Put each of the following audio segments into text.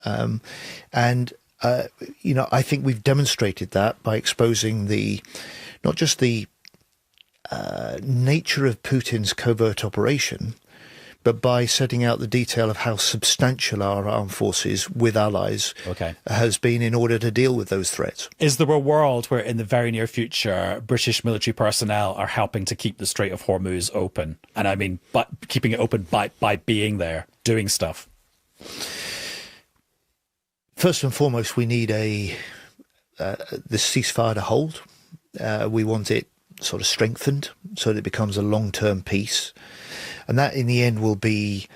And I think we've demonstrated that by exposing not just the nature of Putin's covert operation, but by setting out the detail of how substantial our armed forces with allies has been in order to deal with those threats. Is there a world where in the very near future British military personnel are helping to keep the Strait of Hormuz open? And I mean, but keeping it open by being there, doing stuff? First and foremost, we need the ceasefire to hold. We want it sort of strengthened so that it becomes a long-term peace. And that, in the end, will be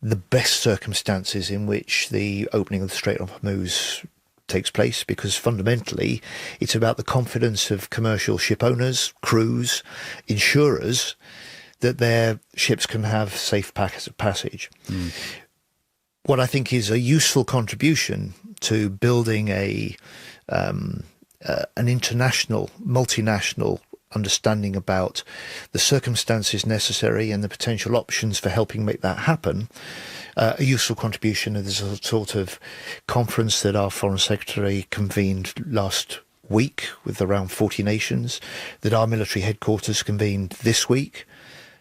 the best circumstances in which the opening of the Strait of Hormuz takes place, because fundamentally it's about the confidence of commercial ship owners, crews, insurers, that their ships can have safe passage. What I think is a useful contribution to building an international, multinational understanding about the circumstances necessary and the potential options for helping make that happen, a useful contribution is a sort of conference that our Foreign Secretary convened last week with around 40 nations, that our military headquarters convened this week,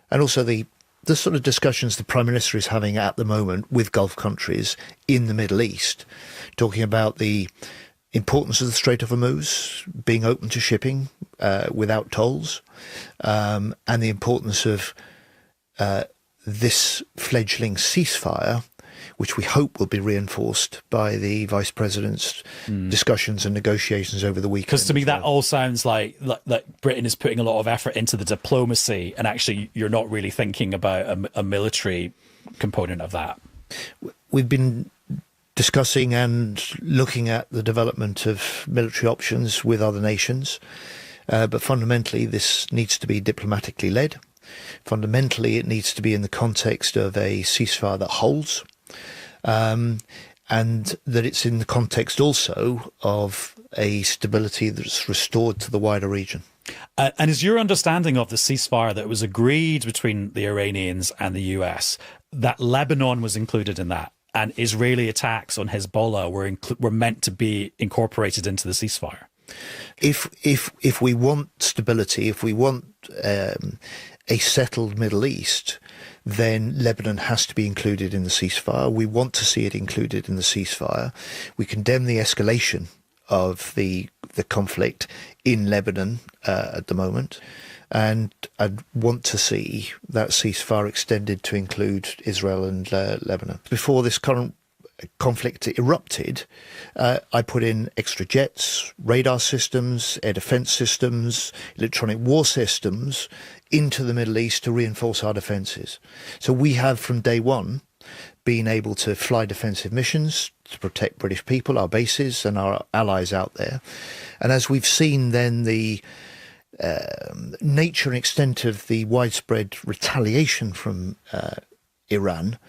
and also the sort of discussions the Prime Minister is having at the moment with Gulf countries in the Middle East, talking about the importance of the Strait of Hormuz being open to shipping without tolls, and the importance of this fledgling ceasefire, which we hope will be reinforced by the Vice President's discussions and negotiations over the weekend. Because to me, that all sounds like Britain is putting a lot of effort into the diplomacy, and actually you're not really thinking about a military component of that. We've been discussing and looking at the development of military options with other nations. But fundamentally, this needs to be diplomatically led. Fundamentally, it needs to be in the context of a ceasefire that holds, and that it's in the context also of a stability that's restored to the wider region. And is your understanding of the ceasefire that was agreed between the Iranians and the US, that Lebanon was included in that, and Israeli attacks on Hezbollah were meant to be incorporated into the ceasefire? If we want stability, if we want a settled Middle East, then Lebanon has to be included in the ceasefire. We want to see it included in the ceasefire. We condemn the escalation of the conflict in Lebanon at the moment, and I'd want to see that ceasefire extended to include Israel and Lebanon. Before this current conflict erupted, I put in extra jets, radar systems, air defence systems, electronic war systems into the Middle East to reinforce our defences. So we have from day one been able to fly defensive missions to protect British people, our bases and our allies out there. And as we've seen then the nature and extent of the widespread retaliation from Iran,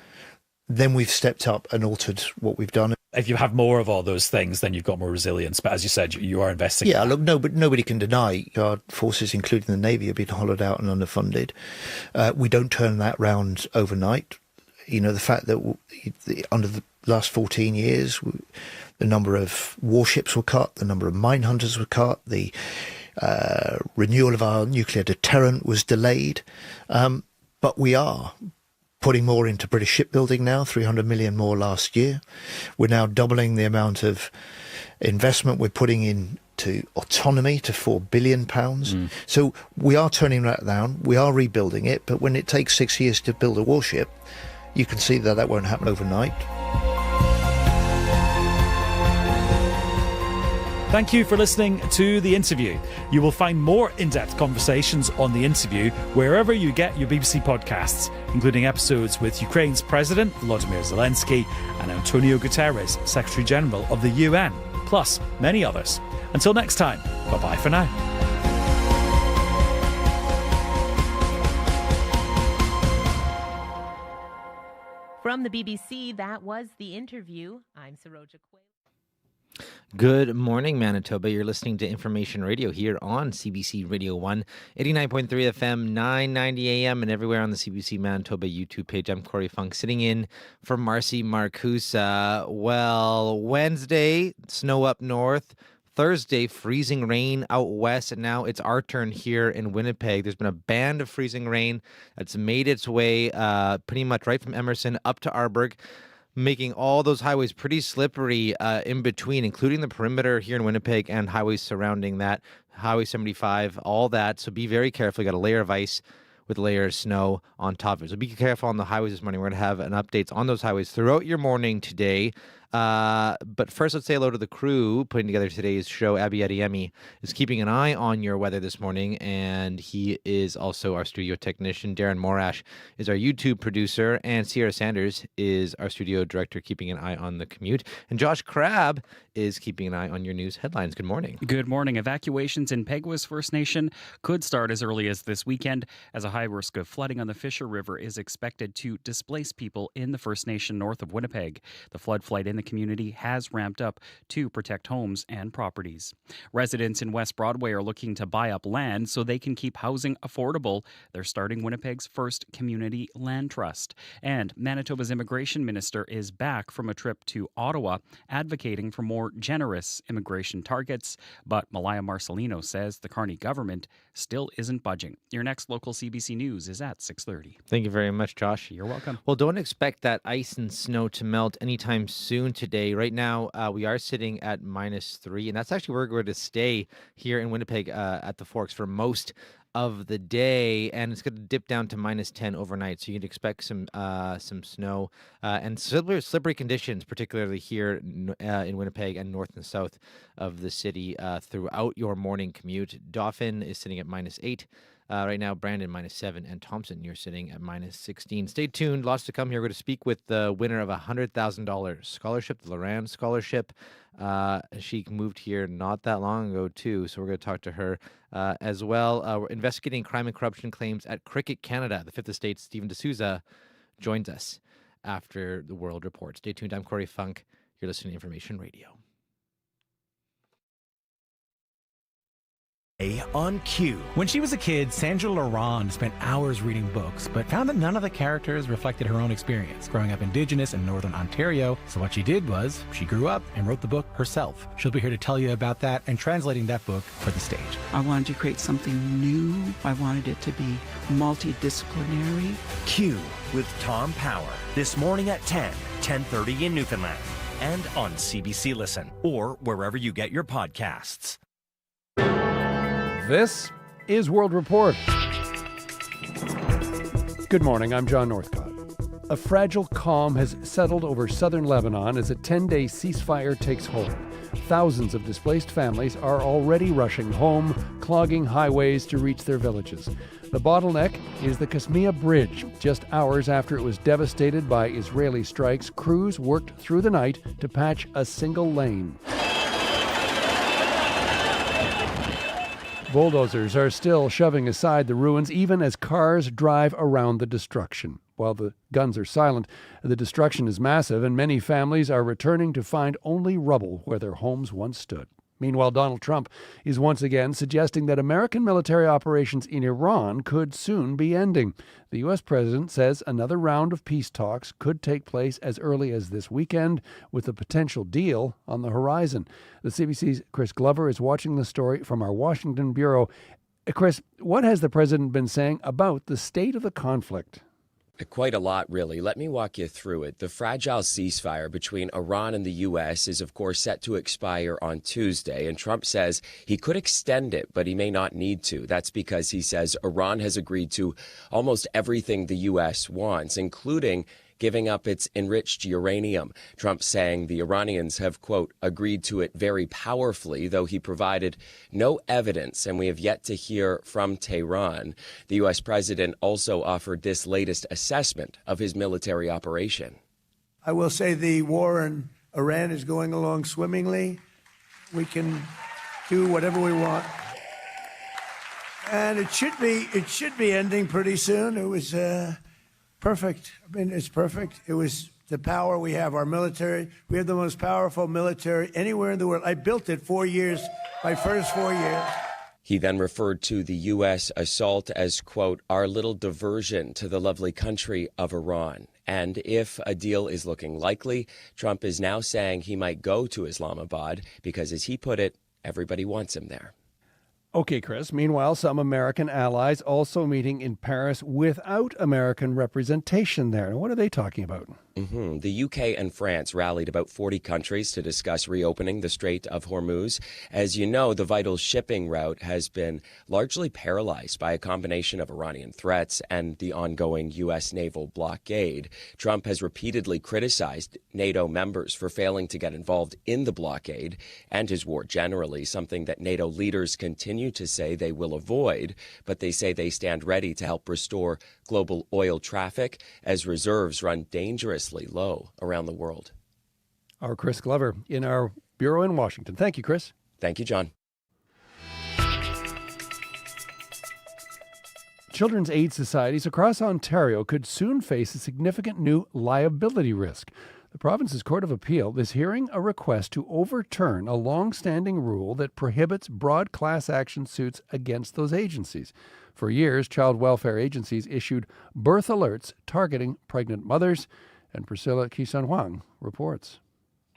then we've stepped up and altered what we've done. If you have more of all those things, then you've got more resilience. But as you said, you are investing. Yeah, look, no, but nobody can deny our forces, including the Navy, have been hollowed out and underfunded. We don't turn that round overnight. You know, the fact that under the last 14 years, the number of warships were cut, the number of mine hunters were cut, the renewal of our nuclear deterrent was delayed. But we are putting more into British shipbuilding now, 300 million more last year. We're now doubling the amount of investment we're putting into autonomy to £4 billion. So we are turning that down. We are rebuilding it. But when it takes 6 years to build a warship, you can see that won't happen overnight. Thank you for listening to The Interview. You will find more in-depth conversations on The Interview wherever you get your BBC podcasts, including episodes with Ukraine's President Volodymyr Zelensky and Antonio Guterres, Secretary-General of the UN, plus many others. Until next time, bye-bye for now. From the BBC, that was The Interview. I'm Saroja Quayle. Good morning, Manitoba. You're listening to Information Radio here on CBC Radio 1, 89.3 FM, 990 AM, and everywhere on the CBC Manitoba YouTube page. I'm Corey Funk, sitting in for Marcy Marcusa. Well, Wednesday, snow up north. Thursday, freezing rain out west, and now it's our turn here in Winnipeg. There's been a band of freezing rain that's made its way pretty much right from Emerson up to Arborg, making all those highways pretty slippery in between, including the perimeter here in Winnipeg and highways surrounding that, Highway 75, all that. So be very careful. You got a layer of ice with a layer of snow on top of it. So be careful on the highways this morning. We're going to have an updates on those highways throughout your morning today. But first, let's say hello to the crew putting together today's show. Abby Adiemi is keeping an eye on your weather this morning, and he is also our studio technician. Darren Morash is our YouTube producer, and Sierra Sanders is our studio director, keeping an eye on the commute. And Josh Crabb is keeping an eye on your news headlines. Good morning. Good morning. Evacuations in Peguis First Nation could start as early as this weekend, as a high risk of flooding on the Fisher River is expected to displace people in the First Nation north of Winnipeg. The flood flight in the community has ramped up to protect homes and properties. Residents in West Broadway are looking to buy up land so they can keep housing affordable. They're starting Winnipeg's first community land trust. And Manitoba's immigration minister is back from a trip to Ottawa, advocating for more generous immigration targets. But Malaya Marcelino says the Carney government still isn't budging. Your next local CBC News is at 6:30. Thank you very much, Josh. You're welcome. Well, don't expect that ice and snow to melt anytime soon today. Right now, we are sitting at -3, and that's actually where we're going to stay here in Winnipeg at the Forks for most of the day, and it's going to dip down to -10 overnight. So you can expect some snow and slippery conditions, particularly here in Winnipeg and north and south of the city throughout your morning commute. Dauphin is sitting at -8. Right now, Brandon -7, and Thompson, you're sitting at -16. Stay tuned. Lots to come here. We're going to speak with the winner of a $100,000 scholarship, the Loran Scholarship. She moved here not that long ago, too, so we're going to talk to her as well. We're investigating crime and corruption claims at Cricket Canada. The Fifth Estate's Stephen D'Souza joins us after the World Report. Stay tuned. I'm Corey Funk. You're listening to Information Radio. On cue. When she was a kid, Sandra Laurent spent hours reading books, but found that none of the characters reflected her own experience growing up Indigenous in Northern Ontario. So what she did was, she grew up and wrote the book herself. She'll be here to tell you about that and translating that book for the stage. I wanted to create something new. I wanted it to be multidisciplinary. Q with Tom Power. This morning at 10:30 in Newfoundland. And on CBC Listen, or wherever you get your podcasts. This is World Report. Good morning, I'm John Northcott. A fragile calm has settled over southern Lebanon as a 10-day ceasefire takes hold. Thousands of displaced families are already rushing home, clogging highways to reach their villages. The bottleneck is the Kasmia Bridge. Just hours after it was devastated by Israeli strikes, crews worked through the night to patch a single lane. Bulldozers are still shoving aside the ruins even as cars drive around the destruction. While the guns are silent, the destruction is massive and many families are returning to find only rubble where their homes once stood. Meanwhile, Donald Trump is once again suggesting that American military operations in Iran could soon be ending. The U.S. president says another round of peace talks could take place as early as this weekend, with a potential deal on the horizon. The CBC's Chris Glover is watching the story from our Washington bureau. Chris, what has the president been saying about the state of the conflict? Quite a lot, really. Let me walk you through it. The fragile ceasefire between Iran and the U.S. is, of course, set to expire on Tuesday, and Trump says he could extend it, but he may not need to. That's because he says Iran has agreed to almost everything the U.S. wants, including giving up its enriched uranium. Trump saying the Iranians have, quote, agreed to it very powerfully, though he provided no evidence, and we have yet to hear from Tehran. The U.S. president also offered this latest assessment of his military operation. I will say the war in Iran is going along swimmingly. We can do whatever we want. And it should be ending pretty soon. It was perfect. I mean, it's perfect. It was the power we have, our military. We have the most powerful military anywhere in the world. I built it 4 years, my first 4 years. He then referred to the U.S. assault as, quote, our little diversion to the lovely country of Iran. And if a deal is looking likely, Trump is now saying he might go to Islamabad because, as he put it, everybody wants him there. Okay, Chris. Meanwhile, some American allies also meeting in Paris without American representation there. What are they talking about? The UK and France rallied about 40 countries to discuss reopening the Strait of Hormuz. As you know, the vital shipping route has been largely paralyzed by a combination of Iranian threats and the ongoing U.S. naval blockade. Trump has repeatedly criticized NATO members for failing to get involved in the blockade and his war generally, something that NATO leaders continue to say they will avoid, but they say they stand ready to help restore global oil traffic as reserves run dangerously low around the world. Our Chris Glover in our bureau in Washington. Thank you, Chris. Thank you, John. Children's aid societies across Ontario could soon face a significant new liability risk. The province's Court of Appeal is hearing a request to overturn a long-standing rule that prohibits broad class action suits against those agencies. For years, child welfare agencies issued birth alerts targeting pregnant mothers, and Priscilla Kisan-Huang reports.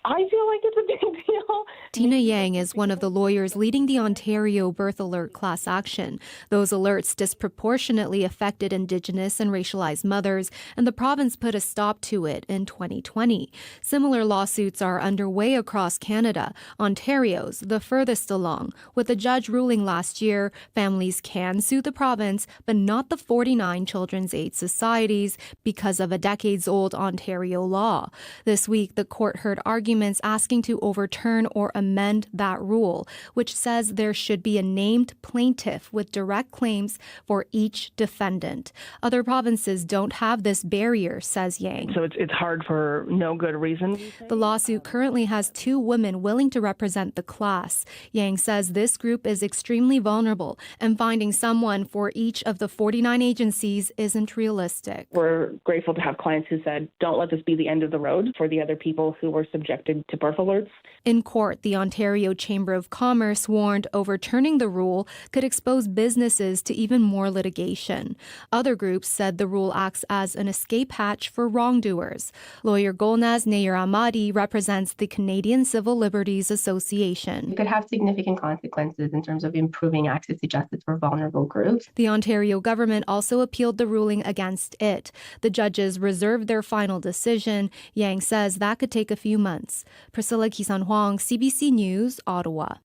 I feel like it's a big deal. Tina Yang is one of the lawyers leading the Ontario Birth Alert class action. Those alerts disproportionately affected Indigenous and racialized mothers, and the province put a stop to it in 2020. Similar lawsuits are underway across Canada. Ontario's the furthest along, with a judge ruling last year families can sue the province, but not the 49 children's aid societies because of a decades-old Ontario law. This week, the court heard arguments asking to overturn or amend that rule, which says there should be a named plaintiff with direct claims for each defendant. Other provinces don't have this barrier, says Yang. So it's hard for no good reason. The lawsuit currently has 2 women willing to represent the class. Yang says this group is extremely vulnerable, and finding someone for each of the 49 agencies isn't realistic. We're grateful to have clients who said, don't let this be the end of the road for the other people who were subjected to birth alerts. In court, the Ontario Chamber of Commerce warned overturning the rule could expose businesses to even more litigation. Other groups said the rule acts as an escape hatch for wrongdoers. Lawyer Golnaz Nair Ahmadi represents the Canadian Civil Liberties Association. It could have significant consequences in terms of improving access to justice for vulnerable groups. The Ontario government also appealed the ruling against it. The judges reserved their final decision. Yang says that could take a few months. Priscilla Kisan-Huang, CBC News, Ottawa.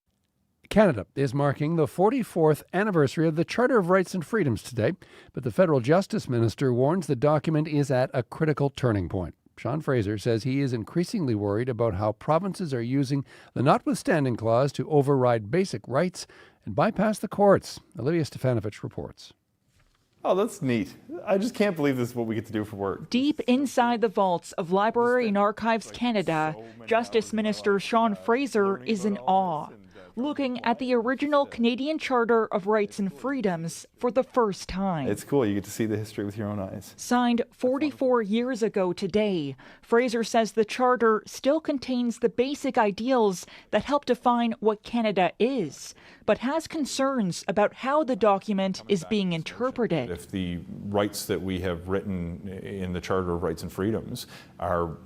Canada is marking the 44th anniversary of the Charter of Rights and Freedoms today, but the federal justice minister warns the document is at a critical turning point. Sean Fraser says he is increasingly worried about how provinces are using the notwithstanding clause to override basic rights and bypass the courts. Olivia Stefanovich reports. Oh, that's neat. I just can't believe this is what we get to do for work. Deep inside the vaults of Library and Archives Canada, Justice Minister Sean Fraser is in awe, looking at the original Canadian Charter of Rights and Freedoms for the first time. It's cool. You get to see the history with your own eyes. Signed 44 years ago today, Fraser says the Charter still contains the basic ideals that help define what Canada is, but has concerns about how the document is being interpreted. If the rights that we have written in the Charter of Rights and Freedoms are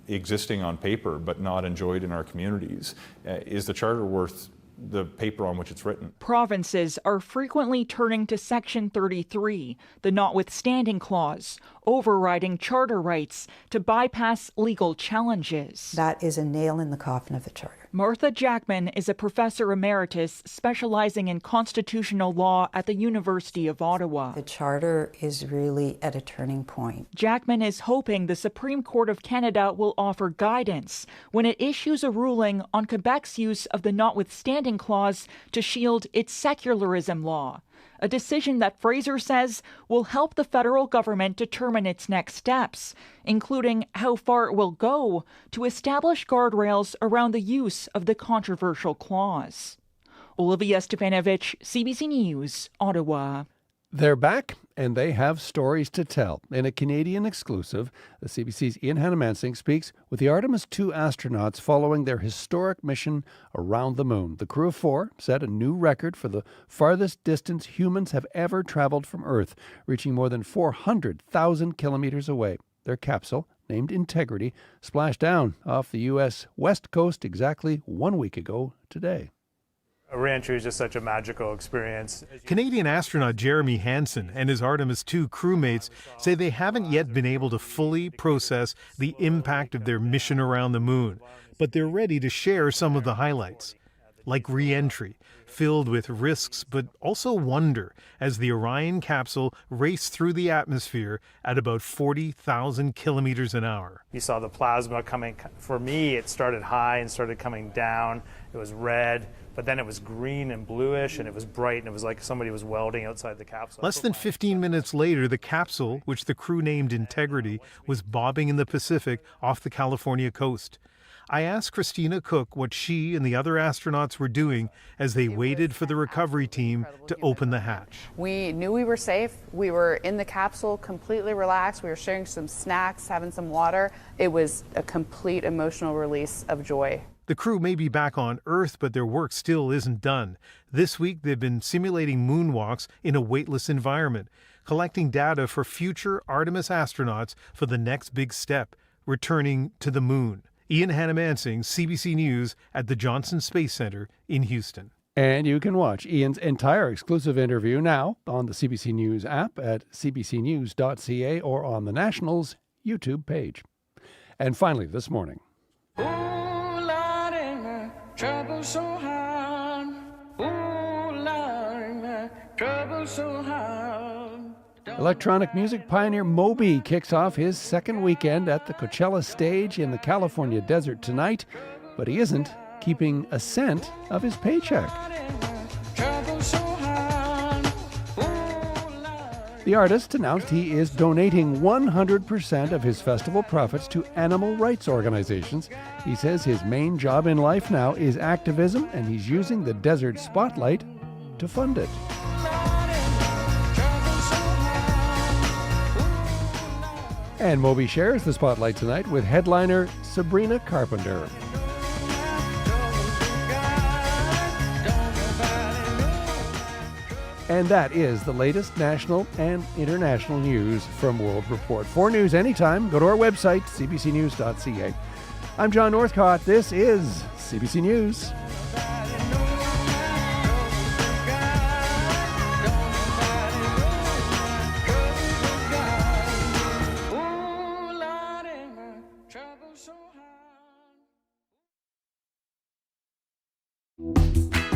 existing on paper but not enjoyed in our communities, is the Charter worth the paper on which it's written? Provinces are frequently turning to Section 33, the notwithstanding clause, overriding charter rights to bypass legal challenges. That is a nail in the coffin of the Charter. Martha Jackman is a professor emeritus specializing in constitutional law at the University of Ottawa. The Charter is really at a turning point. Jackman is hoping the Supreme Court of Canada will offer guidance when it issues a ruling on Quebec's use of the notwithstanding clause to shield its secularism law, a decision that Fraser says will help the federal government determine its next steps, including how far it will go to establish guardrails around the use of the controversial clause. Olivia Stefanovich, CBC News, Ottawa. They're back, and they have stories to tell. In a Canadian exclusive, the CBC's Ian Hannamansing speaks with the Artemis II astronauts following their historic mission around the moon. The crew of 4 set a new record for the farthest distance humans have ever traveled from Earth, reaching more than 400,000 kilometers away. Their capsule, named Integrity, splashed down off the U.S. West Coast exactly 1 week ago today. Reentry is just such a magical experience. Canadian astronaut Jeremy Hansen and his Artemis II crewmates say they haven't yet been able to fully process the impact of their mission around the moon, but they're ready to share some of the highlights, like reentry, filled with risks but also wonder as the Orion capsule raced through the atmosphere at about 40,000 kilometers an hour. You saw the plasma coming. For me, it started high and started coming down. It was red, but then it was green and bluish, and it was bright, and it was like somebody was welding outside the capsule. Less than 15 minutes later, the capsule, which the crew named Integrity, was bobbing in the Pacific off the California coast. I asked Christina Cook what she and the other astronauts were doing as they waited for the recovery team to open the hatch. We knew we were safe. We were in the capsule, completely relaxed. We were sharing some snacks, having some water. It was a complete emotional release of joy. The crew may be back on Earth, but their work still isn't done. This week, they've been simulating moonwalks in a weightless environment, collecting data for future Artemis astronauts for the next big step, returning to the moon. Ian Hannamansing, CBC News at the Johnson Space Center in Houston. And you can watch Ian's entire exclusive interview now on the CBC News app at cbcnews.ca or on the National's YouTube page. And finally, this morning. Trouble so hard, oh Lord, my trouble so hard. Electronic music pioneer Moby kicks off his second weekend at the Coachella stage in the California desert tonight, but he isn't keeping a cent of his paycheck. The artist announced he is donating 100% of his festival profits to animal rights organizations. He says his main job in life now is activism, and he's using the desert spotlight to fund it. And Moby shares the spotlight tonight with headliner Sabrina Carpenter. And that is the latest national and international news from World Report. For news anytime, go to our website, cbcnews.ca. I'm John Northcott. This is CBC News.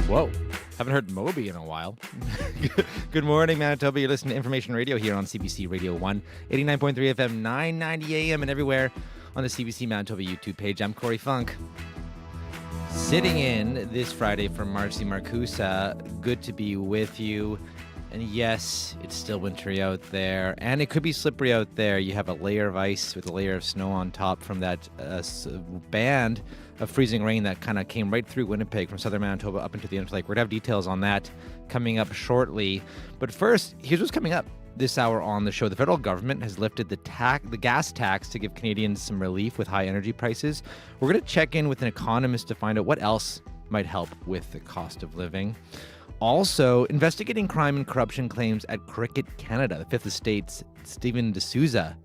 Whoa. Haven't heard Moby in a while. Good morning, Manitoba. You're listening to Information Radio here on CBC Radio 1, 89.3 FM, 990 AM, and everywhere on the CBC Manitoba YouTube page. I'm Corey Funk. Sitting in this Friday from Marcy Marcusa. Good to be with you. And yes, it's still wintry out there, and it could be slippery out there. You have a layer of ice with a layer of snow on top from that band of freezing rain that kind of came right through Winnipeg from southern Manitoba up into the Interlake. We're going to have details on that coming up shortly. But first, here's what's coming up this hour on the show. The federal government has lifted the gas tax to give Canadians some relief with high energy prices. We're going to check in with an economist to find out what else might help with the cost of living. Also, investigating crime and corruption claims at Cricket Canada. The Fifth Estate's Stephen D'Souza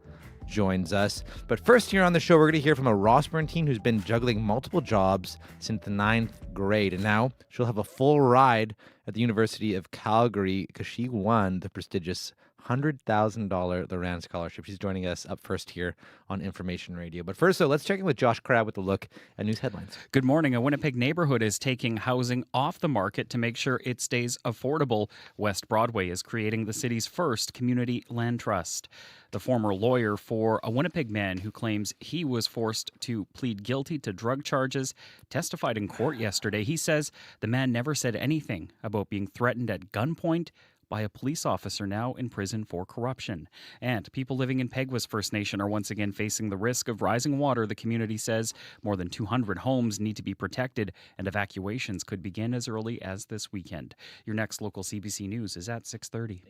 joins us. But first here on the show, we're going to hear from a Rossburn teen who's been juggling multiple jobs since the 9th grade. And now she'll have a full ride at the University of Calgary because she won the prestigious $100,000 Loran Scholarship. She's joining us up first here on Information Radio. But first, let's check in with Josh Crab with a look at news headlines. Good morning. A Winnipeg neighborhood is taking housing off the market to make sure it stays affordable. West Broadway is creating the city's first community land trust. The former lawyer for a Winnipeg man who claims he was forced to plead guilty to drug charges testified in court yesterday. He says the man never said anything about being threatened at gunpoint by a police officer now in prison for corruption. And people living in Peguis First Nation are once again facing the risk of rising water. The community says more than 200 homes need to be protected, and evacuations could begin as early as this weekend. Your next local CBC News is at 6:30.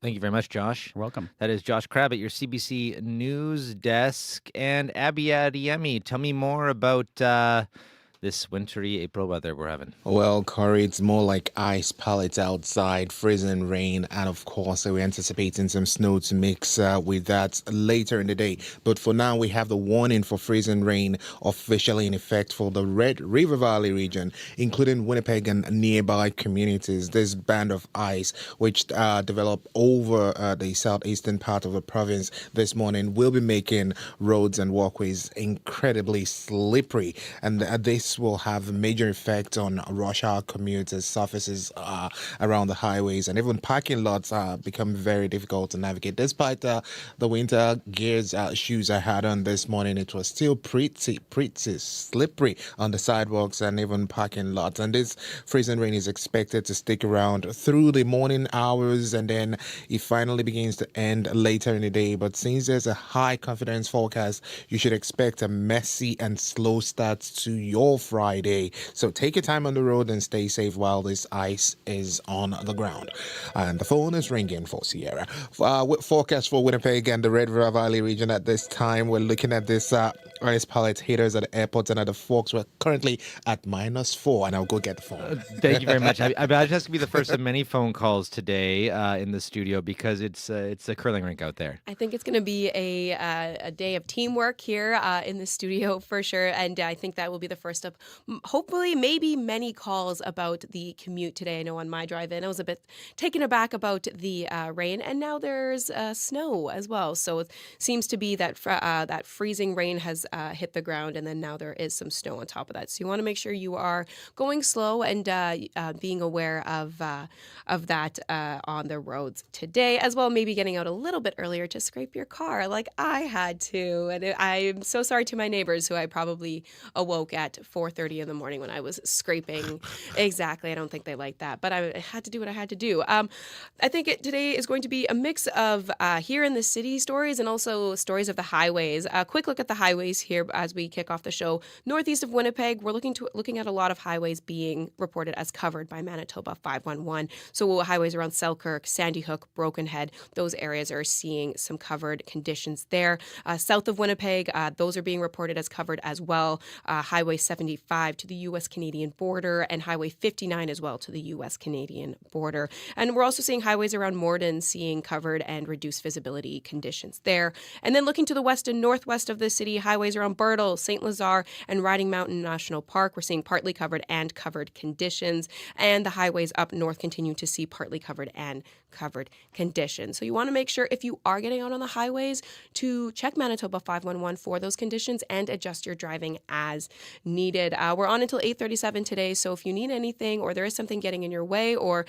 Thank you very much, Josh. You're welcome. That is Josh Crabb at your CBC News Desk. And Abby Adiemi, tell me more about this wintry April weather we're having. Well, Corey, it's more like ice pellets outside, freezing rain, and of course, we're anticipating some snow to mix with that later in the day. But for now, we have the warning for freezing rain officially in effect for the Red River Valley region, including Winnipeg and nearby communities. This band of ice, which developed over the southeastern part of the province this morning, will be making roads and walkways incredibly slippery, and this will have a major effect on rush hour commuters, surfaces around the highways, and even parking lots become very difficult to navigate. Despite the winter gears shoes I had on this morning, it was still pretty slippery on the sidewalks and even parking lots. And this freezing rain is expected to stick around through the morning hours, and then it finally begins to end later in the day. But since there's a high confidence forecast, you should expect a messy and slow start to your Friday. So take your time on the road and stay safe while this ice is on the ground. And the phone is ringing for Sierra. Forecast for Winnipeg and the Red River Valley region at this time. We're looking at this ice pallet haters at the airports and at the Forks. We're currently at -4, and I'll go get the phone. Thank you very much. I imagine that's going to be the first of many phone calls today in the studio because it's a curling rink out there. I think it's going to be a day of teamwork here in the studio for sure, and I think that will be the first of hopefully maybe many calls about the commute today. I know on my drive in I was a bit taken aback about the rain, and now there's snow as well. So it seems to be that that freezing rain has hit the ground, and then now there is some snow on top of that. So you want to make sure you are going slow and being aware of that on the roads today as well. Maybe getting out a little bit earlier to scrape your car like I had to. And I'm so sorry to my neighbors who I probably awoke at 4:30 in the morning when I was scraping. Exactly. I don't think they liked that, but I had to do what I had to do. I think today is going to be a mix of here in the city stories and also stories of the highways. A quick look at the highways here as we kick off the show. Northeast of Winnipeg, we're looking at a lot of highways being reported as covered by Manitoba 511. So highways around Selkirk, Sandy Hook, Broken Head, those areas are seeing some covered conditions there. South of Winnipeg, those are being reported as covered as well. Highway 75 to the U.S.-Canadian border and Highway 59 as well to the U.S.-Canadian border. And we're also seeing highways around Morden seeing covered and reduced visibility conditions there. And then looking to the west and northwest of the city, highways around Birtle, St. Lazare, and Riding Mountain National Park, we're seeing partly covered and covered conditions. And the highways up north continue to see partly covered and covered conditions. So you want to make sure if you are getting out on the highways to check Manitoba 511 for those conditions and adjust your driving as needed. We're on until 8:37 today, so if you need anything or there is something getting in your way or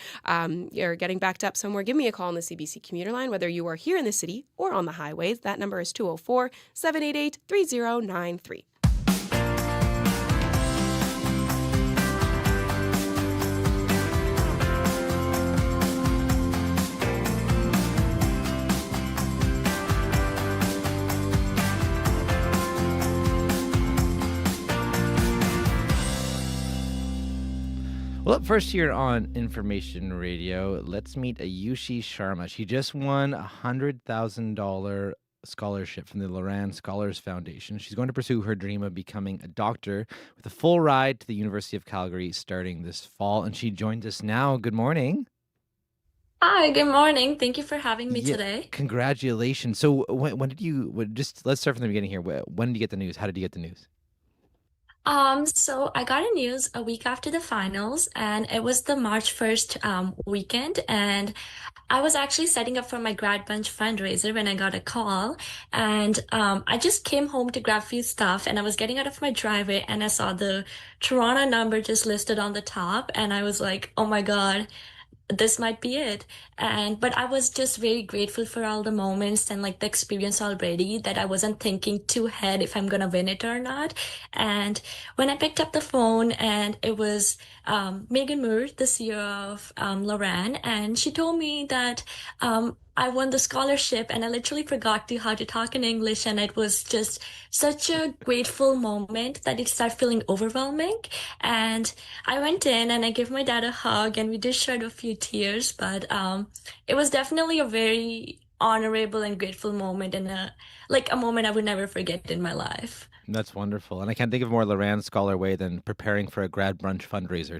you're getting backed up somewhere, give me a call on the CBC commuter line, whether you are here in the city or on the highways. That number is 204-788-3093. Well, up first here on Information Radio, let's meet Ayushi Sharma. She just won a $100,000 scholarship from the Loran Scholars Foundation. She's going to pursue her dream of becoming a doctor with a full ride to the University of Calgary starting this fall. And she joins us now. Good morning. Hi, good morning. Thank you for having me today. Congratulations. So when did you, let's start from the beginning here. When did you get the news? How did you get the news? So I got a news a week after the finals, and it was the March 1st weekend, and I was actually setting up for my grad bunch fundraiser when I got a call, and I just came home to grab a few stuff, and I was getting out of my driveway, and I saw the Toronto number just listed on the top, and I was like, oh my God, this might be it. But I was just very grateful for all the moments and like the experience already, that I wasn't thinking too ahead if I'm gonna win it or not. And when I picked up the phone, and it was Megan Moore, the CEO of Loran, and she told me that I won the scholarship and I literally forgot how to talk in English. And it was just such a grateful moment that it started feeling overwhelming. And I went in and I gave my dad a hug and we did shed a few tears, but it was definitely a very honorable and grateful moment and a moment I would never forget in my life. That's wonderful, and I can't think of a more Loran Scholar way than preparing for a grad brunch fundraiser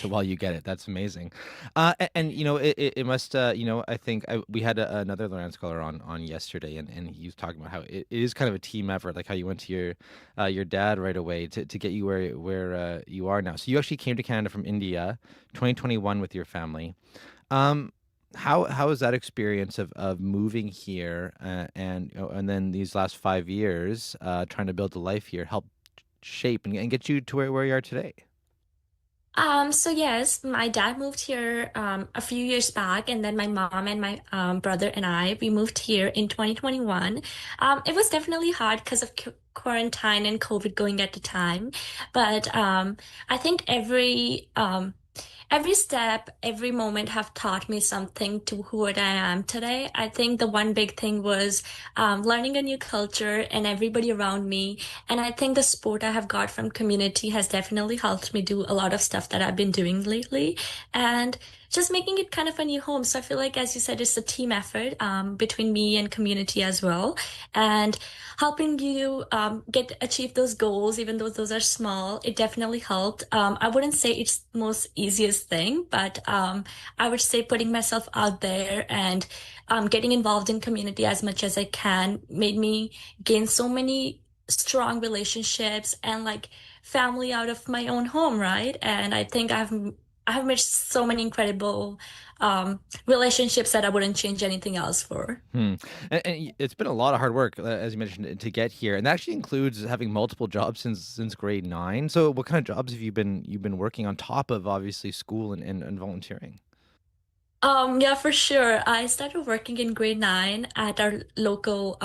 while you get it. That's amazing, and it must I think we had another Loran Scholar on yesterday, and he was talking about how it is kind of a team effort, like how you went to your dad right away to get you where you are now. So you actually came to Canada from India, 2021 with your family. How is that experience of moving here and then these last 5 years trying to build a life here help shape and get you to where you are today? So yes, my dad moved here a few years back, and then my mom and my brother and we moved here in 2021. It was definitely hard because of quarantine and COVID going at the time, but I think every step, every moment have taught me something to who I am today. I think the one big thing was learning a new culture and everybody around me. And I think the support I have got from community has definitely helped me do a lot of stuff that I've been doing lately. And just making it kind of a new home. So I feel like, as you said, it's a team effort between me and community as well. And helping you achieve those goals, even though those are small, it definitely helped. I wouldn't say it's the most easiest thing, but I would say putting myself out there and getting involved in community as much as I can made me gain so many strong relationships and family out of my own home, right? And I think I have made so many incredible relationships that I wouldn't change anything else for. And it's been a lot of hard work, as you mentioned, to get here, and that actually includes having multiple jobs since grade 9. So, what kind of jobs have you've been working on top of obviously school and volunteering? Yeah, for sure. I started working in grade 9 at our local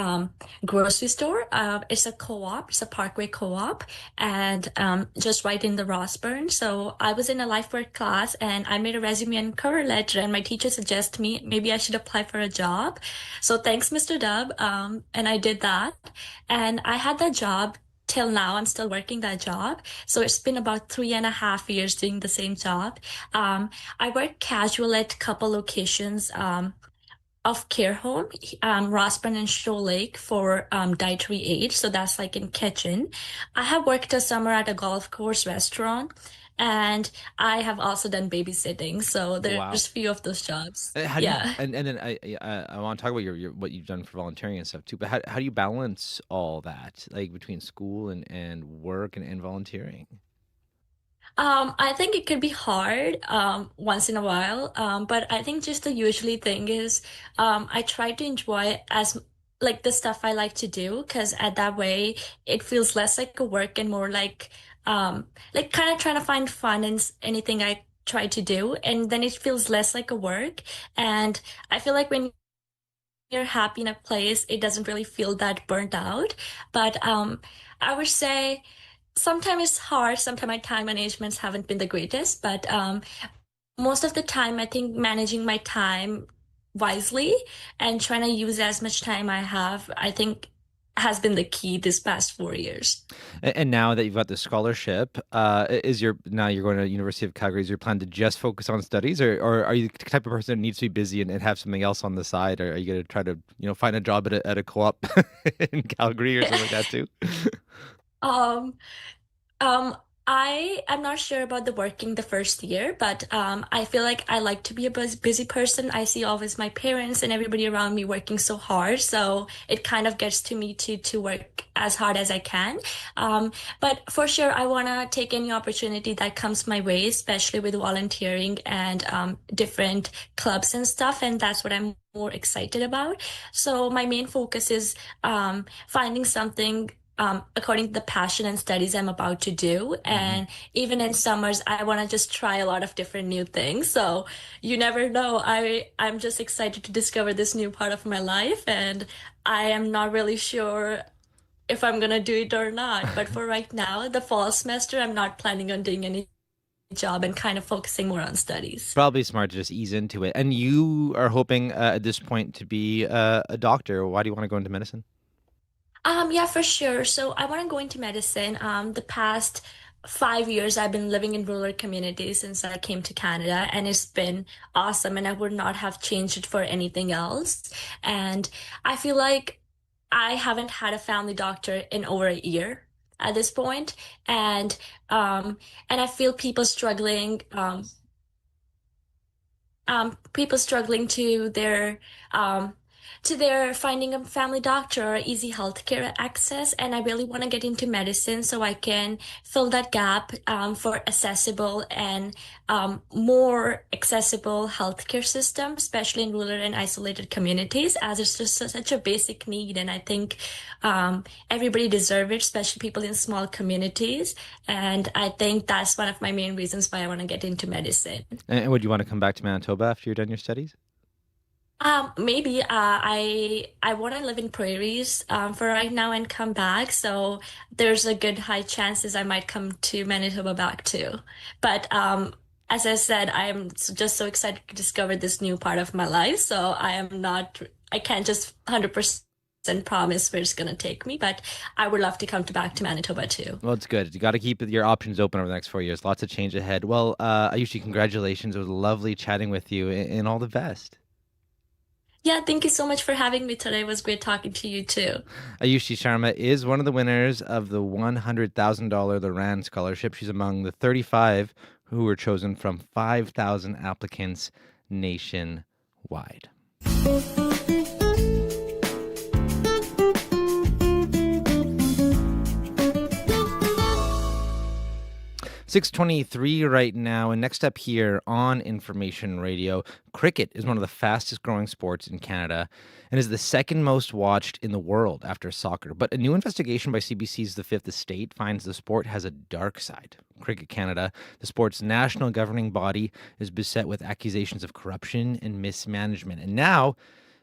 grocery store. It's a co-op, it's a Parkway co-op, and just right in the Rossburn. So I was in a life work class and I made a resume and cover letter, and my teacher suggested me maybe I should apply for a job. So thanks, Mr. Dubb. And I did that. And I had that job till now. I'm still working that job. So it's been about 3.5 years doing the same job. I work casual at a couple locations of care home, Rossburn and Shoal Lake for dietary aid. So that's in kitchen. I have worked a summer at a golf course restaurant. And I have also done babysitting, so there's Wow. a few of those jobs. How do you, Yeah. and then I want to talk about your what you've done for volunteering and stuff too. But how do you balance all that, like between school and work and volunteering? I think it could be hard once in a while, but I think just the usually thing is I try to enjoy as the stuff I like to do, because at that way it feels less like a work and more kind of trying to find fun in anything I try to do, and then it feels less like a work. And I feel like when you're happy in a place, it doesn't really feel that burnt out. But I would say sometimes it's hard. Sometimes my time managements haven't been the greatest, but most of the time, I think managing my time wisely and trying to use as much time I have, I think has been the key this past 4 years. And now that you've got the scholarship, now you're going to University of Calgary? Is your plan to just focus on studies, or are you the type of person that needs to be busy and have something else on the side? Or are you going to try to find a job at a co-op in Calgary or something like that too? Um, I am not sure about the working the first year, but I feel like I like to be a busy person. I see always my parents and everybody around me working so hard, so it kind of gets to me to work as hard as I can. But for sure, I want to take any opportunity that comes my way, especially with volunteering and different clubs and stuff, and that's what I'm more excited about. So my main focus is finding something according to the passion and studies I'm about to do. And even in summers, I want to just try a lot of different new things. So you never know. I'm just excited to discover this new part of my life. And I am not really sure if I'm going to do it or not. But for right now, the fall semester, I'm not planning on doing any job and kind of focusing more on studies. Probably smart to just ease into it. And you are hoping at this point to be a doctor. Why do you want to go into medicine? Yeah, for sure. So I want to go into medicine. The past 5 years, I've been living in rural communities since I came to Canada, and it's been awesome. And I would not have changed it for anything else. And I feel like I haven't had a family doctor in over a year at this point, and I feel people struggling to their finding a family doctor or easy healthcare access. And I really want to get into medicine so I can fill that gap for accessible and more accessible healthcare system, especially in rural and isolated communities, as it's just such a basic need. And I think everybody deserves it, especially people in small communities. And I think that's one of my main reasons why I want to get into medicine. And would you want to come back to Manitoba after you're done your studies? Maybe I want to live in prairies for right now and come back. So there's a good high chances I might come to Manitoba back too. But as I said, I'm just so excited to discover this new part of my life. So I can't just 100% promise where it's going to take me, but I would love to come back to Manitoba too. Well, it's good. You got to keep your options open over the next 4 years. Lots of change ahead. Well, Ayushi, congratulations. It was lovely chatting with you, and all the best. Yeah, thank you so much for having me today. It was great talking to you too. Ayushi Sharma is one of the winners of the $100,000 Loran Scholarship. She's among the 35 who were chosen from 5,000 applicants nationwide. 6:23 right now, and next up here on Information Radio, cricket is one of the fastest growing sports in Canada and is the second most watched in the world after soccer. But a new investigation by CBC's The Fifth Estate finds the sport has a dark side. Cricket Canada, the sport's national governing body, is beset with accusations of corruption and mismanagement. And now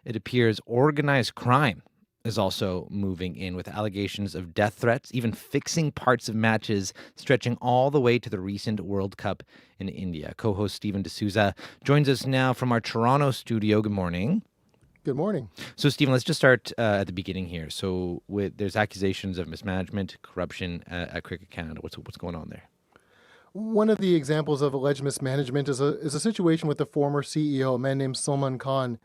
it appears organized crime is also moving in with allegations of death threats, even fixing parts of matches, stretching all the way to the recent World Cup in India. Co-host Stephen D'Souza joins us now from our Toronto studio. Good morning. Good morning. So, Stephen, let's just start at the beginning here. So, there's accusations of mismanagement, corruption at Cricket Canada. What's going on there? One of the examples of alleged mismanagement is a situation with the former CEO, a man named Salman Khan.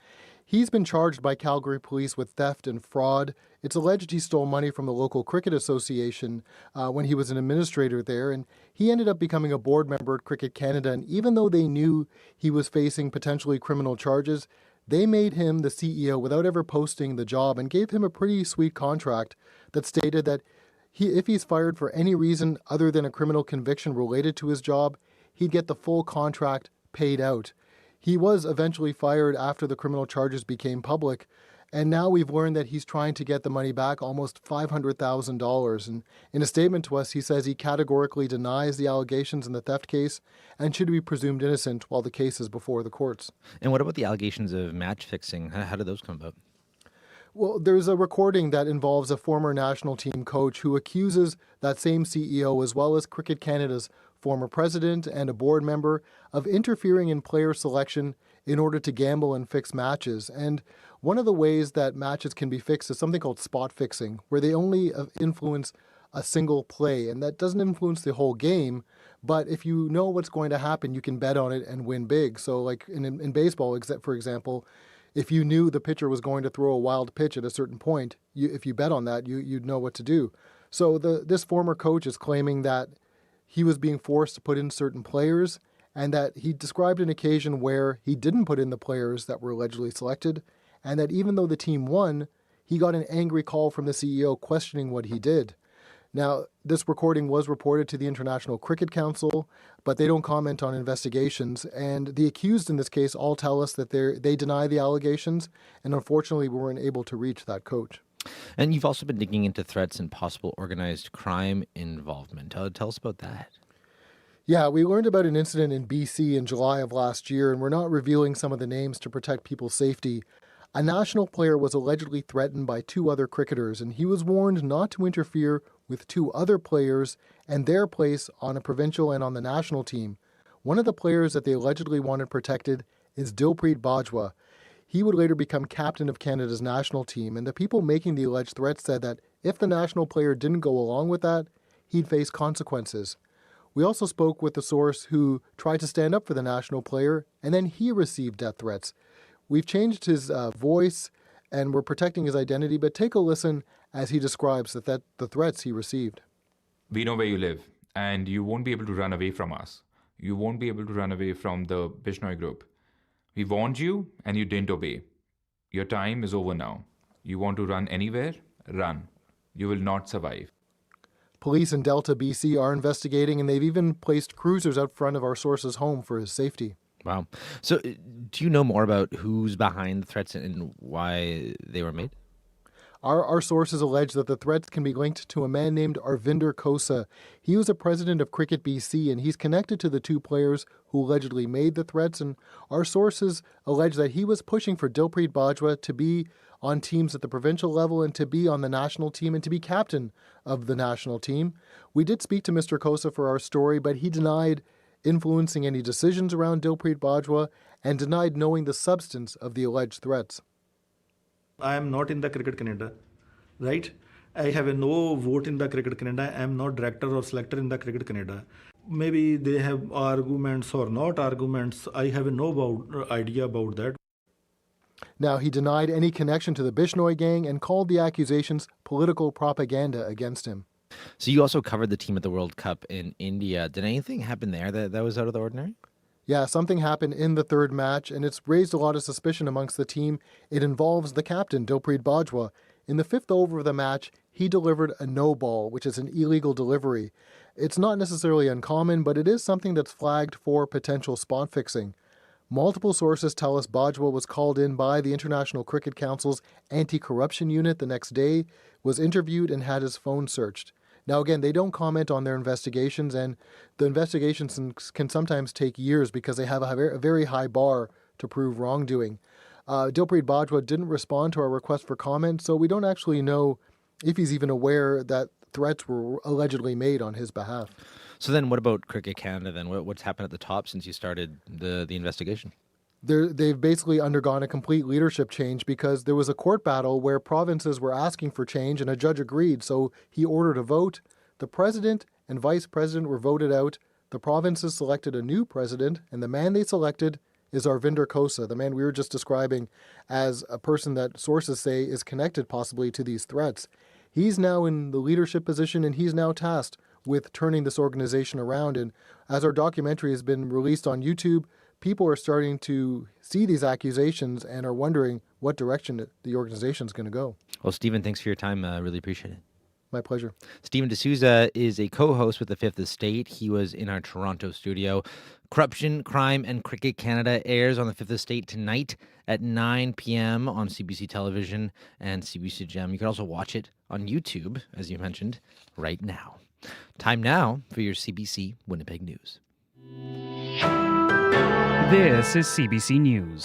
He's been charged by Calgary police with theft and fraud. It's alleged he stole money from the local cricket association when he was an administrator there, and he ended up becoming a board member at Cricket Canada. And even though they knew he was facing potentially criminal charges, they made him the CEO without ever posting the job and gave him a pretty sweet contract that stated that if he's fired for any reason other than a criminal conviction related to his job, he'd get the full contract paid out. He was eventually fired after the criminal charges became public, and now we've learned that he's trying to get the money back, almost $500,000. And in a statement to us, he says he categorically denies the allegations in the theft case and should be presumed innocent while the case is before the courts. And what about the allegations of match fixing? How did those come about? Well, there's a recording that involves a former national team coach who accuses that same CEO, as well as Cricket Canada's former president and a board member, of interfering in player selection in order to gamble and fix matches. And one of the ways that matches can be fixed is something called spot fixing, where they only influence a single play, and that doesn't influence the whole game. But if you know what's going to happen, you can bet on it and win big. So like in baseball, for example, if you knew the pitcher was going to throw a wild pitch at a certain point, if you bet on that, you'd know what to do. So this former coach is claiming that he was being forced to put in certain players, and that he described an occasion where he didn't put in the players that were allegedly selected, and that even though the team won, he got an angry call from the CEO questioning what he did. Now, this recording was reported to the International Cricket Council, but they don't comment on investigations. And the accused in this case all tell us that they deny the allegations, and unfortunately we weren't able to reach that coach. And you've also been digging into threats and possible organized crime involvement. Tell us about that. Yeah, we learned about an incident in BC in July of last year, and we're not revealing some of the names to protect people's safety. A national player was allegedly threatened by two other cricketers, and he was warned not to interfere with two other players and their place on a provincial and on the national team. One of the players that they allegedly wanted protected is Dilpreet Bajwa. He would later become captain of Canada's national team, and the people making the alleged threats said that if the national player didn't go along with that, he'd face consequences. We also spoke with a source who tried to stand up for the national player, and then he received death threats. We've changed his voice, and we're protecting his identity, but take a listen as he describes the threats he received. We know where you live, and you won't be able to run away from us. You won't be able to run away from the Bishnoi group. We warned you, and you didn't obey. Your time is over now. You want to run anywhere? Run. You will not survive. Police in Delta, BC are investigating, and they've even placed cruisers out front of our source's home for his safety. Wow. So do you know more about who's behind the threats and why they were made? Our sources allege that the threats can be linked to a man named Arvinder Kosa. He was a president of Cricket BC, and he's connected to the two players who allegedly made the threats. And our sources allege that he was pushing for Dilpreet Bajwa to be on teams at the provincial level and to be on the national team and to be captain of the national team. We did speak to Mr. Kosa for our story, but he denied influencing any decisions around Dilpreet Bajwa and denied knowing the substance of the alleged threats. I am not in the Cricket Canada, right? I have no vote in the Cricket Canada. I am not director or selector in the Cricket Canada. Maybe they have arguments or not arguments. I have no idea about that. Now, he denied any connection to the Bishnoi gang and called the accusations political propaganda against him. So you also covered the team at the World Cup in India. Did anything happen there that was out of the ordinary? Yeah, something happened in the third match, and it's raised a lot of suspicion amongst the team. It involves the captain, Dilpreet Bajwa. In the fifth over of the match, he delivered a no ball, which is an illegal delivery. It's not necessarily uncommon, but it is something that's flagged for potential spot fixing. Multiple sources tell us Bajwa was called in by the International Cricket Council's anti-corruption unit the next day, was interviewed, and had his phone searched. Now, again, they don't comment on their investigations, and the investigations can sometimes take years because they have a very high bar to prove wrongdoing. Dilpreet Bajwa didn't respond to our request for comment, so we don't actually know if he's even aware that threats were allegedly made on his behalf. So then what about Cricket Canada then? What's happened at the top since you started the investigation? They've basically undergone a complete leadership change because there was a court battle where provinces were asking for change and a judge agreed, so he ordered a vote. The president and vice president were voted out. The provinces selected a new president, and the man they selected is Arvinder Kosa, the man we were just describing as a person that sources say is connected possibly to these threats. He's now in the leadership position, and he's now tasked with turning this organization around. And as our documentary has been released on YouTube, people are starting to see these accusations and are wondering what direction the organization is going to go. Well, Stephen, thanks for your time. I really appreciate it. My pleasure. Stephen D'Souza is a co-host with the Fifth Estate. He was in our Toronto studio. Corruption, Crime, and Cricket Canada airs on the Fifth Estate tonight at 9 p.m. on CBC Television and CBC Gem. You can also watch it on YouTube, as you mentioned, right now. Time now for your CBC Winnipeg News. This is CBC News.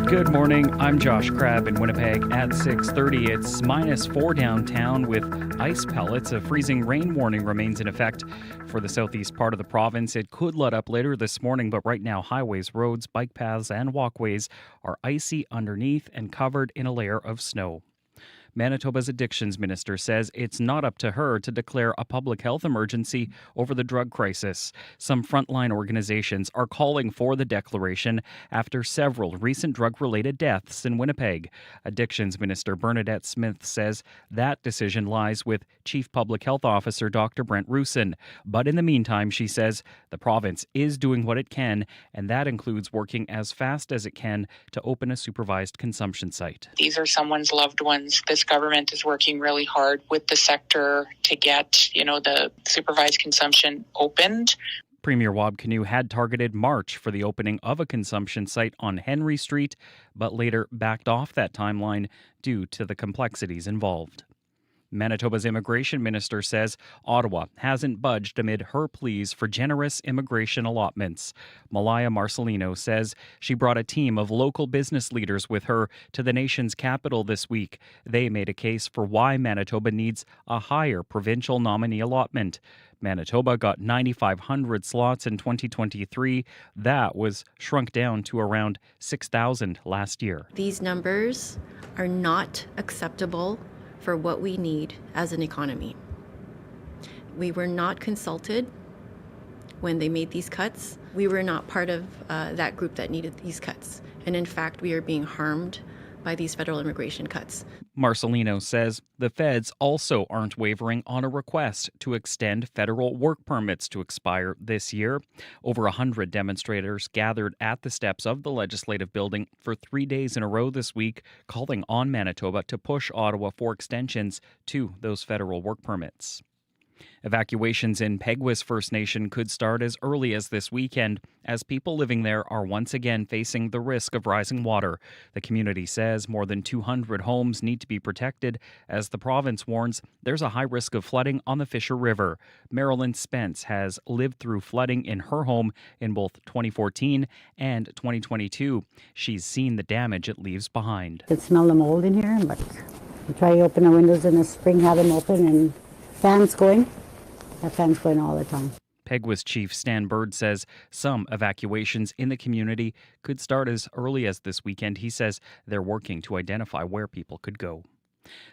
Good morning. I'm Josh Crabb in Winnipeg. At 6:30, it's -4 downtown with ice pellets. A freezing rain warning remains in effect for the southeast part of the province. It could let up later this morning, but right now highways, roads, bike paths, and walkways are icy underneath and covered in a layer of snow. Manitoba's addictions minister says it's not up to her to declare a public health emergency over the drug crisis. Some frontline organizations are calling for the declaration after several recent drug-related deaths in Winnipeg. Addictions minister Bernadette Smith says that decision lies with Chief Public Health Officer Dr. Brent Roussin. But in the meantime, she says the province is doing what it can, and that includes working as fast as it can to open a supervised consumption site. These are someone's loved ones. This government is working really hard with the sector to get, the supervised consumption opened. Premier Wab Kinew had targeted March for the opening of a consumption site on Henry Street, but later backed off that timeline due to the complexities involved. Manitoba's immigration minister says Ottawa hasn't budged amid her pleas for generous immigration allotments. Malaya Marcelino says she brought a team of local business leaders with her to the nation's capital this week. They made a case for why Manitoba needs a higher provincial nominee allotment. Manitoba got 9,500 slots in 2023. That was shrunk down to around 6,000 last year. These numbers are not acceptable for what we need as an economy. We were not consulted when they made these cuts. We were not part of that group that needed these cuts. And in fact, we are being harmed by these federal immigration cuts. Marcelino says the feds also aren't wavering on a request to extend federal work permits to expire this year. Over 100 demonstrators gathered at the steps of the Legislative Building for 3 days in a row this week, calling on Manitoba to push Ottawa for extensions to those federal work permits. Evacuations in Peguis First Nation could start as early as this weekend, as people living there are once again facing the risk of rising water. The community says more than 200 homes need to be protected, as the province warns there's a high risk of flooding on the Fisher River. Marilyn Spence has lived through flooding in her home in both 2014 and 2022. She's seen the damage it leaves behind. I can smell the mold in here, but we try to open the windows in the spring, have them open, and fans going. That fan's going all the time. Peguis Chief Stan Bird says some evacuations in the community could start as early as this weekend. He says they're working to identify where people could go.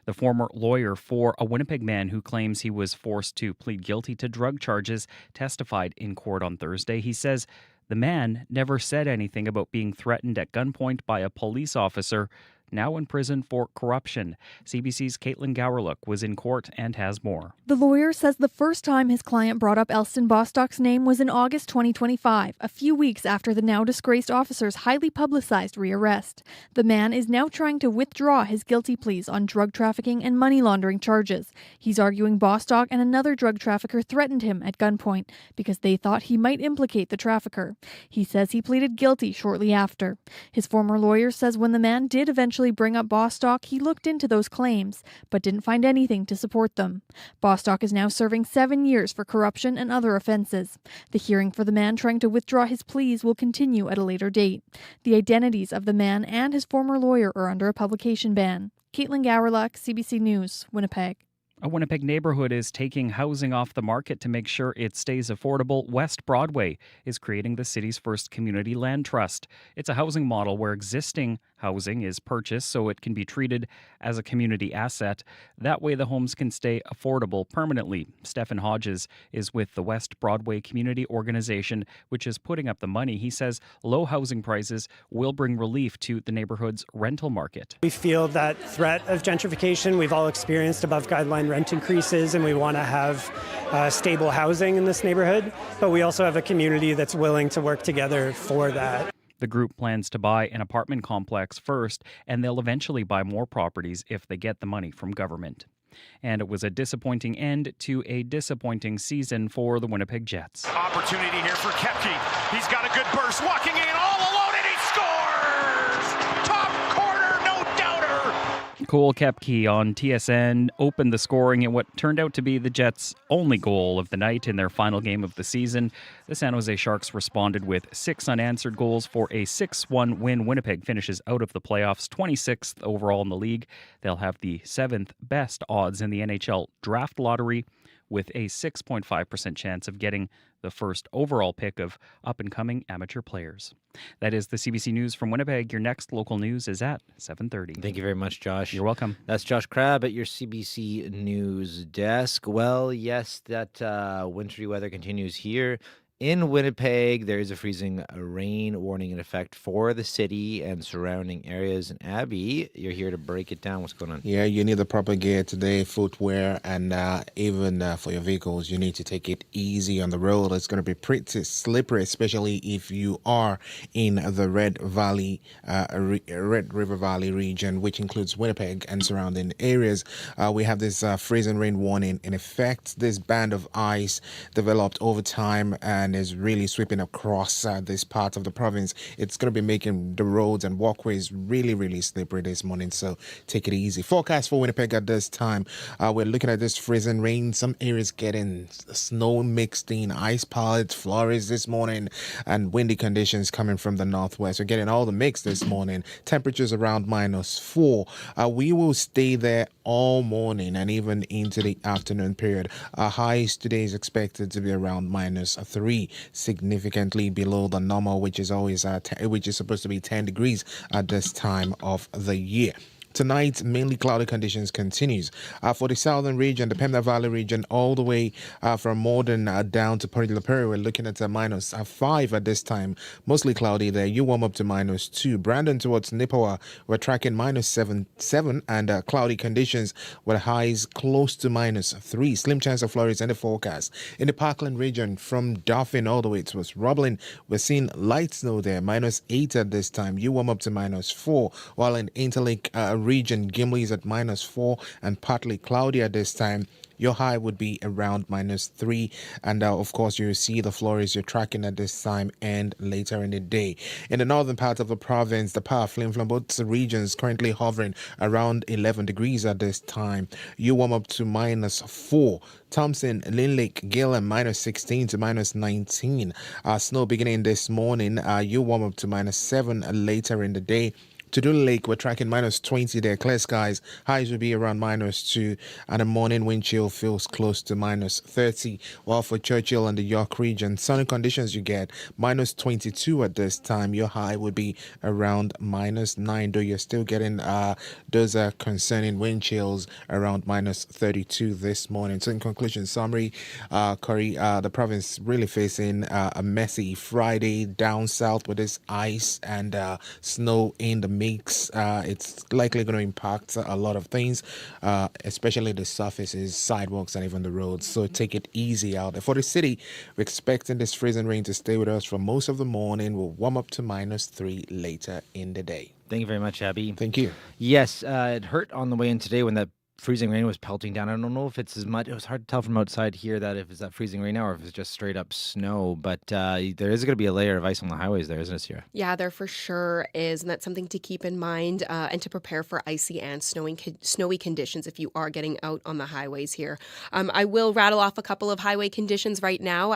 The former lawyer for a Winnipeg man who claims he was forced to plead guilty to drug charges testified in court on Thursday. He says the man never said anything about being threatened at gunpoint by a police officer, now in prison for corruption. CBC's Caitlin Gowerlook was in court and has more. The lawyer says the first time his client brought up Elston Bostock's name was in August 2025, a few weeks after the now disgraced officer's highly publicized rearrest. The man is now trying to withdraw his guilty pleas on drug trafficking and money laundering charges. He's arguing Bostock and another drug trafficker threatened him at gunpoint because they thought he might implicate the trafficker. He says he pleaded guilty shortly after. His former lawyer says when the man did eventually bring up Bostock, he looked into those claims, but didn't find anything to support them. Bostock is now serving 7 years for corruption and other offenses. The hearing for the man trying to withdraw his pleas will continue at a later date. The identities of the man and his former lawyer are under a publication ban. Caitlin Gowerluck, CBC News, Winnipeg. A Winnipeg neighborhood is taking housing off the market to make sure it stays affordable. West Broadway is creating the city's first community land trust. It's a housing model where existing housing is purchased so it can be treated as a community asset. That way the homes can stay affordable permanently. Stephen Hodges is with the West Broadway Community Organization, which is putting up the money. He says low housing prices will bring relief to the neighborhood's rental market. We feel that threat of gentrification. We've all experienced above guideline rent increases, and we want to have stable housing in this neighborhood, but we also have a community that's willing to work together for that. The group plans to buy an apartment complex first, and they'll eventually buy more properties if they get the money from government. And it was a disappointing end to a disappointing season for the Winnipeg Jets. Opportunity here for Kepke. He's got a good burst, walking in all alone, and he scores! Top corner, no doubter! Cole Kepke on TSN opened the scoring in what turned out to be the Jets' only goal of the night in their final game of the season. The San Jose Sharks responded with 6 unanswered goals for a 6-1 win. Winnipeg finishes out of the playoffs, 26th overall in the league. They'll have the 7th best odds in the NHL draft lottery, with a 6.5% chance of getting the first overall pick of up-and-coming amateur players. That is the CBC News from Winnipeg. Your next local news is at 7:30. Thank you very much, Josh. You're welcome. That's Josh Crabb at your CBC News desk. Well, yes, that wintry weather continues here. In Winnipeg, there is a freezing rain warning in effect for the city and surrounding areas. And Abby, you're here to break it down. What's going on? Yeah, you need the proper gear today, footwear, and even for your vehicles, you need to take it easy on the road. It's going to be pretty slippery, especially if you are in the Red River Valley region, which includes Winnipeg and surrounding areas. We have this freezing rain warning in effect. This band of ice developed over time and and is really sweeping across this part of the province. It's going to be making the roads and walkways really, really slippery this morning, so take it easy. Forecast for Winnipeg at this time. We're looking at this freezing rain. Some areas getting snow mixed in, ice pallets, flurries this morning, and windy conditions coming from the northwest. We're getting all the mix this morning. Temperatures around -4. We will stay there all morning and even into the afternoon period. Our highs today is expected to be around -3, significantly below the normal, which is always which is supposed to be 10 degrees at this time of the year. Tonight, mainly cloudy conditions continues. For the southern region, the Pembina Valley region, all the way from Morden down to Port Perry, we're looking at a -5 at this time. Mostly cloudy there. You warm up to -2. Brandon towards Nipawin, we're tracking -7 and cloudy conditions with highs close to -3. Slim chance of flurries in the forecast. In the Parkland region, from Dauphin all the way to Roblin, we're seeing light snow there, -8 at this time. You warm up to -4, while in Interlake region, Gimli is at -4 and partly cloudy at this time. Your high would be around -3, and of course you see the flurries you're tracking at this time and later in the day. In the northern part of the province, the power flame from both regions currently hovering around 11 degrees at this time. You warm up to -4. Thompson, Lynn Lake, Gillam, -16 to -19. Snow beginning this morning. You warm up to -7 later in the day. To Dune Lake, we're tracking -20 there. Clear skies. Highs will be around -2, and the morning wind chill feels close to -30. While for Churchill and the York region, sunny conditions you get -22 at this time. Your high would be around -9, though you're still getting those concerning wind chills around -32 this morning. So in conclusion, summary, Corey, the province really facing a messy Friday down south with this ice and snow in the mix. It's likely going to impact a lot of things, especially the surfaces, sidewalks, and even the roads. So take it easy out there. For the city, we're expecting this freezing rain to stay with us for most of the morning. We'll warm up to -3 later in the day. Thank you very much, Abby. Thank you. Yes, it hurt on the way in today when that freezing rain was pelting down. I don't know if it's as much. It was hard to tell from outside here that if it's that freezing rain now or if it's just straight up snow. But there is going to be a layer of ice on the highways there, isn't it, Sierra? Yeah, there for sure is. And that's something to keep in mind and to prepare for icy and snowy conditions if you are getting out on the highways here. I will rattle off a couple of highway conditions right now.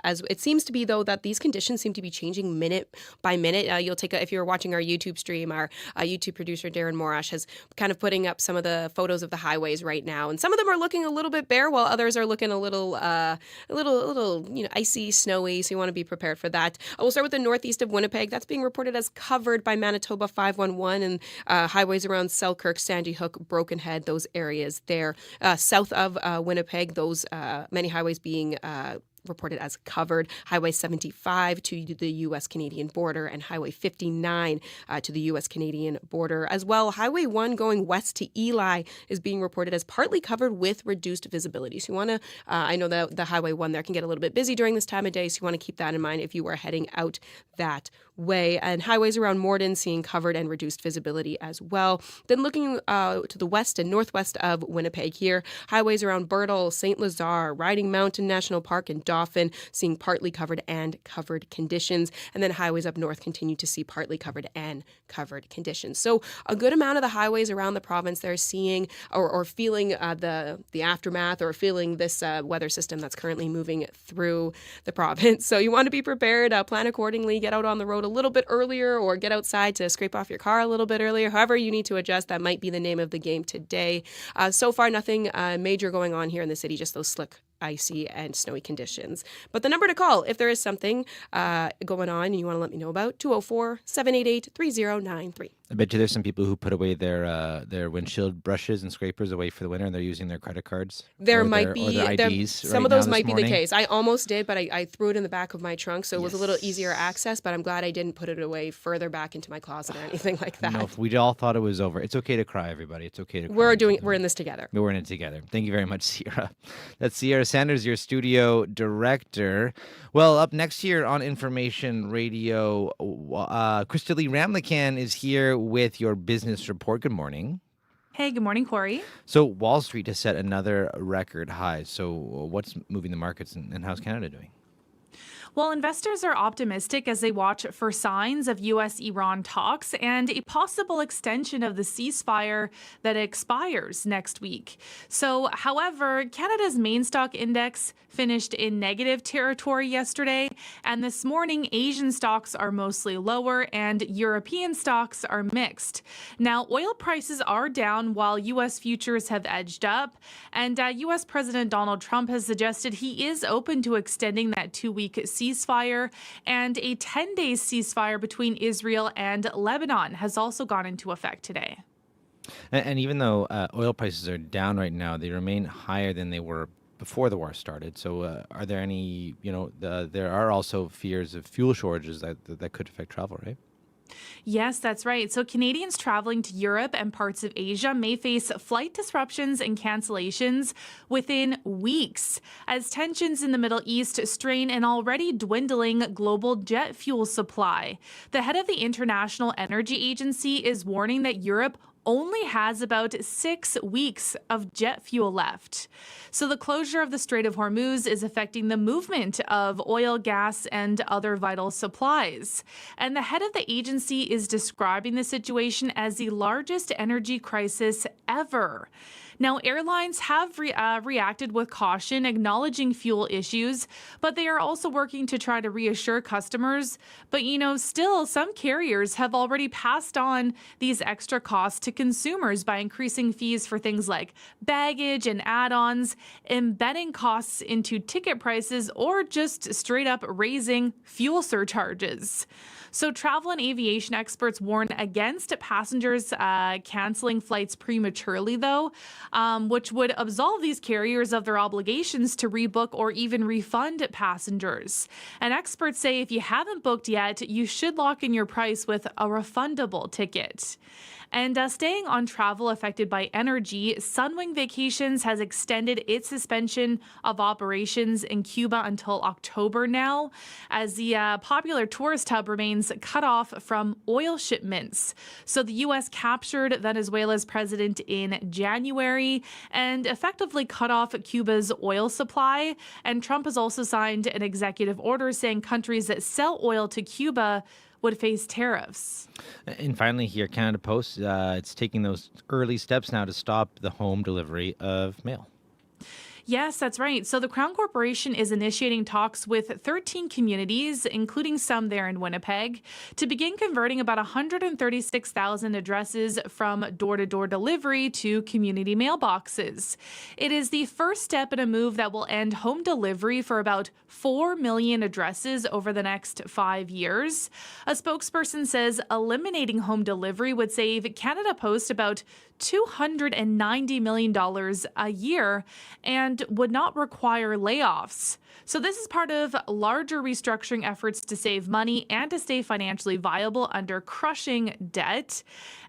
As it seems to be, though, that these conditions seem to be changing minute by minute. If you're watching our YouTube stream, our YouTube producer, Darren Morash, has kind of putting up some of the photos of the highways right now, and some of them are looking a little bit bare, while others are looking a little icy, snowy. So you want to be prepared for that. We'll start with the northeast of Winnipeg. That's being reported as covered by Manitoba 511 and highways around Selkirk, Sandy Hook, Broken Head. Those areas there. South of Winnipeg, those many highways being reported as covered. Highway 75 to the U.S.-Canadian border and Highway 59 to the U.S.-Canadian border. As well, Highway 1 going west to Eli is being reported as partly covered with reduced visibility. So you want to, I know that the Highway 1 there can get a little bit busy during this time of day, so you want to keep that in mind if you are heading out that way. And highways around Morden seeing covered and reduced visibility as well. Then looking to the west and northwest of Winnipeg here, highways around Birtle, St. Lazare, Riding Mountain National Park, and Dauphin seeing partly covered and covered conditions. And then highways up north continue to see partly covered and covered conditions. So a good amount of the highways around the province they're seeing or feeling the aftermath or feeling this weather system that's currently moving through the province. So you want to be prepared, plan accordingly, get out on the road a little bit earlier or get outside to scrape off your car a little bit earlier. However you need to adjust, that might be the name of the game today. So far, nothing major going on here in the city, just those slick, icy and snowy conditions. But the number to call if there is something going on and you want to let me know about, 204-788-3093. I bet you there's some people who put away their windshield brushes and scrapers away for the winter, and they're using their credit cards. There might be IDs some of those might be the case. I almost did, but I threw it in the back of my trunk, so it was a little easier access. But I'm glad I didn't put it away further back into my closet or anything like that. No, we all thought it was over. It's okay to cry, everybody. It's okay to cry. We're in this together. We're in it together. Thank you very much, Sierra. That's Sierra Sanders, your studio director. Well, up next here on Information Radio, Krista Lee Ramlakan is here with your business report. Good morning. Hey, good morning, Corey. So Wall Street has set another record high. So what's moving the markets and how's Canada doing? Well, investors are optimistic as they watch for signs of U.S.-Iran talks and a possible extension of the ceasefire that expires next week. So, however, Canada's main stock index finished in negative territory yesterday, and this morning Asian stocks are mostly lower and European stocks are mixed. Now, oil prices are down while U.S. futures have edged up, and U.S. President Donald Trump has suggested he is open to extending that 2-week ceasefire, and a 10-day ceasefire between Israel and Lebanon has also gone into effect today. And even though oil prices are down right now, they remain higher than they were before the war started. So are there any, there are also fears of fuel shortages that could affect travel, right? Yes, that's right. So Canadians traveling to Europe and parts of Asia may face flight disruptions and cancellations within weeks as tensions in the Middle East strain an already dwindling global jet fuel supply. The head of the International Energy Agency is warning that Europe only has about 6 weeks of jet fuel left. So the closure of the Strait of Hormuz is affecting the movement of oil, gas, and other vital supplies. And the head of the agency is describing the situation as the largest energy crisis ever. Now, airlines have reacted with caution, acknowledging fuel issues, but they are also working to try to reassure customers. But, still, some carriers have already passed on these extra costs to consumers by increasing fees for things like baggage and add-ons, embedding costs into ticket prices, or just straight up raising fuel surcharges. So travel and aviation experts warn against passengers canceling flights prematurely, though, which would absolve these carriers of their obligations to rebook or even refund passengers. And experts say if you haven't booked yet, you should lock in your price with a refundable ticket. And staying on travel affected by energy, Sunwing Vacations has extended its suspension of operations in Cuba until October now, as the popular tourist hub remains cut off from oil shipments. So the U.S. captured Venezuela's president in January and effectively cut off Cuba's oil supply. And Trump has also signed an executive order saying countries that sell oil to Cuba would face tariffs. And finally here, Canada Post, it's taking those early steps now to stop the home delivery of mail. Yes, that's right. So the Crown Corporation is initiating talks with 13 communities, including some there in Winnipeg, to begin converting about 136,000 addresses from door-to-door delivery to community mailboxes. It is the first step in a move that will end home delivery for about 4 million addresses over the next 5 years. A spokesperson says eliminating home delivery would save Canada Post about $290 million a year and would not require layoffs. So this is part of larger restructuring efforts to save money and to stay financially viable under crushing debt.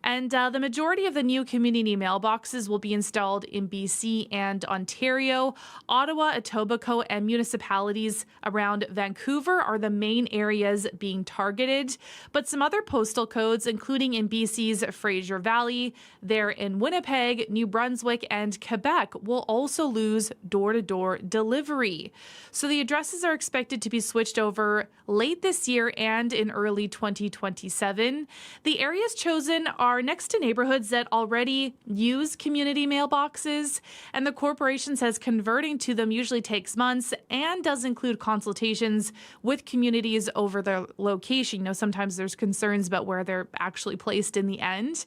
And the majority of the new community mailboxes will be installed in BC and Ontario. Ottawa, Etobicoke, and municipalities around Vancouver are the main areas being targeted. But some other postal codes, including in BC's Fraser Valley, there in Winnipeg, New Brunswick, and Quebec, will also lose door-to-door delivery. So the addresses are expected to be switched over late this year and in early 2027. The areas chosen are next to neighborhoods that already use community mailboxes, and the corporation says converting to them usually takes months and does include consultations with communities over their location. Sometimes there's concerns about where they're actually placed in the end.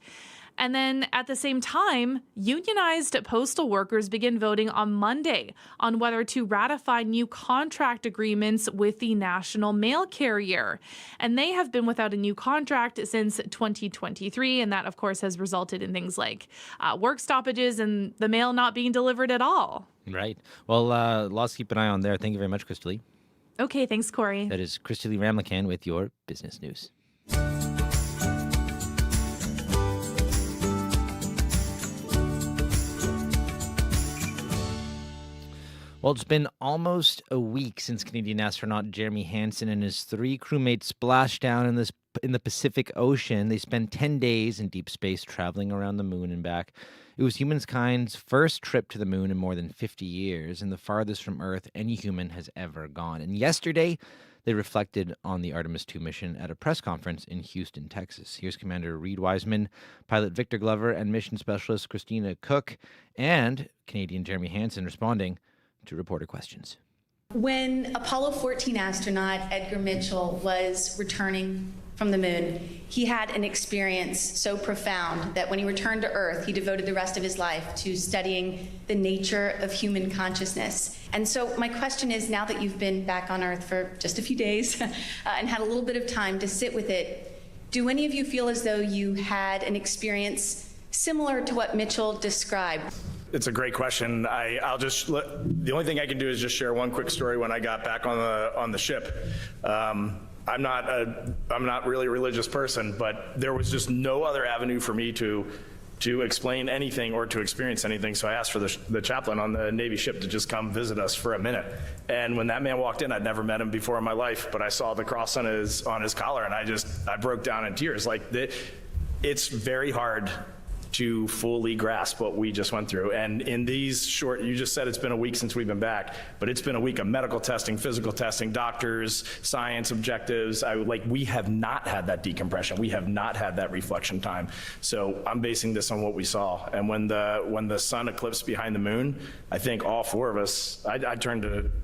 And then at the same time, unionized postal workers begin voting on Monday on whether to ratify new contract agreements with the national mail carrier. And they have been without a new contract since 2023. And that, of course, has resulted in things like work stoppages and the mail not being delivered at all. Right. Well, lots to keep an eye on there. Thank you very much, Krista Lee. Okay, thanks, Corey. That is Krista Lee Ramlakan with your business news. Well, it's been almost a week since Canadian astronaut Jeremy Hansen and his 3 crewmates splashed down in the Pacific Ocean. They spent 10 days in deep space traveling around the moon and back. It It was humankind's first trip to the moon in more than 50 years and the farthest from Earth any human has ever gone. And yesterday, they reflected on the Artemis II mission at a press conference in Houston, Texas. Here's Commander Reed Wiseman, pilot Victor Glover, and mission specialist Christina Cook, and Canadian Jeremy Hansen responding to reporter questions. When Apollo 14 astronaut Edgar Mitchell was returning from the moon, he had an experience so profound that when he returned to Earth, he devoted the rest of his life to studying the nature of human consciousness. And so my question is, now that you've been back on Earth for just a few days and had a little bit of time to sit with it, do any of you feel as though you had an experience similar to what Mitchell described? It's a great question. The only thing I can do is just share one quick story when I got back on the ship. I'm not really a religious person, but there was just no other avenue for me to explain anything or to experience anything. So I asked for the chaplain on the Navy ship to just come visit us for a minute. And when that man walked in, I'd never met him before in my life, but I saw the cross on his collar, and I broke down in tears. It's very hard to fully grasp what we just went through. And in these short, you just said it's been a week since we've been back, but it's been a week of medical testing, physical testing, doctors, science objectives. We have not had that decompression. We have not had that reflection time. So I'm basing this on what we saw. And when the sun eclipsed behind the moon, I think all four of us, I turned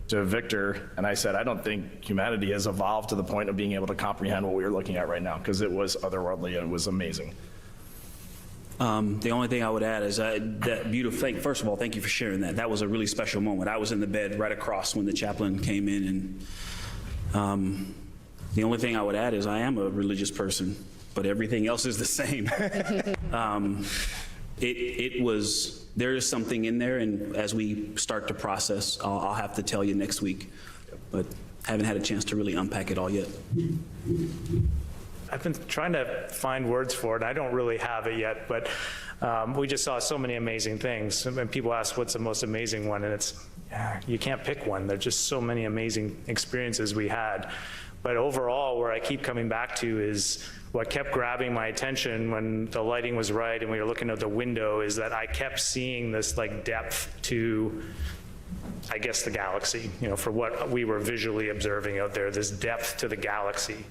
to Victor and I said, I don't think humanity has evolved to the point of being able to comprehend what we were looking at right now, because it was otherworldly and it was amazing. The only thing I would add is that beautiful thing. First of all, thank you for sharing that. That was a really special moment. I was in the bed right across when the chaplain came in, and the only thing I would add is I am a religious person, but everything else is the same. There is something in there, and as we start to process, I'll have to tell you next week, but haven't had a chance to really unpack it all yet. I've been trying to find words for it. I don't really have it yet, but we just saw so many amazing things. And people ask what's the most amazing one, and you can't pick one. There's just so many amazing experiences we had. But overall, where I keep coming back to is what kept grabbing my attention when the lighting was right and we were looking out the window is that I kept seeing this depth to, I guess, the galaxy, for what we were visually observing out there, this depth to the galaxy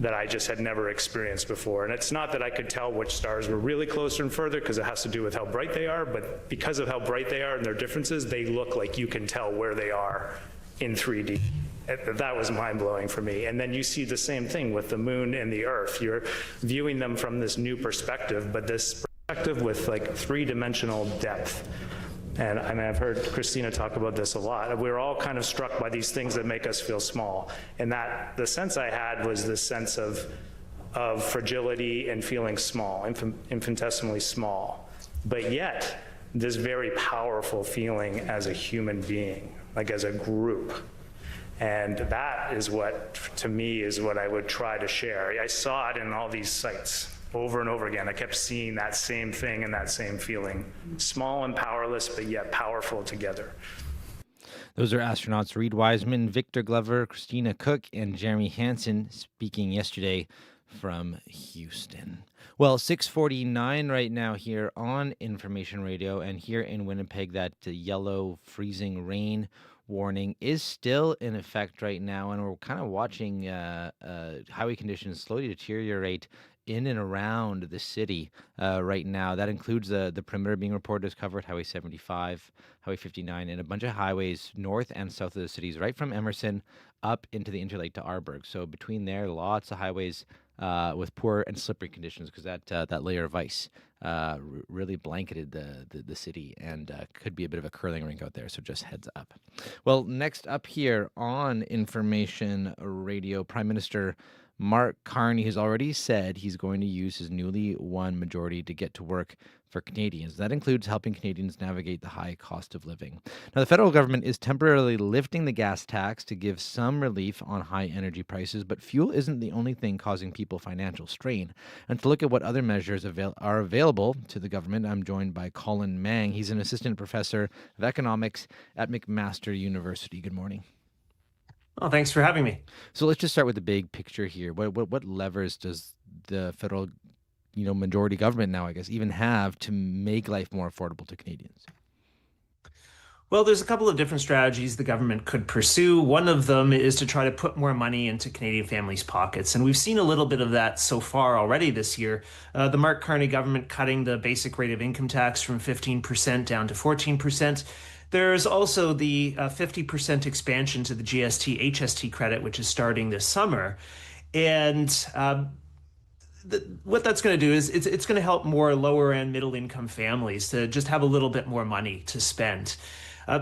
that I just had never experienced before. And it's not that I could tell which stars were really closer and further, because it has to do with how bright they are, but because of how bright they are and their differences, they look like you can tell where they are in 3D. That was mind-blowing for me. And then you see the same thing with the moon and the Earth. You're viewing them from this new perspective, but this perspective with three-dimensional depth. And I've heard Christina talk about this a lot. We're all kind of struck by these things that make us feel small. And that the sense I had was this sense of fragility and feeling small, infinitesimally small. But yet, this very powerful feeling as a human being, as a group. And that is what, to me, is what I would try to share. I saw it in all these sites. Over and over again, I kept seeing that same thing and that same feeling. Small and powerless, but yet powerful together. Those are astronauts Reed Wiseman, Victor Glover, Christina Cook, and Jeremy Hansen speaking yesterday from Houston. Well, 6:49 right now here on Information Radio, and here in Winnipeg, that yellow freezing rain warning is still in effect right now, and we're kind of watching highway conditions slowly deteriorate in and around the city right now. That includes the perimeter being reported as covered, Highway 75, Highway 59, and a bunch of highways north and south of the cities, right from Emerson up into the Interlake to Arborg. So between there, lots of highways with poor and slippery conditions, because that layer of ice really blanketed the city, and could be a bit of a curling rink out there, so just heads up. Well, next up here on Information Radio, Prime Minister Mark Carney has already said he's going to use his newly won majority to get to work for Canadians. That includes helping Canadians navigate the high cost of living. Now, the federal government is temporarily lifting the gas tax to give some relief on high energy prices, but fuel isn't the only thing causing people financial strain. And to look at what other measures are available to the government, I'm joined by Colin Mang. He's an assistant professor of economics at McMaster University. Good morning. Oh, thanks for having me. So let's just start with the big picture here. What levers does the federal majority government now, I guess, even have to make life more affordable to Canadians? Well, there's a couple of different strategies the government could pursue. One of them is to try to put more money into Canadian families' pockets. And we've seen a little bit of that so far already this year. The Mark Carney government cutting the basic rate of income tax from 15% down to 14%. There's also the 50% expansion to the GST HST credit, which is starting this summer. And what that's going to do is it's going to help more lower and middle income families to just have a little bit more money to spend.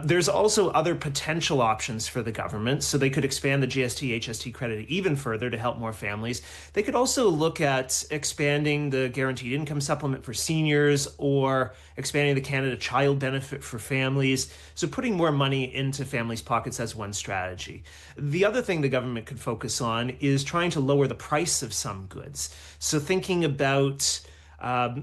There's also other potential options for the government. So they could expand the GST HST credit even further to help more families. They could also look at expanding the guaranteed income supplement for seniors or expanding the Canada Child Benefit for families. So putting more money into families' pockets as one strategy. The other thing the government could focus on is trying to lower the price of some goods. So thinking about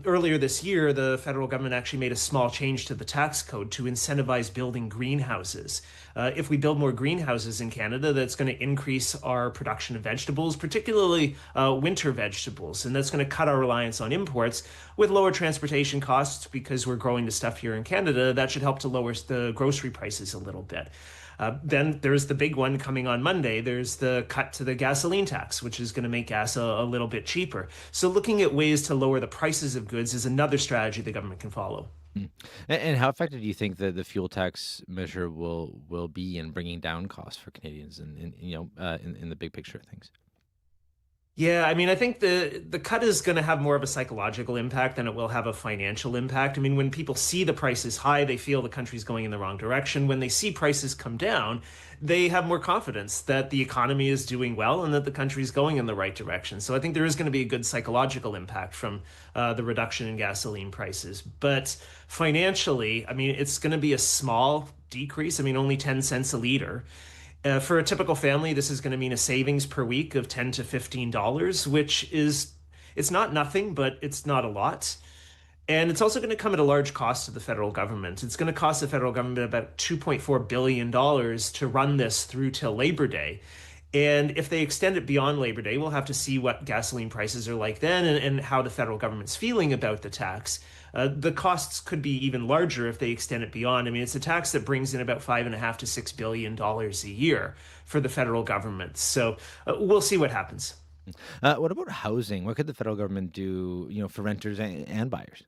earlier this year, the federal government actually made a small change to the tax code to incentivize building greenhouses. If we build more greenhouses in Canada, that's going to increase our production of vegetables, particularly winter vegetables. And that's going to cut our reliance on imports with lower transportation costs because we're growing the stuff here in Canada. That should help to lower the grocery prices a little bit. Then there's the big one coming on Monday. There's the cut to the gasoline tax, which is going to make gas a little bit cheaper. So looking at ways to lower the prices of goods is another strategy the government can follow. And how effective do you think that the fuel tax measure will be in bringing down costs for Canadians in the big picture of things? Yeah, I mean, I think the cut is going to have more of a psychological impact than it will have a financial impact. I mean, when people see the prices high, they feel the country's going in the wrong direction. When they see prices come down, they have more confidence that the economy is doing well and that the country's going in the right direction. So I think there is going to be a good psychological impact from the reduction in gasoline prices. But financially, I mean, it's going to be a small decrease. I mean, only 10 cents a liter. For a typical family, this is going to mean a savings per week of $10 to $15, which is, it's not nothing, but it's not a lot. And it's also going to come at a large cost to the federal government. It's going to cost the federal government about $2.4 billion to run this through till Labor Day. And if they extend it beyond Labor Day, we'll have to see what gasoline prices are like then and how the federal government's feeling about the tax. The costs could be even larger if they extend it beyond. I mean, it's a tax that brings in about $5.5 to $6 billion a year for the federal government. So we'll see what happens. What about housing? What could the federal government do, for renters and buyers?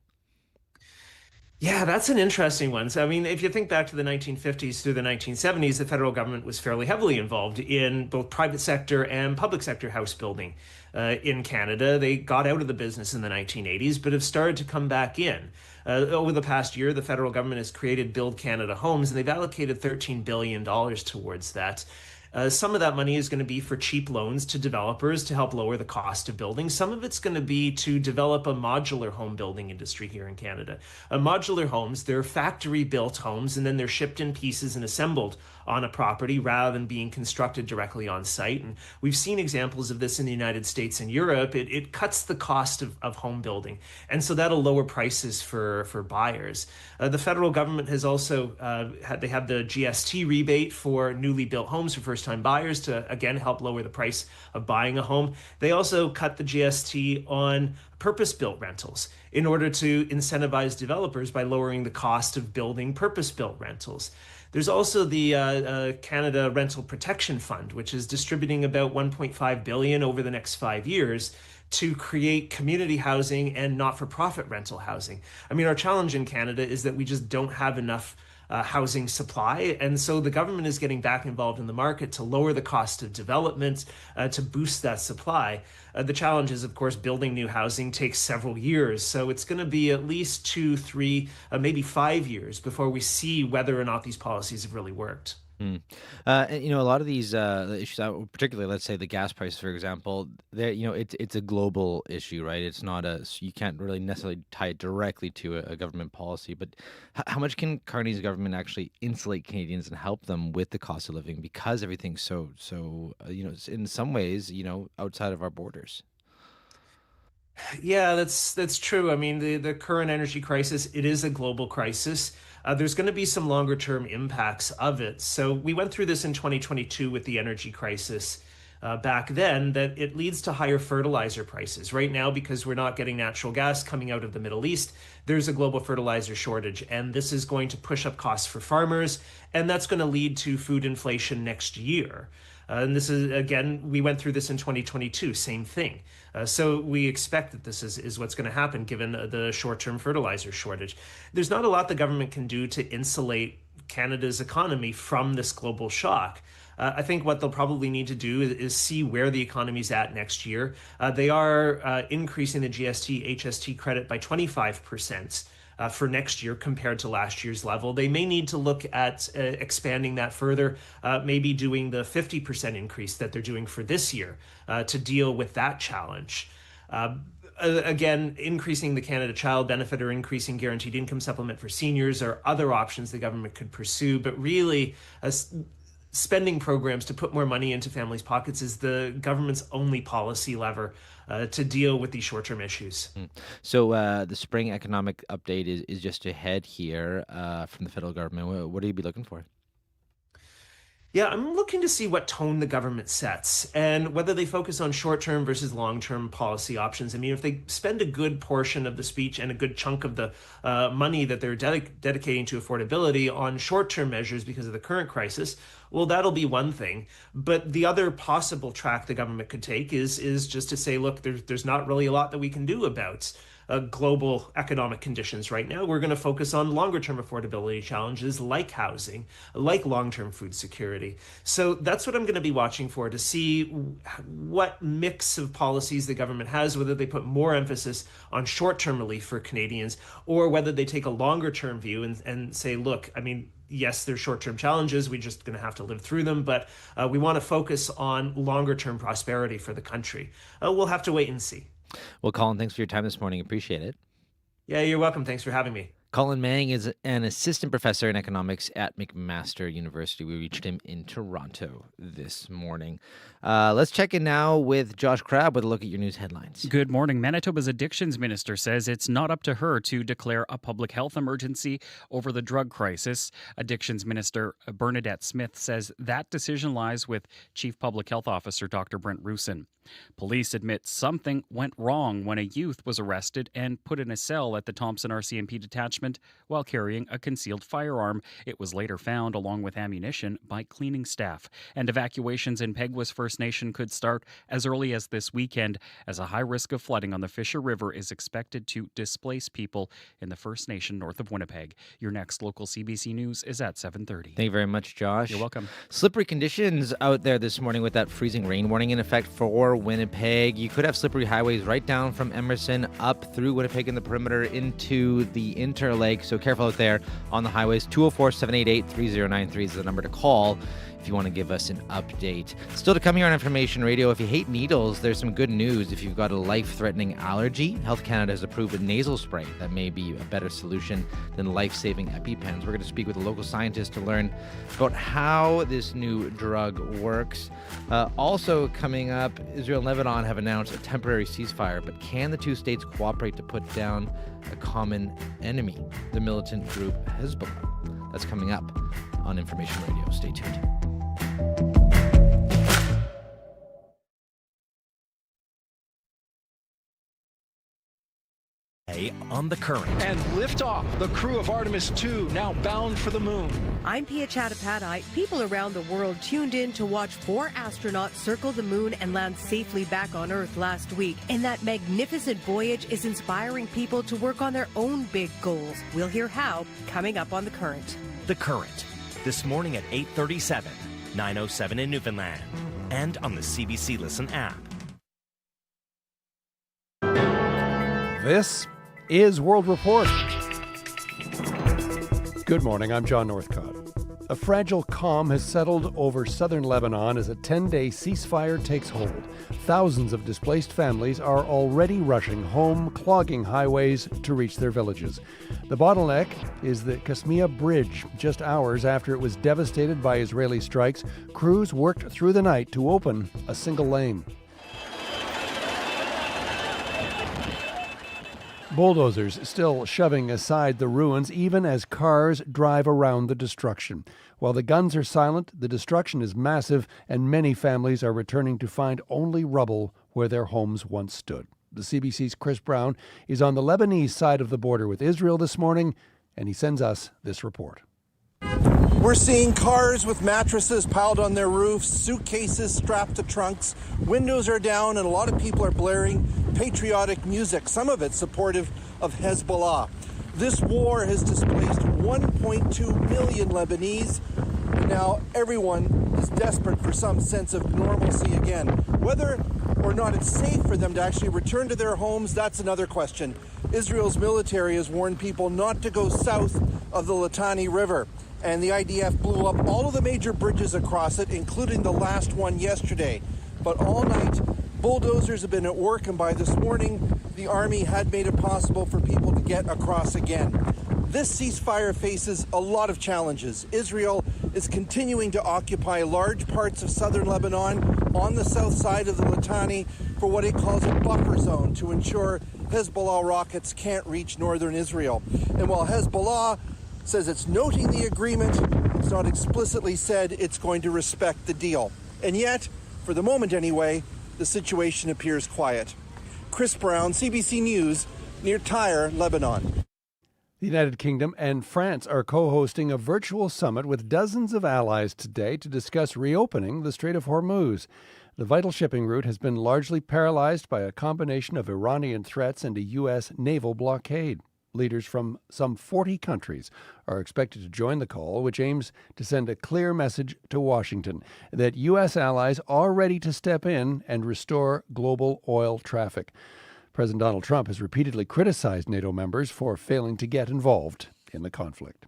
Yeah, that's an interesting one. So, I mean, if you think back to the 1950s through the 1970s, the federal government was fairly heavily involved in both private sector and public sector house building in Canada. They got out of the business in the 1980s, but have started to come back in. Over the past year, the federal government has created Build Canada Homes, and they've allocated $13 billion towards that. Some of that money is going to be for cheap loans to developers to help lower the cost of building. Some of it's going to be to develop a modular home building industry here in Canada. Modular homes, they're factory-built homes, and then they're shipped in pieces and assembled on a property rather than being constructed directly on site. And we've seen examples of this in the United States and Europe. It cuts the cost of home building. And so that'll lower prices for buyers. The federal government has also they have the GST rebate for newly built homes for first-time buyers to, again, help lower the price of buying a home. They also cut the GST on purpose-built rentals in order to incentivize developers by lowering the cost of building purpose-built rentals. There's also the Canada Rental Protection Fund, which is distributing about $1.5 billion over the next 5 years to create community housing and not-for-profit rental housing. I mean, our challenge in Canada is that we just don't have enough housing supply. And so the government is getting back involved in the market to lower the cost of development, to boost that supply. The challenge is, of course, building new housing takes several years. So it's going to be at least 2, 3, maybe 5 years before we see whether or not these policies have really worked. And a lot of these issues, particularly, let's say the gas prices, for example, it's a global issue, right? It's not you can't really necessarily tie it directly to a government policy. But how much can Carney's government actually insulate Canadians and help them with the cost of living because everything's so in some ways, outside of our borders? Yeah, that's true. I mean, the current energy crisis, it is a global crisis. There's going to be some longer term impacts of it. So we went through this in 2022 with the energy crisis. back then, that it leads to higher fertilizer prices. Right now, because we're not getting natural gas coming out of the Middle East, there's a global fertilizer shortage, and this is going to push up costs for farmers, and that's going to lead to food inflation next year. And this is, again, we went through this in 2022, same thing. So we expect that this is what's going to happen given the short-term fertilizer shortage. There's not a lot the government can do to insulate Canada's economy from this global shock. I think what they'll probably need to do is see where the economy's at next year. They are increasing the GST HST credit by 25%. For next year compared to last year's level. They may need to look at expanding that further, maybe doing the 50% increase that they're doing for this year to deal with that challenge. Again, increasing the Canada Child Benefit or increasing guaranteed income supplement for seniors are other options the government could pursue, but really spending programs to put more money into families' pockets is the government's only policy lever to deal with these short-term issues. So the spring economic update is just ahead here from the federal government. What do you be looking for? Yeah, I'm looking to see what tone the government sets and whether they focus on short-term versus long-term policy options. I mean, if they spend a good portion of the speech and a good chunk of the money that they're dedicating to affordability on short-term measures because of the current crisis, well, that'll be one thing. But the other possible track the government could take is just to say, look, there's not really a lot that we can do about global economic conditions right now. We're going to focus on longer-term affordability challenges like housing, like long-term food security. So that's what I'm going to be watching for, to see what mix of policies the government has, whether they put more emphasis on short-term relief for Canadians or whether they take a longer-term view and say, look, I mean, yes, there's short-term challenges. We're just going to have to live through them, but we want to focus on longer-term prosperity for the country. We'll have to wait and see. Well, Colin, thanks for your time this morning. Appreciate it. Yeah, you're welcome. Thanks for having me. Colin Mang is an assistant professor in economics at McMaster University. We reached him in Toronto this morning. Let's check in now with Josh Crabb with a look at your news headlines. Good morning. Manitoba's addictions minister says it's not up to her to declare a public health emergency over the drug crisis. Addictions minister Bernadette Smith says that decision lies with Chief Public Health Officer Dr. Brent Roussin. Police admit something went wrong when a youth was arrested and put in a cell at the Thompson RCMP detachment while carrying a concealed firearm. It was later found along with ammunition by cleaning staff. And evacuations in Peguis First Nation could start as early as this weekend, as a high risk of flooding on the Fisher River is expected to displace people in the First Nation north of Winnipeg. Your next local CBC News is at 7:30. Thank you very much, Josh. You're welcome. Slippery conditions out there this morning with that freezing rain warning in effect for Winnipeg. You could have slippery highways right down from Emerson up through Winnipeg and the perimeter into the Interlake. So careful out there on the highways. 204-788-3093 is the number to call if you want to give us an update. Still to come here on Information Radio, if you hate needles, there's some good news. If you've got a life-threatening allergy, Health Canada has approved a nasal spray that may be a better solution than life-saving EpiPens. We're going to speak with a local scientist to learn about how this new drug works. Also coming up, Israel and Lebanon have announced a temporary ceasefire, but can the two states cooperate to put down a common enemy, the militant group Hezbollah? That's coming up on Information Radio. Stay tuned. On the Current. And liftoff. The crew of Artemis 2 now bound for the moon. I'm Pia Chattopadhyay. People around the world tuned in to watch 4 astronauts circle the moon and land safely back on Earth last week. And that magnificent voyage is inspiring people to work on their own big goals. We'll hear how coming up on The Current. The Current. This morning at 8:37, 9:07 in Newfoundland. And on the CBC Listen app. This is World Report. Good morning, I'm John Northcott. A fragile calm has settled over southern Lebanon as a 10-day ceasefire takes hold. Thousands of displaced families are already rushing home, clogging highways to reach their villages. The bottleneck is the Kasmia Bridge. Just hours after it was devastated by Israeli strikes, crews worked through the night to open a single lane. Bulldozers still shoving aside the ruins even as cars drive around the destruction. While the guns are silent, the destruction is massive, and many families are returning to find only rubble where their homes once stood. The CBC's Chris Brown is on the Lebanese side of the border with Israel this morning, and he sends us this report. We're seeing cars with mattresses piled on their roofs, suitcases strapped to trunks, windows are down, and a lot of people are blaring patriotic music, some of it supportive of Hezbollah. This war has displaced 1.2 million Lebanese, and now everyone is desperate for some sense of normalcy again. Whether or not it's safe for them to actually return to their homes, that's another question. Israel's military has warned people not to go south of the Litani River, and the IDF blew up all of the major bridges across it, including the last one yesterday. But all night, bulldozers have been at work, and by this morning, the army had made it possible for people to get across again. This ceasefire faces a lot of challenges. Israel is continuing to occupy large parts of southern Lebanon on the south side of the Litani for what it calls a buffer zone to ensure Hezbollah rockets can't reach northern Israel. And while Hezbollah says it's noting the agreement, it's not explicitly said it's going to respect the deal. And yet, for the moment anyway, the situation appears quiet. Chris Brown, CBC News, near Tyre, Lebanon. The United Kingdom and France are co-hosting a virtual summit with dozens of allies today to discuss reopening the Strait of Hormuz. The vital shipping route has been largely paralyzed by a combination of Iranian threats and a U.S. naval blockade. Leaders from some 40 countries are expected to join the call, which aims to send a clear message to Washington that U.S. allies are ready to step in and restore global oil traffic. President Donald Trump has repeatedly criticized NATO members for failing to get involved in the conflict.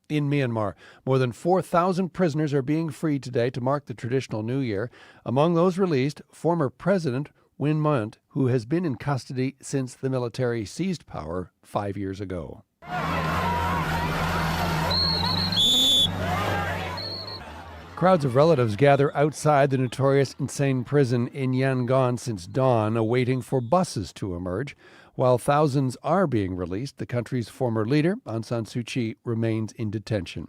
In Myanmar, more than 4,000 prisoners are being freed today to mark the traditional New Year. Among those released, former President Win Myint, who has been in custody since the military seized power 5 years ago. Crowds of relatives gather outside the notorious insane prison in Yangon since dawn, awaiting for buses to emerge. While thousands are being released, the country's former leader, Aung San Suu Kyi, remains in detention.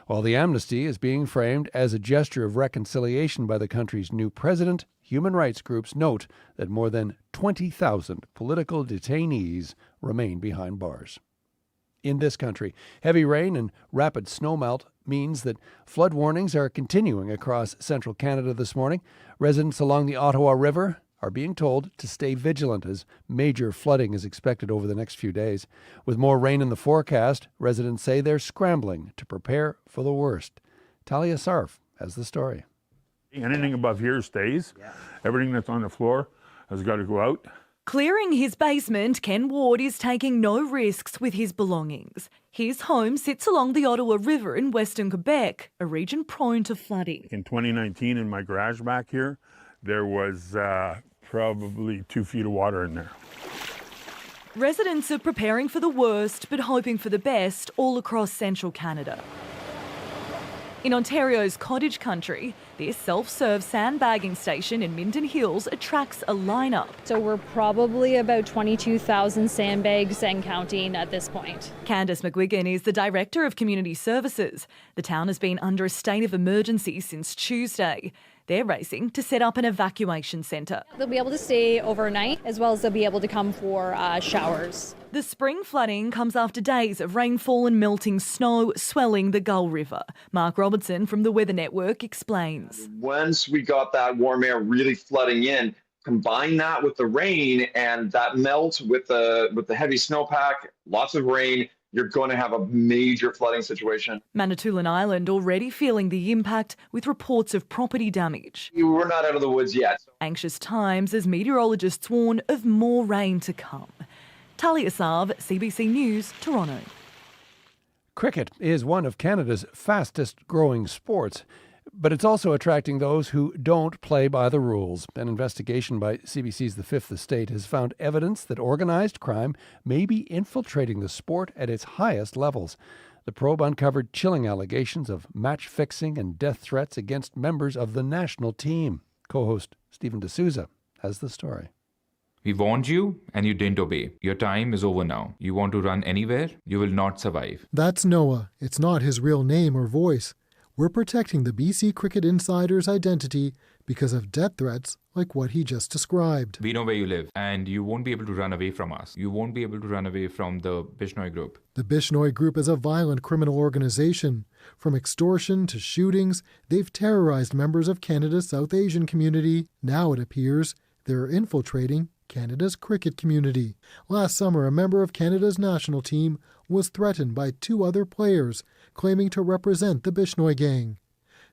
While the amnesty is being framed as a gesture of reconciliation by the country's new president, human rights groups note that more than 20,000 political detainees remain behind bars. In this country, heavy rain and rapid snowmelt means that flood warnings are continuing across central Canada this morning. Residents along the Ottawa River are being told to stay vigilant as major flooding is expected over the next few days. With more rain in the forecast, residents say they're scrambling to prepare for the worst. Talia Sarf has the story. Anything above here stays. Everything that's on the floor has got to go out. Clearing his basement, Ken Ward is taking no risks with his belongings. His home sits along the Ottawa River in western Quebec, a region prone to flooding. In 2019, in my garage back here, there was probably 2 feet of water in there. Residents are preparing for the worst but hoping for the best all across central Canada. In Ontario's cottage country, this self-serve sandbagging station in Minden Hills attracts a lineup. So we're probably about 22,000 sandbags and counting at this point. Candice McGuigan is the Director of Community Services. The town has been under a state of emergency since Tuesday. They're racing to set up an evacuation centre. They'll be able to stay overnight, as well as they'll be able to come for showers. The spring flooding comes after days of rainfall and melting snow swelling the Gull River. Mark Robertson from the Weather Network explains. Once we got that warm air really flooding in, combine that with the rain and that melt with the heavy snowpack, lots of rain, you're going to have a major flooding situation. Manitoulin Island already feeling the impact with reports of property damage. We're not out of the woods yet. Anxious times as meteorologists warn of more rain to come. Talia Sarv, CBC News, Toronto. Cricket is one of Canada's fastest growing sports, but it's also attracting those who don't play by the rules. An investigation by CBC's The Fifth Estate has found evidence that organized crime may be infiltrating the sport at its highest levels. The probe uncovered chilling allegations of match fixing and death threats against members of the national team. Co-host Stephen D'Souza has the story. We warned you and you didn't obey. Your time is over now. You want to run anywhere? You will not survive. That's Noah. It's not his real name or voice. we're protecting the BC Cricket Insider's identity because of death threats like what he just described. We know where you live, and you won't be able to run away from us. You won't be able to run away from the Bishnoi group. The Bishnoi group is a violent criminal organization. From extortion to shootings, they've terrorized members of Canada's South Asian community. Now it appears they're infiltrating Canada's cricket community. Last summer, a member of Canada's national team was threatened by 2 other players claiming to represent the Bishnoi gang.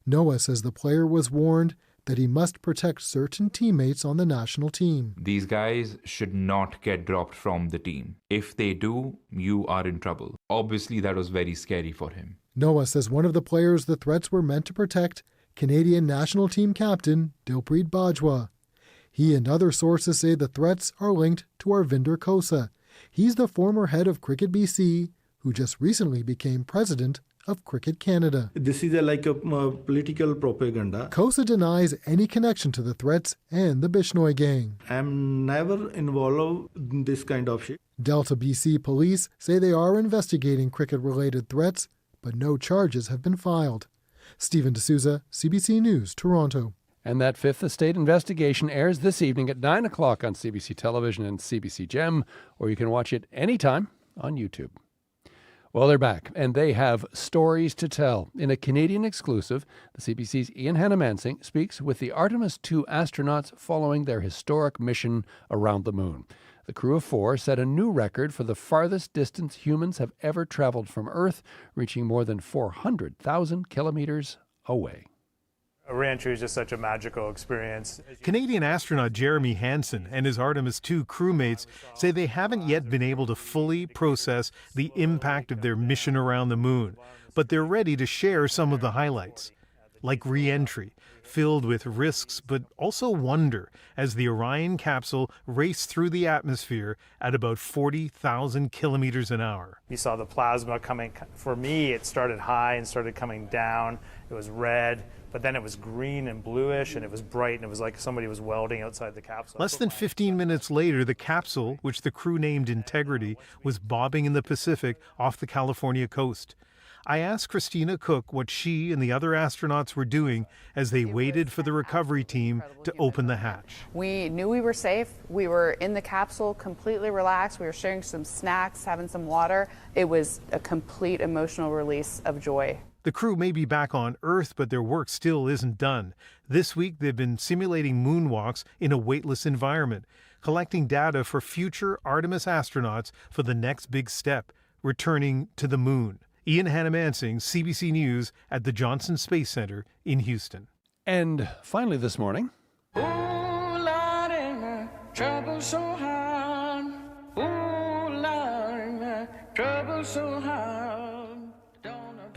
Noah says the player was warned that he must protect certain teammates on the national team. These guys should not get dropped from the team. If they do, you are in trouble. Obviously, that was very scary for him. Noah says one of the players the threats were meant to protect, Canadian national team captain Dilpreet Bajwa. He and other sources say the threats are linked to Arvinder Khosa. He's the former head of Cricket BC, who just recently became president of Cricket Canada. This is like a political propaganda. Khosa denies any connection to the threats and the Bishnoi gang. I'm never involved in this kind of shit. Delta BC police say they are investigating cricket-related threats, but no charges have been filed. Stephen D'Souza, CBC News, Toronto. And that Fifth Estate investigation airs this evening at 9 o'clock on CBC Television and CBC Gem, or you can watch it anytime on YouTube. Well, they're back, and they have stories to tell. In a Canadian exclusive, the CBC's Ian Hannah-Mansing speaks with the Artemis II astronauts following their historic mission around the moon. The crew of 4 set a new record for the farthest distance humans have ever traveled from Earth, reaching more than 400,000 kilometers away. Re-entry is just such a magical experience. Canadian astronaut Jeremy Hansen and his Artemis II crewmates say they haven't yet been able to fully process the impact of their mission around the moon, but they're ready to share some of the highlights, like re-entry, filled with risks but also wonder as the Orion capsule raced through the atmosphere at about 40,000 kilometers an hour. You saw the plasma coming. For me, it started high and started coming down. It was red, but then it was green and bluish, and it was bright, and it was like somebody was welding outside the capsule. Less than 15 minutes later, the capsule, which the crew named Integrity, was bobbing in the Pacific off the California coast. I asked Christina Cook what she and the other astronauts were doing as they waited for the recovery team to open the hatch. We knew we were safe. We were in the capsule, completely relaxed. We were sharing some snacks, having some water. It was a complete emotional release of joy. The crew may be back on Earth, but their work still isn't done. This week, they've been simulating moonwalks in a weightless environment, collecting data for future Artemis astronauts for the next big step, returning to the moon. Ian Hannah-Mansing, CBC News at the Johnson Space Center in Houston. And finally this morning, Ooh, Lordy, my trouble so hard. Ooh, Lordy, my trouble so hard.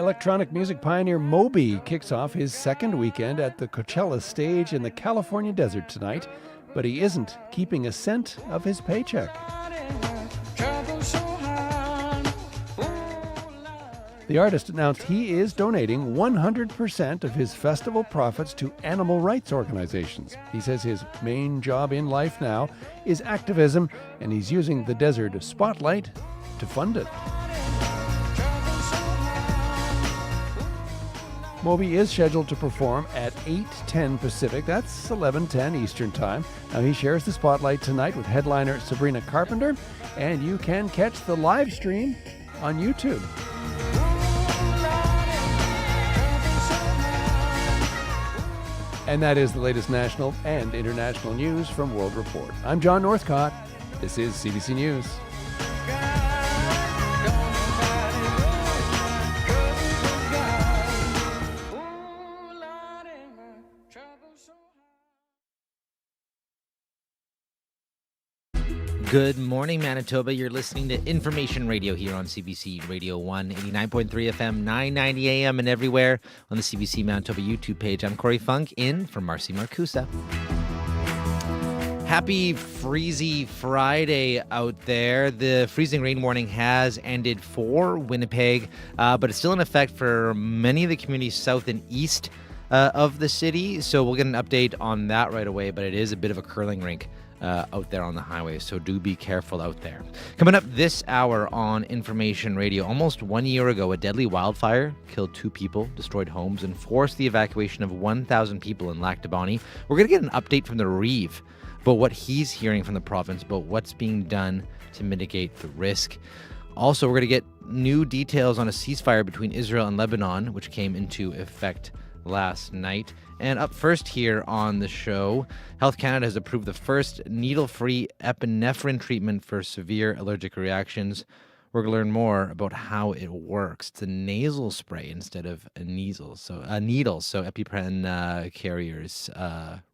electronic music pioneer Moby kicks off his second weekend at the Coachella stage in the California desert tonight, but he isn't keeping a cent of his paycheck. The artist announced he is donating 100% of his festival profits to animal rights organizations. He says his main job in life now is activism, and he's using the desert spotlight to fund it. Moby is scheduled to perform at 8:10 Pacific. That's 11:10 Eastern Time. Now he shares the spotlight tonight with headliner Sabrina Carpenter, and you can catch the live stream on YouTube. And that is the latest national and international news from World Report. I'm John Northcott. This is CBC News. Good morning, Manitoba. You're listening to Information Radio here on CBC Radio 1, 89.3 FM, 990 AM, and everywhere on the CBC Manitoba YouTube page. I'm Corey Funk, in for Marcy Marcusa. Happy Freezy Friday out there. The freezing rain warning has ended for Winnipeg, but it's still in effect for many of the communities south and east of the city. So we'll get an update on that right away, but it is a bit of a curling rink out there on the highway, so do be careful out there. Coming up this hour on Information Radio, almost 1 year ago, a deadly wildfire killed 2 people, destroyed homes, and forced the evacuation of 1,000 people in Lac du Bonny. We're going to get an update from the Reeve about what he's hearing from the province about what's being done to mitigate the risk. Also, we're going to get new details on a ceasefire between Israel and Lebanon, which came into effect last night. And up first here on the show, Health Canada has approved the first needle-free epinephrine treatment for severe allergic reactions. We're going to learn more about how it works. It's a nasal spray instead of a needle. So EpiPen carriers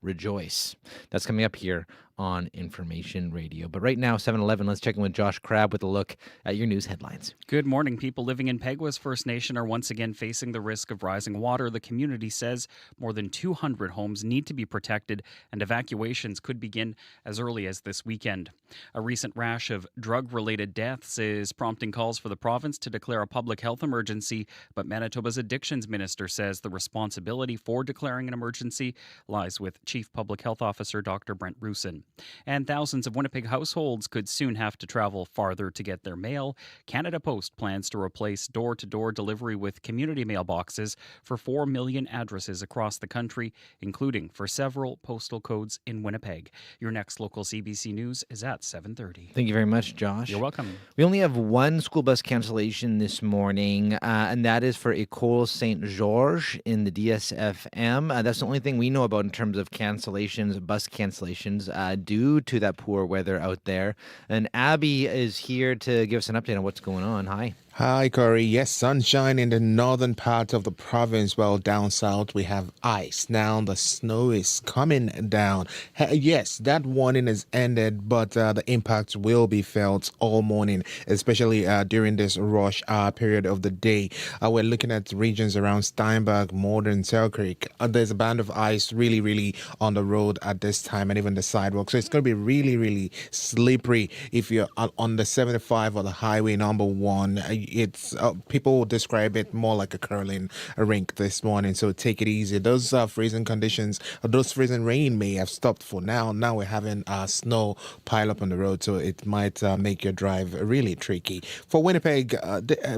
rejoice. That's coming up here on Information Radio. But right now, 7-Eleven, let's check in with Josh Crabb with a look at your news headlines. Good morning. People living in Peguis First Nation are once again facing the risk of rising water. The community says more than 200 homes need to be protected, and evacuations could begin as early as this weekend. A recent rash of drug-related deaths is prompting calls for the province to declare a public health emergency, but Manitoba's addictions minister says the responsibility for declaring an emergency lies with Chief Public Health Officer Dr. Brent Bruson. And thousands of Winnipeg households could soon have to travel farther to get their mail. Canada Post plans to replace door-to-door delivery with community mailboxes for 4 million addresses across the country, including for several postal codes in Winnipeg. Your next local CBC News is at 7:30. Thank you very much, Josh. You're welcome. We only have one school bus cancellation this morning, and that is for École Saint-Georges in the DSFM. That's the only thing we know about in terms of cancellations, bus cancellations, due to that poor weather out there. And Abby is here to give us an update on what's going on. Hi. Hi, Corey. Yes, sunshine in the northern part of the province. Well, down south, we have ice. Now the snow is coming down. Yes, that warning is ended, but the impact will be felt all morning, especially during this rush hour period of the day. We're looking at regions around Steinbach, Morden, Selkirk. There's a band of ice really on the road at this time, and even the sidewalk. So it's going to be really slippery if you're on the 75 or the highway number 1. It's people describe it more like a curling rink this morning, so take it easy. Those freezing conditions, those freezing rain may have stopped for now. Now we're having snow pile up on the road, so it might make your drive really tricky. For Winnipeg,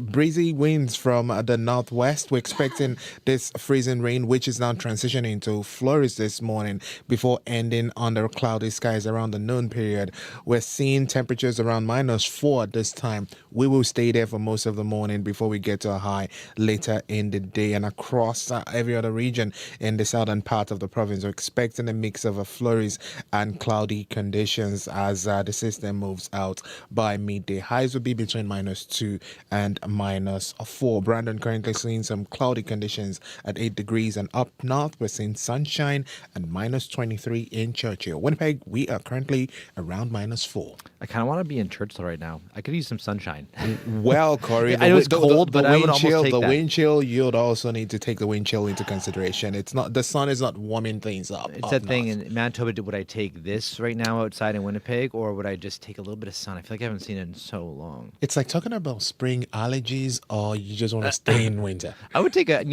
breezy winds from the northwest. We're expecting this freezing rain, which is now transitioning to flurries this morning before ending under cloudy skies around the noon period. We're seeing temperatures around -4 at this time. We will stay there for most of the morning before we get to a high later in the day. And across every other region in the southern part of the province, we're expecting a mix of flurries and cloudy conditions as the system moves out by midday. Highs will be between -2 and -4. Brandon currently seeing some cloudy conditions at 8 degrees, and up north we're seeing sunshine and -23 in Churchill. Winnipeg, we are currently around -4. I kind of want to be in Churchill right now. I could use some sunshine. Well, Corey, I know it's cold, but I would almost take the that. wind chill, you'd also need to take the wind chill into consideration. It's not, the sun is not warming things up. It's that thing in Manitoba. Would I take this right now outside in Winnipeg, or would I just take a little bit of sun? I feel like I haven't seen it in so long. It's like talking about spring allergies, or you just want to stay in winter. I would take a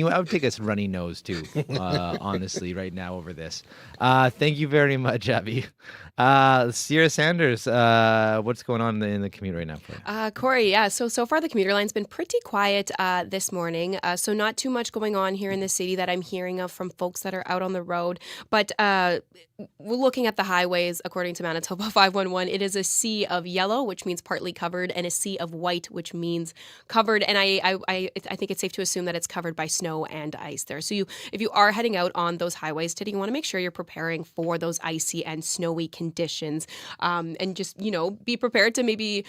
runny nose too, honestly, right now over this. Thank you very much, Abby. Sierra Sanders, what's going on in the commute right now? Corey, yeah. So far the commuter line's been pretty quiet this morning. So not too much going on here in the city that I'm hearing of from folks that are out on the road. But we're looking at the highways, according to Manitoba 511, it is a sea of yellow, which means partly covered, and a sea of white, which means covered. And I think it's safe to assume that it's covered by snow and ice there. So if you are heading out on those highways today, you want to make sure you're preparing for those icy and snowy conditions, and just, be prepared to maybe,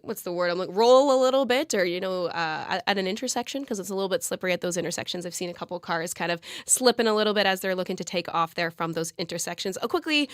what's the word? I'm like, roll a little bit, or, at an intersection, because it's a little bit slippery at those intersections. I've seen a couple cars kind of slipping a little bit as they're looking to take off there from those intersections. I'll quickly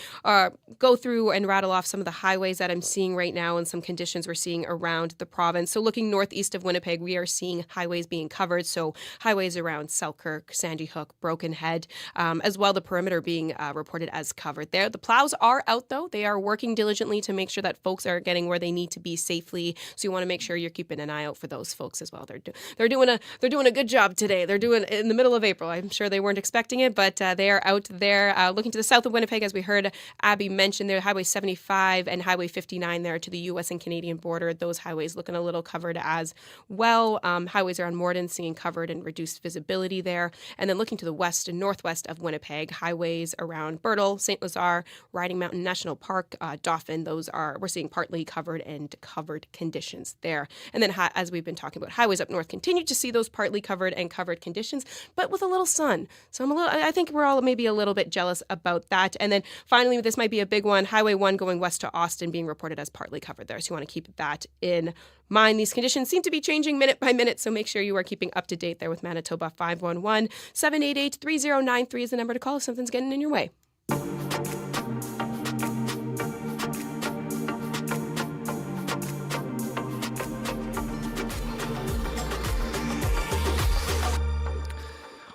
go through and rattle off some of the highways that I'm seeing right now and some conditions we're seeing around the province. So looking northeast of Winnipeg, we are seeing highways being covered. So highways around Selkirk, Sandy Hook, Broken Head, as well the perimeter being reported as covered there. The plows are out, though. They are working diligently to make sure that folks are getting where they need to be safely. So you want to make sure you're keeping an eye out for those folks as well. They're doing a good job today. They're doing it in the middle of April. I'm sure they weren't expecting it, but they are out there looking to the south of Winnipeg, as we heard Abby mention there. Highway 75 and Highway 59 there to the U.S. and Canadian border. Those highways looking a little covered as well. Highways around Morden seeing covered and reduced visibility there. And then looking to the west and northwest of Winnipeg, highways around Birtle, St. Lazare, Riding Mountain National Park, Dauphin. We're seeing partly covered and covered conditions there. And then as we've been talking about, highways up north continue to see those partly covered and covered conditions, but with a little sun. So I think we're all maybe a little bit jealous about that. And then finally, this might be a big one, Highway 1 going west to Austin being reported as partly covered there. So you want to keep that in mind. These conditions seem to be changing minute by minute, so make sure you are keeping up to date there with Manitoba. 511-788-3093 is the number to call if something's getting in your way.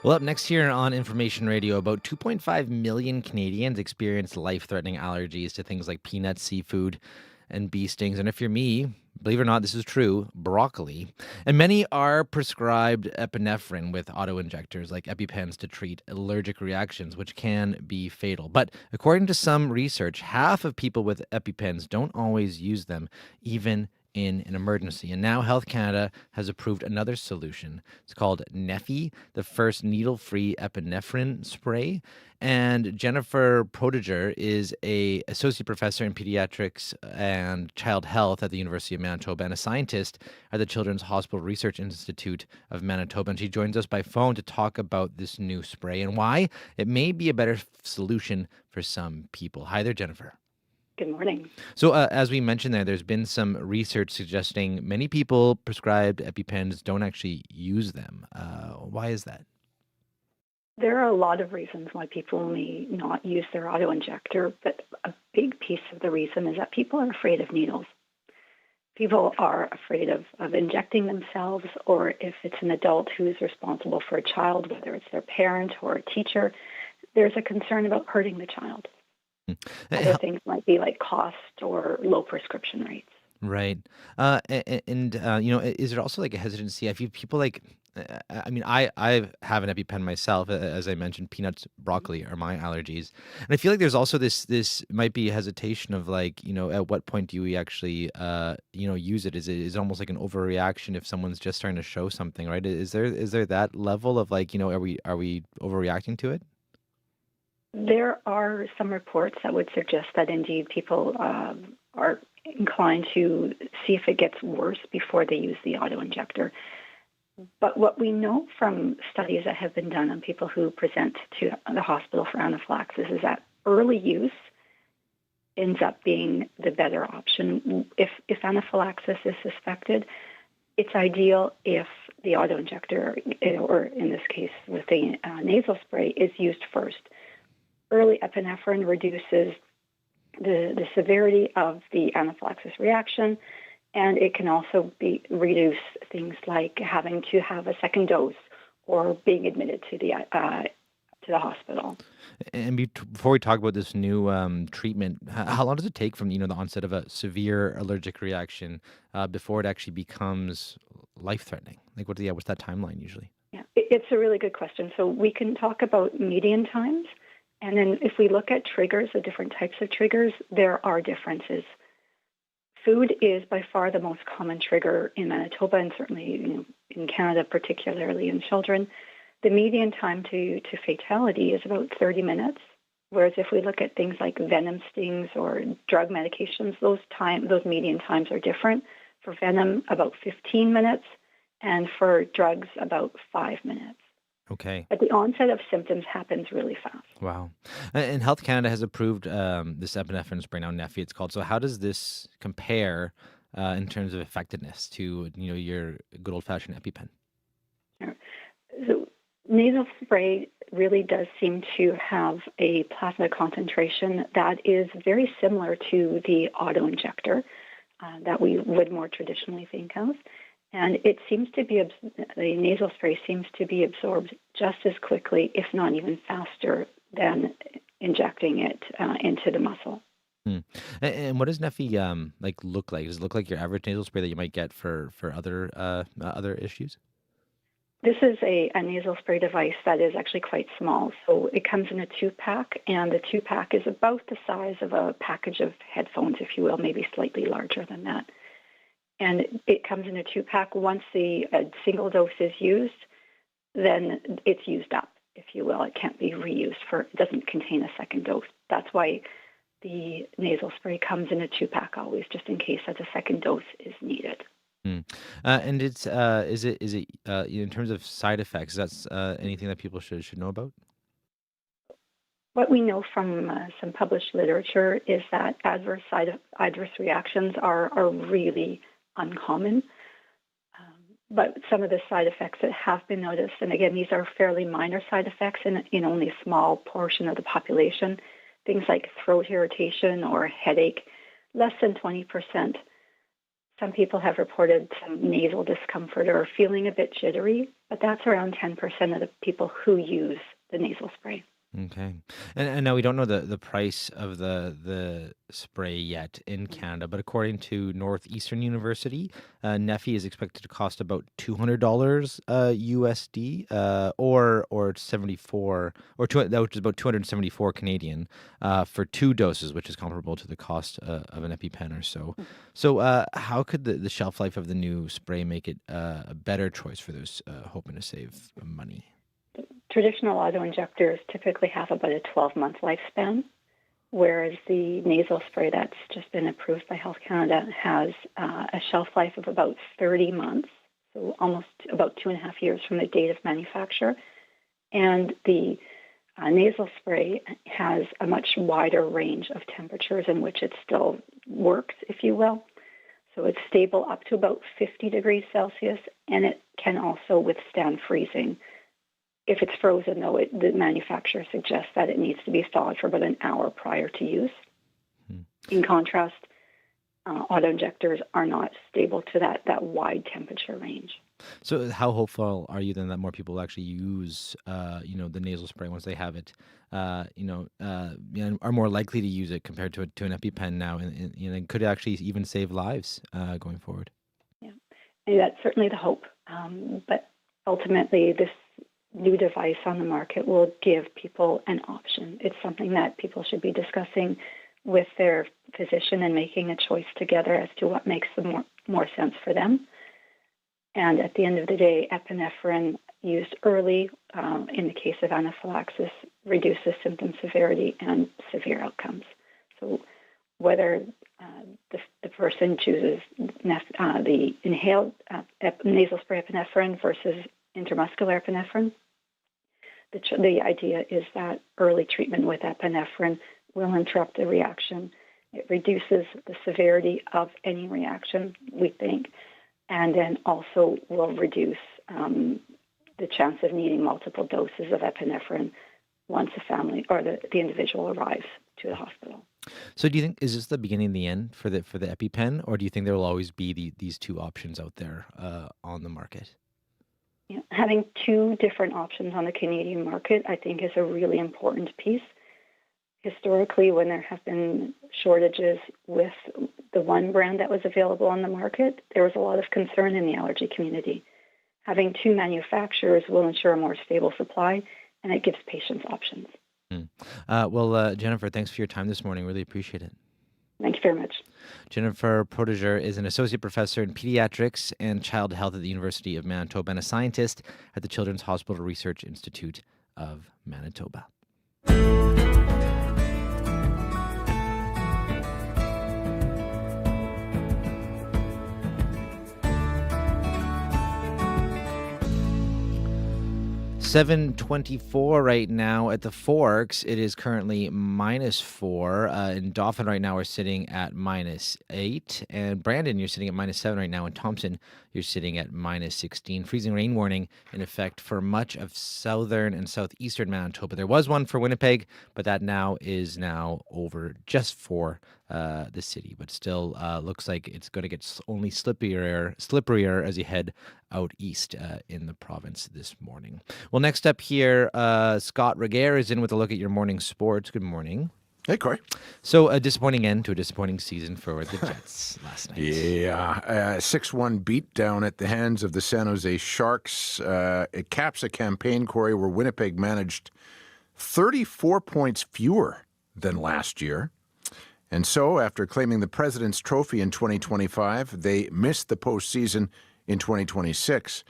Well, up next here on Information Radio, about 2.5 million Canadians experience life-threatening allergies to things like peanuts, seafood, and bee stings. And if you're me, believe it or not, this is true, broccoli. And many are prescribed epinephrine with auto-injectors like EpiPens to treat allergic reactions, which can be fatal. But according to some research, half of people with EpiPens don't always use them, even in an emergency. And now Health Canada has approved another solution. It's called Neffy, the first needle-free epinephrine spray. And Jennifer Prodiger is a associate professor in pediatrics and child health at the University of Manitoba and a scientist at the Children's Hospital Research Institute of Manitoba. And she joins us by phone to talk about this new spray and why it may be a better solution for some people. Hi there, Jennifer. Good morning. So as we mentioned there's been some research suggesting many people prescribed EpiPens don't actually use them. Why is that? There are a lot of reasons why people may not use their auto-injector, but a big piece of the reason is that people are afraid of needles. People are afraid of injecting themselves, or if it's an adult who is responsible for a child, whether it's their parent or a teacher, there's a concern about hurting the child. Other things might be like cost or low prescription rates. Right. Is there also like a hesitancy? I feel people like, I have an EpiPen myself. As I mentioned, peanuts, broccoli are my allergies. And I feel like there's also this might be hesitation of like, at what point do we actually, use it? Is it almost like an overreaction if someone's just starting to show something, right? Is there that level of like, are we overreacting to it? There are some reports that would suggest that indeed people are inclined to see if it gets worse before they use the auto-injector. But what we know from studies that have been done on people who present to the hospital for anaphylaxis is that early use ends up being the better option. If anaphylaxis is suspected, it's ideal if the auto-injector, or in this case with the nasal spray, is used first. Early epinephrine reduces the severity of the anaphylaxis reaction, and it can also reduce things like having to have a second dose or being admitted to the hospital. And before we talk about this new treatment, how long does it take from the onset of a severe allergic reaction before it actually becomes life-threatening? Like what's that timeline usually? Yeah, it's a really good question. So we can talk about median times. And then if we look at triggers, the different types of triggers, there are differences. Food is by far the most common trigger in Manitoba and certainly in Canada, particularly in children. The median time to fatality is about 30 minutes, whereas if we look at things like venom stings or drug medications, those median times are different. For venom, about 15 minutes, and for drugs, about 5 minutes. Okay. But the onset of symptoms happens really fast. Wow. And Health Canada has approved this epinephrine spray now, Neffy it's called. So how does this compare in terms of effectiveness to your good old-fashioned EpiPen? So nasal spray really does seem to have a plasma concentration that is very similar to the auto-injector that we would more traditionally think of. And it seems to be, the nasal spray seems to be absorbed just as quickly, if not even faster, than injecting it into the muscle. Hmm. And what does Neffy like look like? Does it look like your average nasal spray that you might get for other issues? This is a nasal spray device that is actually quite small. So it comes in a 2-pack, and the 2-pack is about the size of a package of headphones, if you will, maybe slightly larger than that. And it comes in a 2-pack. Once the single dose is used, then it's used up, if you will. It can't be reused it doesn't contain a second dose. That's why the nasal spray comes in a 2-pack always, just in case that a second dose is needed. Hmm. And is it in terms of side effects? That's anything that people should know about? What we know from some published literature is that adverse reactions are really uncommon. But some of the side effects that have been noticed, and again, these are fairly minor side effects in only a small portion of the population, things like throat irritation or headache, less than 20%. Some people have reported some nasal discomfort or feeling a bit jittery, but that's around 10% of the people who use the nasal spray. Okay. And now we don't know the price of the spray yet in Canada, but according to Northeastern University, Neffy is expected to cost about $200 USD, or 74 that which is about 274 Canadian for 2 doses, which is comparable to the cost of an EpiPen or so. So how could the shelf life of the new spray make it a better choice for those hoping to save money? Traditional auto-injectors typically have about a 12-month lifespan, whereas the nasal spray that's just been approved by Health Canada has a shelf life of about 30 months, so almost about 2.5 years from the date of manufacture. And the nasal spray has a much wider range of temperatures in which it still works, if you will. So it's stable up to about 50 degrees Celsius, and it can also withstand freezing. If it's frozen, though, the manufacturer suggests that it needs to be thawed for about an hour prior to use. In contrast, auto-injectors are not stable to that wide temperature range. So how hopeful are you then that more people will actually use, the nasal spray once they have it, and are more likely to use it compared to an EpiPen now, and could it actually even save lives going forward? Yeah, and that's certainly the hope. But ultimately, this new device on the market will give people an option. It's something that people should be discussing with their physician and making a choice together as to what makes the more sense for them. And at the end of the day, epinephrine used early in the case of anaphylaxis reduces symptom severity and severe outcomes. So whether the person chooses the inhaled nasal spray epinephrine versus intramuscular epinephrine, the idea is that early treatment with epinephrine will interrupt the reaction. It reduces the severity of any reaction, we think, and then also will reduce the chance of needing multiple doses of epinephrine once the family or the individual arrives to the hospital. So do you think, is this the beginning of the end for the EpiPen, or do you think there will always be these 2 options out there on the market? Yeah, having 2 different options on the Canadian market, I think, is a really important piece. Historically, when there have been shortages with the one brand that was available on the market, there was a lot of concern in the allergy community. Having 2 manufacturers will ensure a more stable supply, and it gives patients options. Well, Jennifer, thanks for your time this morning. Really appreciate it. Thank you very much. Jennifer Protégeur is an associate professor in pediatrics and child health at the University of Manitoba and a scientist at the Children's Hospital Research Institute of Manitoba. 7:24 right now at the Forks. It is currently -4. In Dauphin right now we're sitting at -8. And Brandon, you're sitting at -7 right now. In Thompson, you're sitting at -16. Freezing rain warning in effect for much of southern and southeastern Manitoba. There was one for Winnipeg, but that is over just for the city. But still looks like it's going to get only slipperier as you head out east in the province this morning. Well, next up here, Scott Regehr is in with a look at your morning sports. Good morning. Hey, Corey. So a disappointing end to a disappointing season for the Jets last night. Yeah, 6-1 beatdown at the hands of the San Jose Sharks. It caps a campaign, Corey, where Winnipeg managed 34 points fewer than last year. And so, after claiming the President's Trophy in 2025, they missed the postseason in 2026,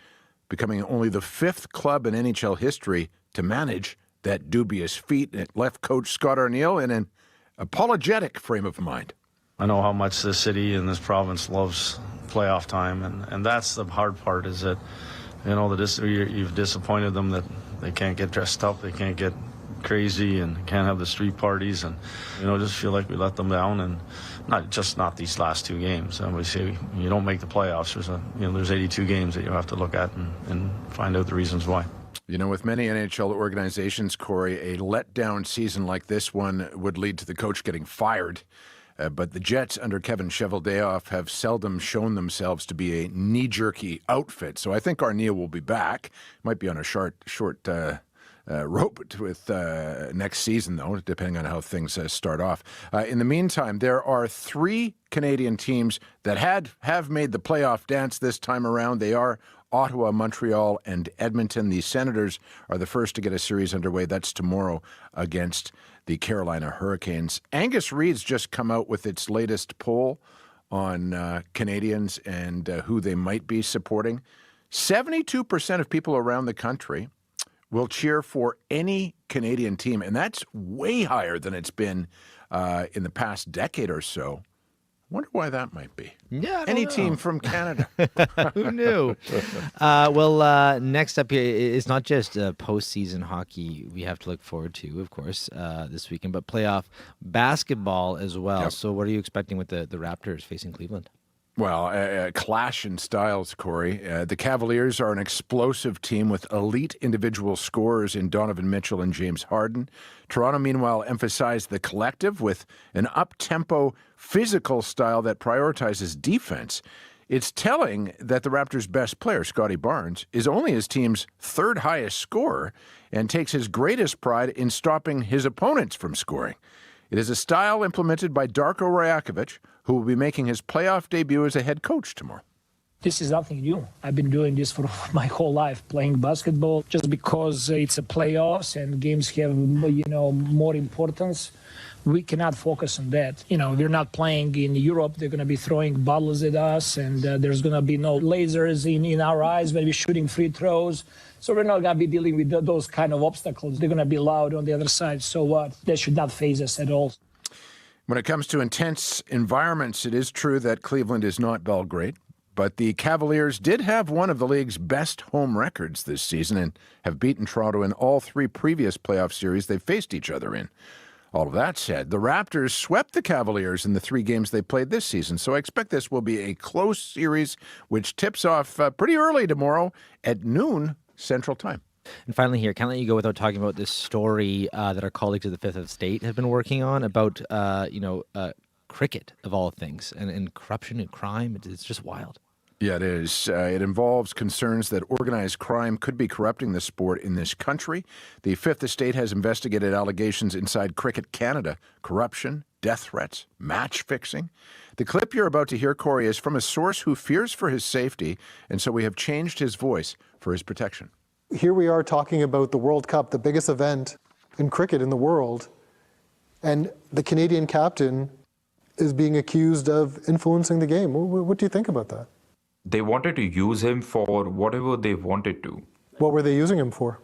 becoming only the 5th club in NHL history to manage that dubious feat. It left coach Scott Arniel in an apologetic frame of mind. I know how much this city and this province loves playoff time, and that's the hard part, is that, you've disappointed them that they can't get dressed up, they can't get crazy, and can't have the street parties, and just feel like we let them down. And not these last 2 games. We say you don't make the playoffs. There's 82 games that you have to look at and find out the reasons why. With many NHL organizations, Corey, a letdown season like this one would lead to the coach getting fired. But the Jets under Kevin Cheveldayoff have seldom shown themselves to be a knee-jerky outfit. So I think Arniel will be back. Might be on a short rope with next season, though, depending on how things start off. In the meantime, there are 3 Canadian teams that have made the playoff dance this time around. They are Ottawa, Montreal, and Edmonton. The Senators are the first to get a series underway. That's tomorrow against the Carolina Hurricanes. Angus Reid's just come out with its latest poll on Canadians and who they might be supporting. 72% of people around the country will cheer for any Canadian team, and that's way higher than it's been in the past decade or so. Wonder why that might be. Yeah, any team from Canada. Who knew? Next up here is not just postseason hockey we have to look forward to, of course, this weekend, but playoff basketball as well. Yep. So what are you expecting with the Raptors facing Cleveland? Well, a clash in styles, Corey. The Cavaliers are an explosive team with elite individual scorers in Donovan Mitchell and James Harden. Toronto, meanwhile, emphasized the collective with an up-tempo, physical style that prioritizes defense. It's telling that the Raptors' best player, Scotty Barnes, is only his team's 3rd highest scorer and takes his greatest pride in stopping his opponents from scoring. It is a style implemented by Darko Rajakovic, who will be making his playoff debut as a head coach tomorrow. This is nothing new. I've been doing this for my whole life, playing basketball. Just because it's a playoffs and games have, more importance, we cannot focus on that. We're not playing in Europe. They're going to be throwing bottles at us, and there's going to be no lasers in our eyes when we're shooting free throws. So we're not going to be dealing with those kind of obstacles. They're going to be loud on the other side. So what? That should not faze us at all. When it comes to intense environments, it is true that Cleveland is not Belgrade, but the Cavaliers did have one of the league's best home records this season and have beaten Toronto in all 3 previous playoff series they've faced each other in. All of that said, the Raptors swept the Cavaliers in the 3 games they played this season, so I expect this will be a close series, which tips off pretty early tomorrow at noon Central Time. And finally here, can't let you go without talking about this story that our colleagues at the Fifth Estate have been working on about, cricket, of all things, and corruption and crime. It's just wild. Yeah, it is. It involves concerns that organized crime could be corrupting the sport in this country. The Fifth Estate has investigated allegations inside Cricket Canada, corruption, death threats, match fixing. The clip you're about to hear, Corey, is from a source who fears for his safety, and so we have changed his voice for his protection. Here we are talking about the World Cup, the biggest event in cricket in the world, and the Canadian captain is being accused of influencing the game. What do you think about that? They wanted to use him for whatever they wanted to. What were they using him for?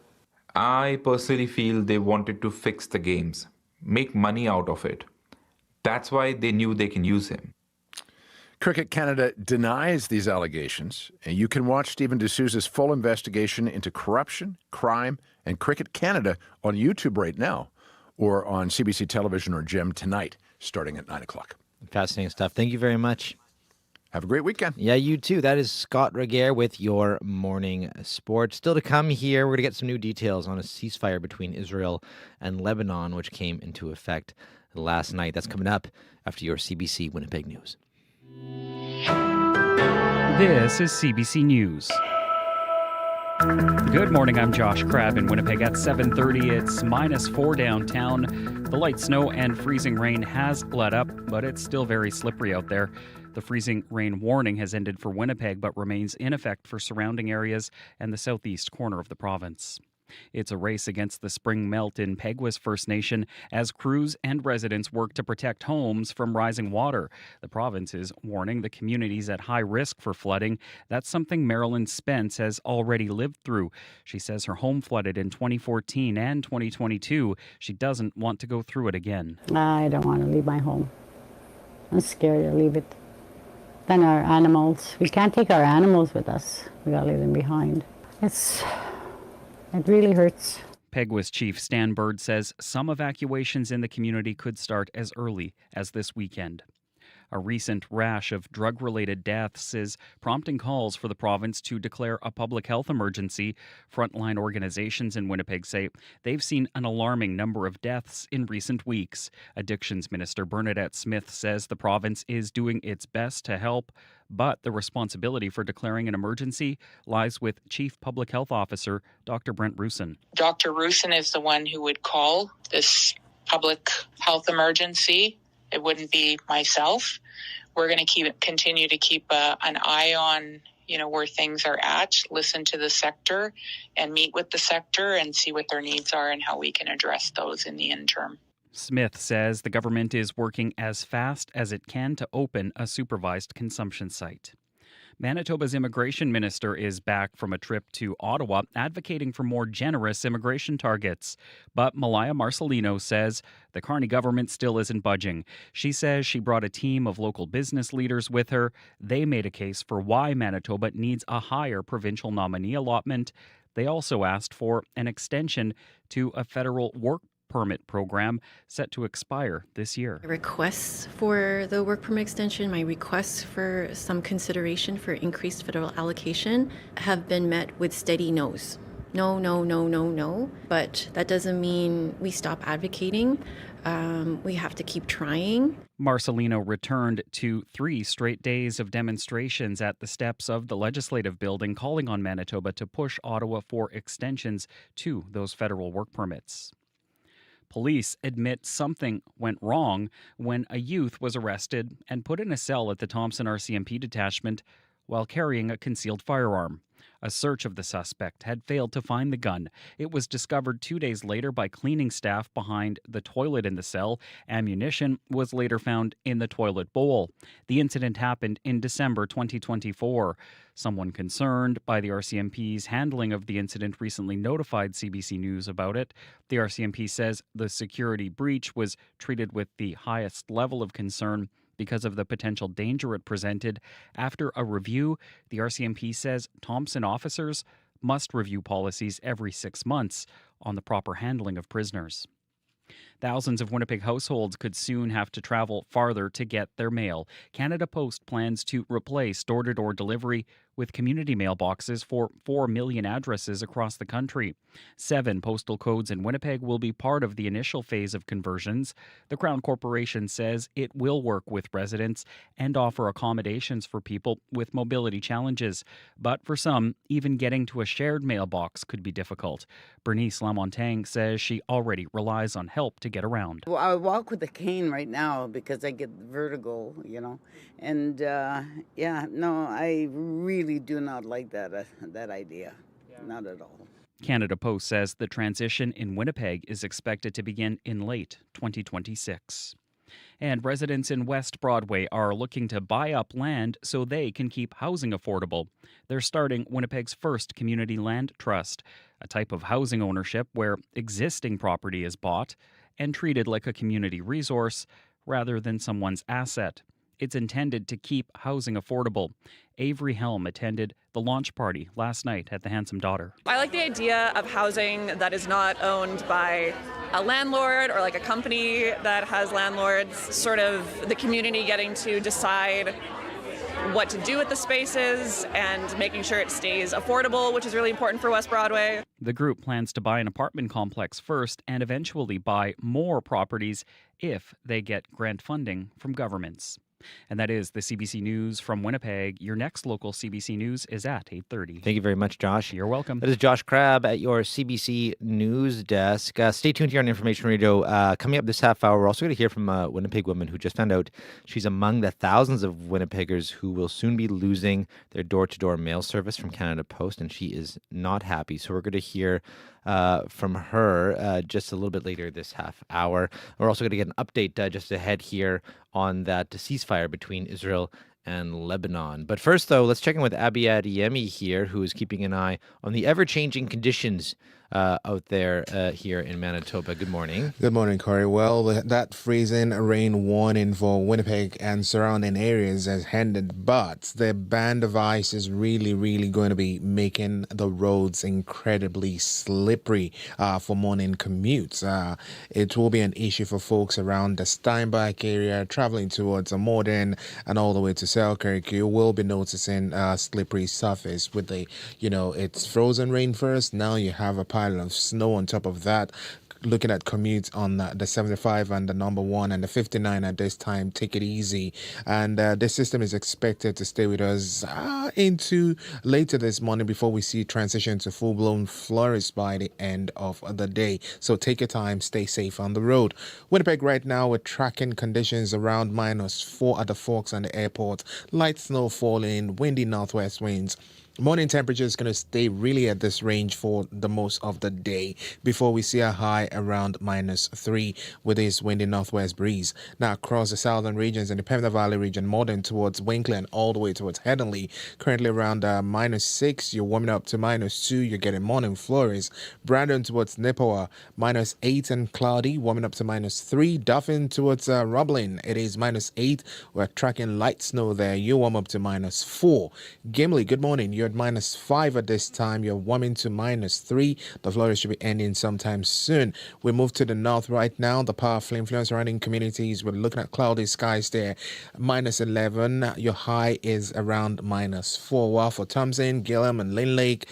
I personally feel they wanted to fix the games, make money out of it. That's why they knew they can use him. Cricket Canada denies these allegations, and you can watch Stephen D'Souza's full investigation into corruption, crime, and Cricket Canada on YouTube right now, or on CBC Television or GEM tonight, starting at 9 o'clock. Fascinating stuff. Thank you very much. Have a great weekend. Yeah, you too. That is Scott Reguer with your morning sports. Still to come here, we're going to get some new details on a ceasefire between Israel and Lebanon, which came into effect last night. That's coming up after your CBC Winnipeg News. This is CBC News. Good morning, I'm Josh Crabb in Winnipeg at 7:30. It's -4 downtown. The light snow and freezing rain has let up, but it's still very slippery out there. The freezing rain warning has ended for Winnipeg, but remains in effect for surrounding areas and the southeast corner of the province. It's a race against the spring melt in Peguis First Nation as crews and residents work to protect homes from rising water. The province is warning the communities at high risk for flooding. That's something Marilyn Spence has already lived through. She says her home flooded in 2014 and 2022. She doesn't want to go through it again. I don't want to leave my home. I'm scared to leave it. Then our animals, we can't take our animals with us. We gotta leave them behind. It really hurts. Peguis Chief Stan Bird says some evacuations in the community could start as early as this weekend. A recent rash of drug-related deaths is prompting calls for the province to declare a public health emergency. Frontline organizations in Winnipeg say they've seen an alarming number of deaths in recent weeks. Addictions Minister Bernadette Smith says the province is doing its best to help, but the responsibility for declaring an emergency lies with Chief Public Health Officer Dr. Brent Rusin. Dr. Rusin is the one who would call this public health emergency. It wouldn't be myself. We're going to continue to keep an eye on, where things are at, listen to the sector and meet with the sector and see what their needs are and how we can address those in the interim. Smith says the government is working as fast as it can to open a supervised consumption site. Manitoba's immigration minister is back from a trip to Ottawa advocating for more generous immigration targets. But Malaya Marcelino says the Carney government still isn't budging. She says she brought a team of local business leaders with her. They made a case for why Manitoba needs a higher provincial nominee allotment. They also asked for an extension to a federal work permit program set to expire this year. Requests for the work permit extension, my requests for some consideration for increased federal allocation have been met with steady no's. No, no, no, no, no. But that doesn't mean we stop advocating. We have to keep trying. Marcelino returned to 3 straight days of demonstrations at the steps of the Legislative Building, calling on Manitoba to push Ottawa for extensions to those federal work permits. Police admit something went wrong when a youth was arrested and put in a cell at the Thompson RCMP detachment while carrying a concealed firearm. A search of the suspect had failed to find the gun. It was discovered 2 days later by cleaning staff behind the toilet in the cell. Ammunition was later found in the toilet bowl. The incident happened in December 2024. Someone concerned by the RCMP's handling of the incident recently notified CBC News about it. The RCMP says the security breach was treated with the highest level of concern because of the potential danger it presented. After a review, the RCMP says Thompson officers must review policies every 6 months on the proper handling of prisoners. Thousands of Winnipeg households could soon have to travel farther to get their mail. Canada Post plans to replace door-to-door delivery with community mailboxes for 4 million addresses across the country. 7 postal codes in Winnipeg will be part of the initial phase of conversions. The Crown Corporation says it will work with residents and offer accommodations for people with mobility challenges. But for some, even getting to a shared mailbox could be difficult. Bernice Lamontagne says she already relies on help to get around. Well, I walk with a cane right now because I get vertigo, and I really do not like that idea. Not at all. Canada Post says the transition in Winnipeg is expected to begin in late 2026. And residents in West Broadway are looking to buy up land so they can keep housing affordable. They're starting Winnipeg's first community land trust, a type of housing ownership where existing property is bought and treated like a community resource rather than someone's asset. It's intended to keep housing affordable. Avery Helm attended the launch party last night at the Handsome Daughter. I like the idea of housing that is not owned by a landlord or like a company that has landlords, sort of the community getting to decide what to do with the spaces and making sure it stays affordable, which is really important for West Broadway. The group plans to buy an apartment complex first and eventually buy more properties if they get grant funding from governments. And that is the CBC News from Winnipeg. Your next local CBC News is at 8:30. Thank you very much, Josh. You're welcome. That is Josh Crabb at your CBC News desk. Stay tuned here on Information Radio. Coming up this half hour, we're also going to hear from a Winnipeg woman who just found out she's among the thousands of Winnipeggers who will soon be losing their door-to-door mail service from Canada Post, and she is not happy. So we're going to hear from her just a little bit later this half hour. We're also going to get an update just ahead here on that ceasefire between Israel and Lebanon. But first, though, let's check in with Abi Adeyemi here, who is keeping an eye on the ever-changing conditions out there here in Manitoba. Good morning. Good morning, Corey. Well, that freezing rain warning for Winnipeg and surrounding areas has ended, but the band of ice is really going to be making the roads incredibly slippery for morning commutes. It will be an issue for folks around the Steinbach area, traveling towards Morden and all the way to Selkirk. You will be noticing a slippery surface with it's frozen rain first. Now you have a pile of snow on top of that. Looking at commutes on the 75 and the number 1 and the 59 at this time, take it easy. And this system is expected to stay with us into later this morning before we see transition to full-blown flurries by the end of the day. So take your time, stay safe on the road. Winnipeg right now, we're tracking conditions around -4 at the Forks and the airport. Light snow falling, windy northwest winds. Morning temperature is going to stay really at this range for the most of the day before we see a high around -3 with this windy northwest breeze. Now across the southern regions and the Pembina Valley region, Morden towards Winkler and all the way towards Headingley, currently around -6. You're warming up to -2. You're getting morning flurries. Brandon towards Nipawin, -8 and cloudy, warming up to -3. Dauphin towards Roblin, it is -8. We're tracking light snow there. You warm up to -4. Gimli, good morning. You're at -5 at this time. You're warming to -3. The flurries should be ending sometime soon. We move to the north right now. The powerful influence surrounding communities. We're looking at cloudy skies there. -11. Your high is around -4. While for Thompson, Gillam, and Lynn Lake,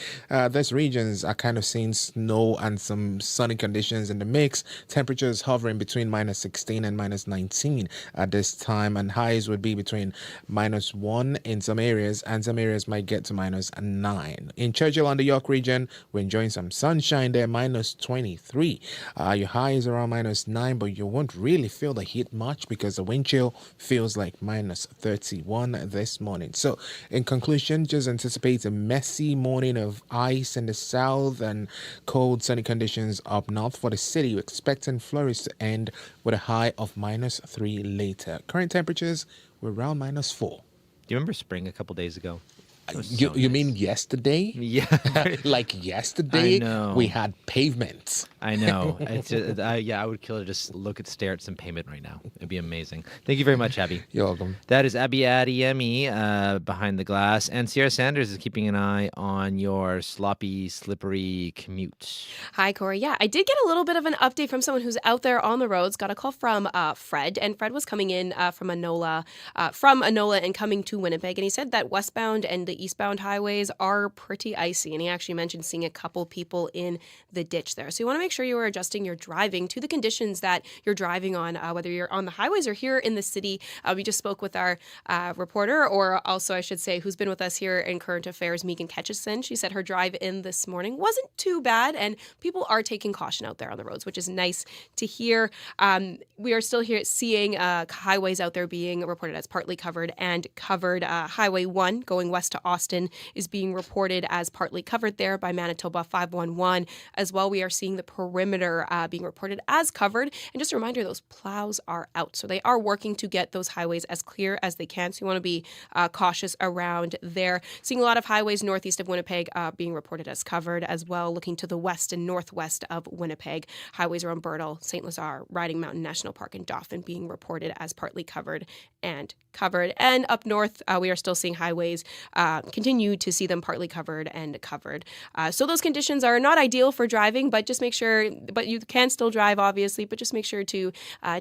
these regions are kind of seeing snow and some sunny conditions in the mix. Temperatures hovering between -16 and -19 at this time, and highs would be between -1 in some areas, and some areas might get to -9. In Churchill and the York region, we're enjoying some sunshine there, -23. Your high is around -9, but you won't really feel the heat much because the wind chill feels like -31 this morning. So, in conclusion, just anticipate a messy morning of ice in the south and cold, sunny conditions up north for the city. We're expecting flurries to end with a high of -3 later. Current temperatures were around -4. Do you remember spring a couple days ago? You mean yesterday? Yeah. Like yesterday? I know. We had pavement. I know. It's I would kill to just stare at some pavement right now. It'd be amazing. Thank you very much, Abby. You're welcome. That is Abi Adeyemi behind the glass. And Sierra Sanders is keeping an eye on your sloppy, slippery commute. Hi, Corey. Yeah, I did get a little bit of an update from someone who's out there on the roads. Got a call from Fred, and Fred was coming in from Anola and coming to Winnipeg. And he said that westbound and the eastbound highways are pretty icy. And he actually mentioned seeing a couple people in the ditch there. So you want to make sure you are adjusting your driving to the conditions that you're driving on, whether you're on the highways or here in the city. We just spoke with our reporter, or also I should say, who's been with us here in Current Affairs, Megan Ketchison. She said her drive in this morning wasn't too bad, and people are taking caution out there on the roads, which is nice to hear. We are still here seeing highways out there being reported as partly covered and covered. Highway 1 going west to Austin is being reported as partly covered there by Manitoba 511. As well, we are seeing the perimeter being reported as covered. And just a reminder, those plows are out. So they are working to get those highways as clear as they can. So you want to be cautious around there. Seeing a lot of highways northeast of Winnipeg being reported as covered as well. Looking to the west and northwest of Winnipeg. Highways around Birtle, St. Lazare, Riding Mountain National Park, and Dauphin being reported as partly covered and covered. And up north, we are still seeing highways continue to see them partly covered and covered. So those conditions are not ideal for driving, but just make sure, but you can still drive, obviously, but just make sure to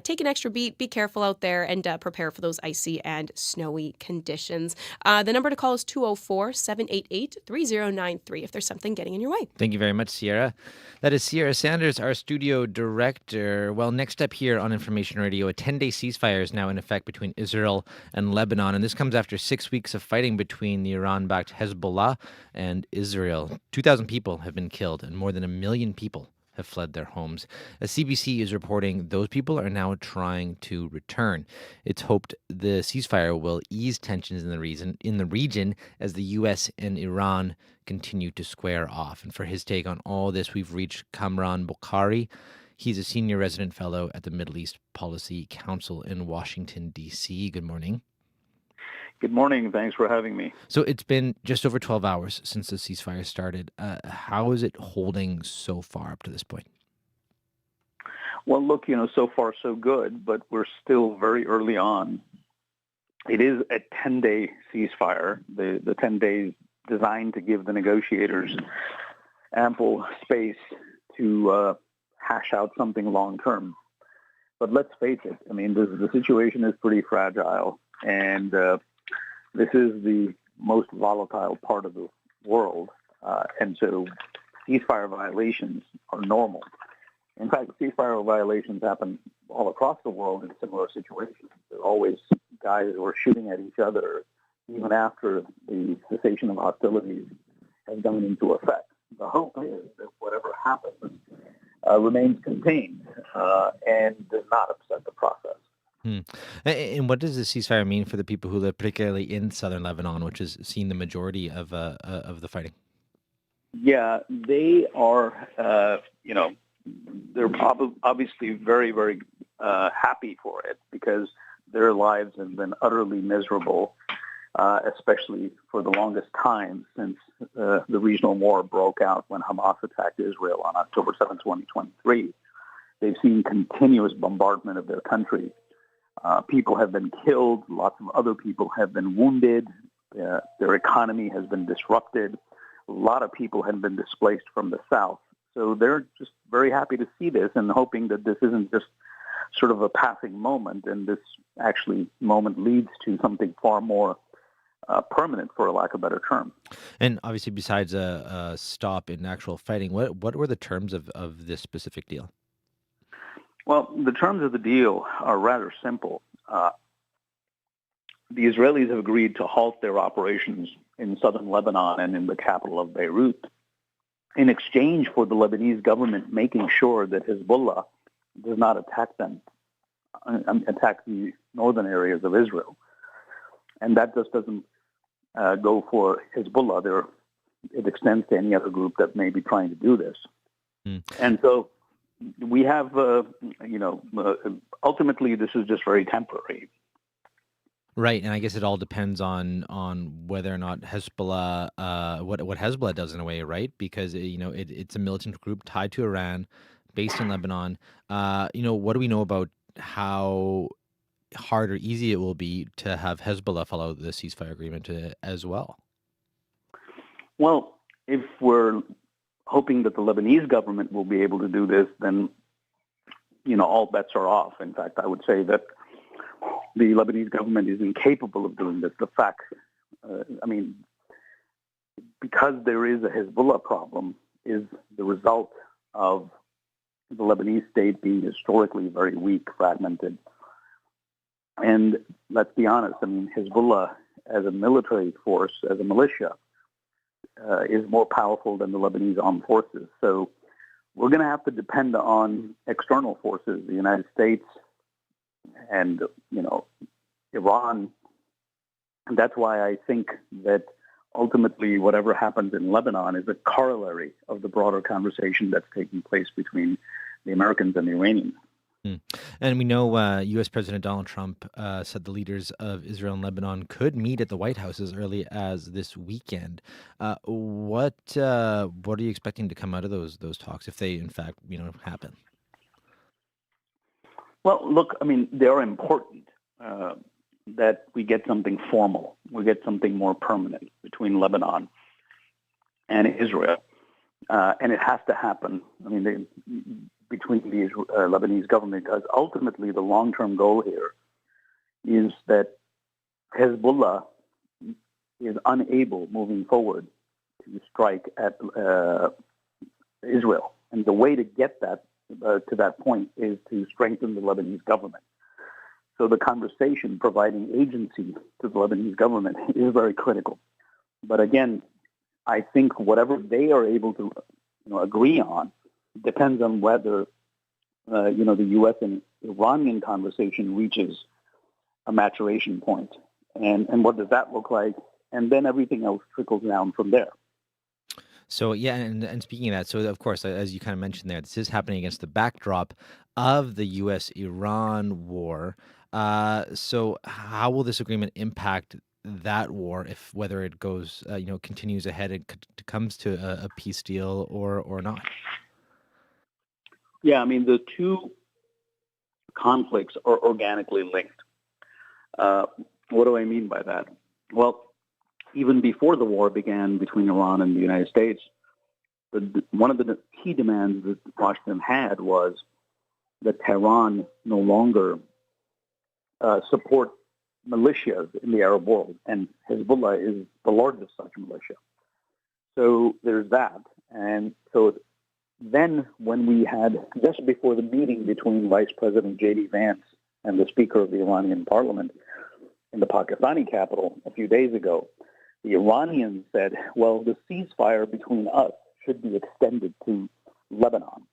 take an extra beat, be careful out there, and prepare for those icy and snowy conditions. The number to call is 204-788-3093 if there's something getting in your way. Thank you very much, Sierra. That is Sierra Sanders, our studio director. Well, next up here on Information Radio, a 10-day ceasefire is now in effect between Israel and Lebanon, and this comes after 6 weeks of fighting between the Iran-backed Hezbollah and Israel. 2,000 people have been killed, and more than 1 million people have fled their homes. As CBC is reporting, those people are now trying to return. It's hoped the ceasefire will ease tensions in the region as the U.S. and Iran continue to square off. And for his take on all this, we've reached Kamran Bokhari. He's a senior resident fellow at the Middle East Policy Council in Washington, D.C. Good morning. Good morning. Thanks for having me. So it's been just over 12 hours since the ceasefire started. How is it holding so far up to this point? Well, look, so far so good, but we're still very early on. It is a 10-day ceasefire. The 10 days designed to give the negotiators ample space to hash out something long-term. But let's face it, the situation is pretty fragile, and this is the most volatile part of the world, and so ceasefire violations are normal. In fact, ceasefire violations happen all across the world in similar situations. There are always guys who are shooting at each other even after the cessation of hostilities has gone into effect. The hope is that whatever happens remains contained and does not upset the process. And what does the ceasefire mean for the people who live particularly in southern Lebanon, which has seen the majority of the fighting? Yeah, they are, they're obviously very, very happy for it because their lives have been utterly miserable, especially for the longest time since the regional war broke out when Hamas attacked Israel on October 7, 2023. They've seen continuous bombardment of their country. People have been killed. Lots of other people have been wounded. Their economy has been disrupted. A lot of people have been displaced from the south. So they're just very happy to see this and hoping that this isn't just sort of a passing moment, and this actually moment leads to something far more permanent, for a lack of a better term. And obviously, besides a stop in actual fighting, what were the terms of this specific deal? Well, the terms of the deal are rather simple. The Israelis have agreed to halt their operations in southern Lebanon and in the capital of Beirut in exchange for the Lebanese government making sure that Hezbollah does not attack them, attack the northern areas of Israel. And that just doesn't go for Hezbollah. It extends to any other group that may be trying to do this. And so we have, ultimately, this is just very temporary. Right, and I guess it all depends on whether or not Hezbollah, what Hezbollah does in a way, right? Because it's a militant group tied to Iran, based in Lebanon. What do we know about how hard or easy it will be to have Hezbollah follow the ceasefire agreement as well? Well, if we're hoping that the Lebanese government will be able to do this, then, all bets are off. In fact, I would say that the Lebanese government is incapable of doing this. The fact, because there is a Hezbollah problem, is the result of the Lebanese state being historically very weak, fragmented. And let's be honest, Hezbollah as a military force, as a militia, is more powerful than the Lebanese armed forces. So we're going to have to depend on external forces, the United States and, Iran. And that's why I think that ultimately whatever happens in Lebanon is a corollary of the broader conversation that's taking place between the Americans and the Iranians. And we know U.S. President Donald Trump said the leaders of Israel and Lebanon could meet at the White House as early as this weekend. What are you expecting to come out of those talks if they, in fact, happen? Well, look, they are important that we get something formal, we get something more permanent. between Lebanon and Israel. And it has to happen, between the Lebanese government, because ultimately the long-term goal here is that Hezbollah is unable, moving forward, to strike at Israel. And the way to get that to that point is to strengthen the Lebanese government. So the conversation providing agency to the Lebanese government is very critical. But again, I think whatever they are able to agree on depends on whether the U.S. and Iranian conversation reaches a maturation point. And what does that look like? And then everything else trickles down from there. So, yeah, and speaking of that, so of course, as you kind of mentioned there, this is happening against the backdrop of the U.S.-Iran war. So how will this agreement impact that war, if whether it goes, continues ahead and comes to a peace deal or not? Yeah, the two conflicts are organically linked. What do I mean by that? Well, even before the war began between Iran and the United States, one of the key demands that Washington had was that Tehran no longer support militias in the Arab world, and Hezbollah is the largest such militia. So there's that. And so then when we had, just before the meeting between Vice President J.D. Vance and the Speaker of the Iranian Parliament in the Pakistani capital a few days ago, the Iranians said, well, the ceasefire between us should be extended to Lebanon.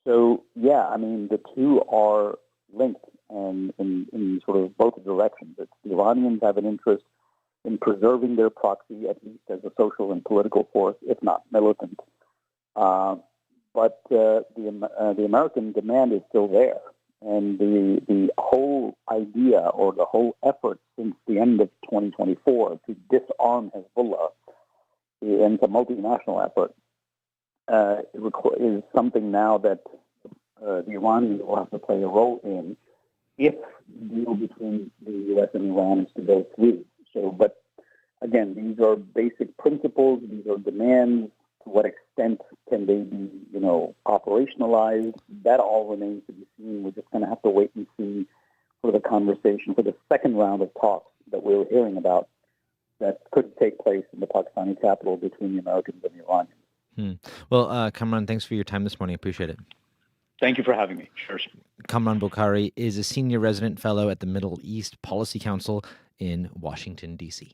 So, yeah, the two are linked and in sort of both directions. The Iranians have an interest in preserving their proxy, at least as a social and political force, if not militant. But the American demand is still there. And the whole idea or the whole effort since the end of 2024 to disarm Hezbollah, and it's a multinational effort, is something now that the Iranians will have to play a role in if the deal between the U.S. and Iran is to go through. So, but again, these are basic principles, these are demands. To what extent can they be, operationalized? That all remains to be seen. We're just going to have to wait and see for the conversation, for the second round of talks that we're hearing about that could take place in the Pakistani capital between the Americans and the Iranians. Well, Kamran, thanks for your time this morning. I appreciate it. Thank you for having me. Sure. Kamran Bokhari is a senior resident fellow at the Middle East Policy Council in Washington, D.C.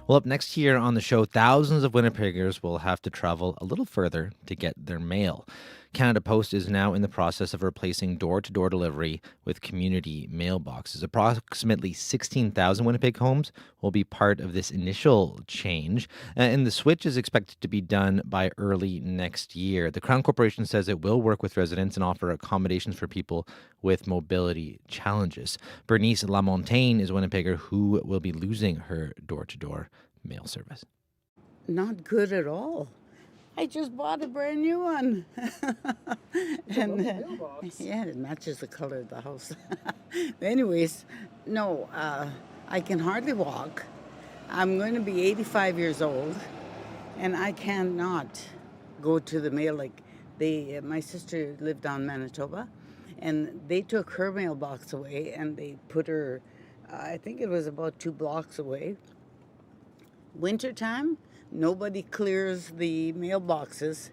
Well, up next year on the show, thousands of Winnipeggers will have to travel a little further to get their mail. Canada Post is now in the process of replacing door-to-door delivery with community mailboxes. Approximately 16,000 Winnipeg homes will be part of this initial change, and the switch is expected to be done by early next year. The Crown Corporation says it will work with residents and offer accommodations for people with mobility challenges. Bernice Lamontagne is a Winnipegger who will be losing her door-to-door mail service. Not good at all. I just bought a brand new one. And yeah, it matches the color of the house. Anyways, no, I can hardly walk. I'm going to be 85 years old, and I cannot go to the mail. Like my sister lived down Manitoba, and they took her mailbox away, and they put her, I think it was about 2 blocks away. Wintertime, nobody clears the mailboxes.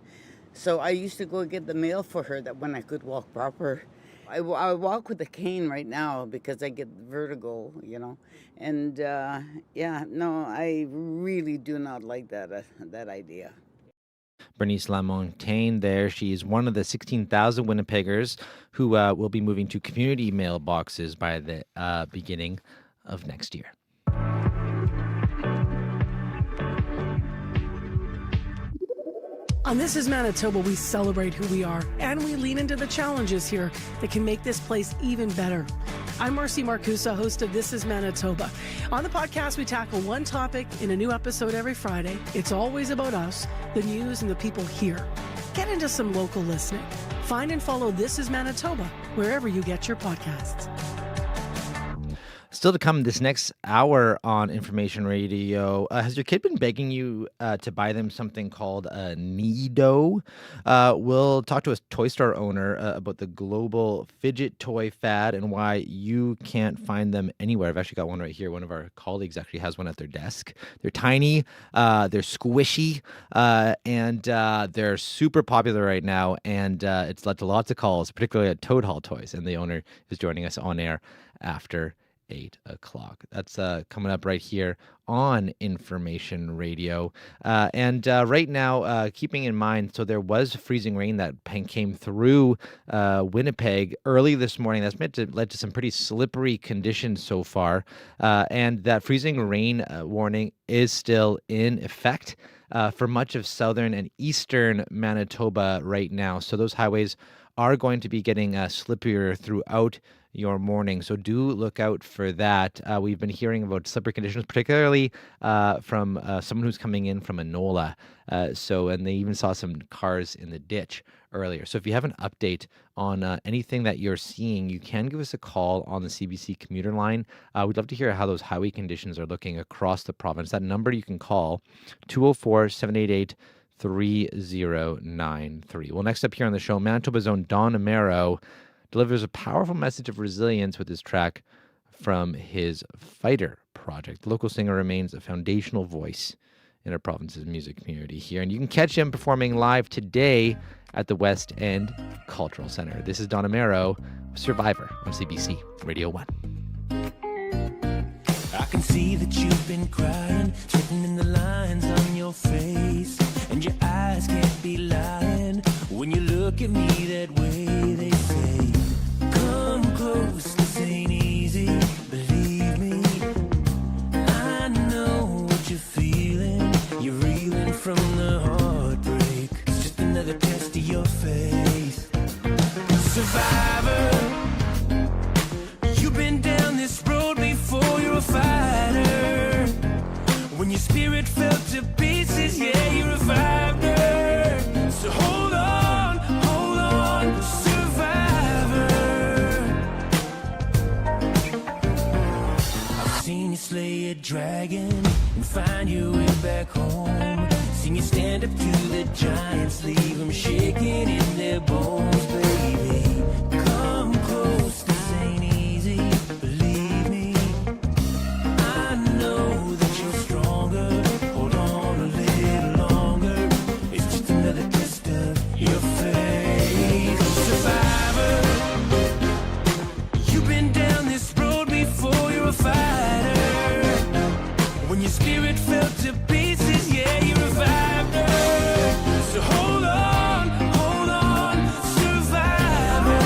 So I used to go get the mail for her that when I could walk proper. I walk with a cane right now because I get vertigo, And yeah, no, I really do not like that idea. Bernice Lamontagne there. She is one of the 16,000 Winnipeggers who will be moving to community mailboxes by the beginning of next year. On This is Manitoba, we celebrate who we are, and we lean into the challenges here that can make this place even better. I'm Marcy Marcusa, host of This is Manitoba. On the podcast, we tackle one topic in a new episode every Friday. It's always about us, the news, and the people here. Get into some local listening. Find and follow This is Manitoba wherever you get your podcasts. Still to come this next hour on Information Radio. Has your kid been begging you to buy them something called a Nido? We'll talk to a toy store owner about the global fidget toy fad and why you can't find them anywhere. I've actually got one right here. One of our colleagues actually has one at their desk. They're tiny, they're squishy, and they're super popular right now. And it's led to lots of calls, particularly at Toad Hall Toys. And the owner is joining us on air after 8 o'clock. That's coming up right here on Information Radio. And right now, keeping in mind, so there was freezing rain that came through Winnipeg early this morning. That's led to some pretty slippery conditions so far. And that freezing rain warning is still in effect for much of southern and eastern Manitoba right now. So those highways are going to be getting slipperier throughout your morning. So do look out for that. We've been hearing about slippery conditions, particularly from someone who's coming in from Enola. And they even saw some cars in the ditch earlier. So if you have an update on anything that you're seeing, you can give us a call on the CBC commuter line. We'd love to hear how those highway conditions are looking across the province. That number you can call, 204-788-3093. Well, next up here on the show, Manitoba's own Don Amaro delivers a powerful message of resilience with his track from his Fighter project. The local singer remains a foundational voice in our province's music community here. And you can catch him performing live today at the West End Cultural Center. This is Don Amaro, Survivor on CBC Radio 1. I can see that you've been crying, sitting in the lines on your face, and your eyes can't be lying when you look at me that way. They say, come close, this ain't easy, believe me. I know what you're feeling, you're reeling from the heartbreak. It's just another test of your faith. Survivor, you've been down this road before, you're a fighter. When your spirit fell to pieces, yeah, you revived her. So hold on, survivor. I've seen you slay a dragon and find your way back home. Seen you stand up to the giants, leave them shaking in their bones, baby. Come close, this ain't easy, believe me. I know that you're stronger, hold on a little longer. It's just another test of your faith. Survivor, you've been down this road before, you're a fighter. When your spirit fell to pieces, yeah, you revived her. So hold on, survivor.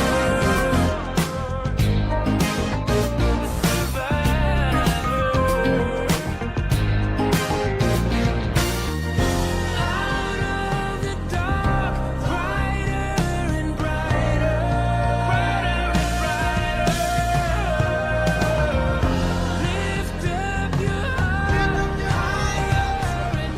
Out of the dark, brighter and brighter, brighter and brighter. Lift up your heart, higher and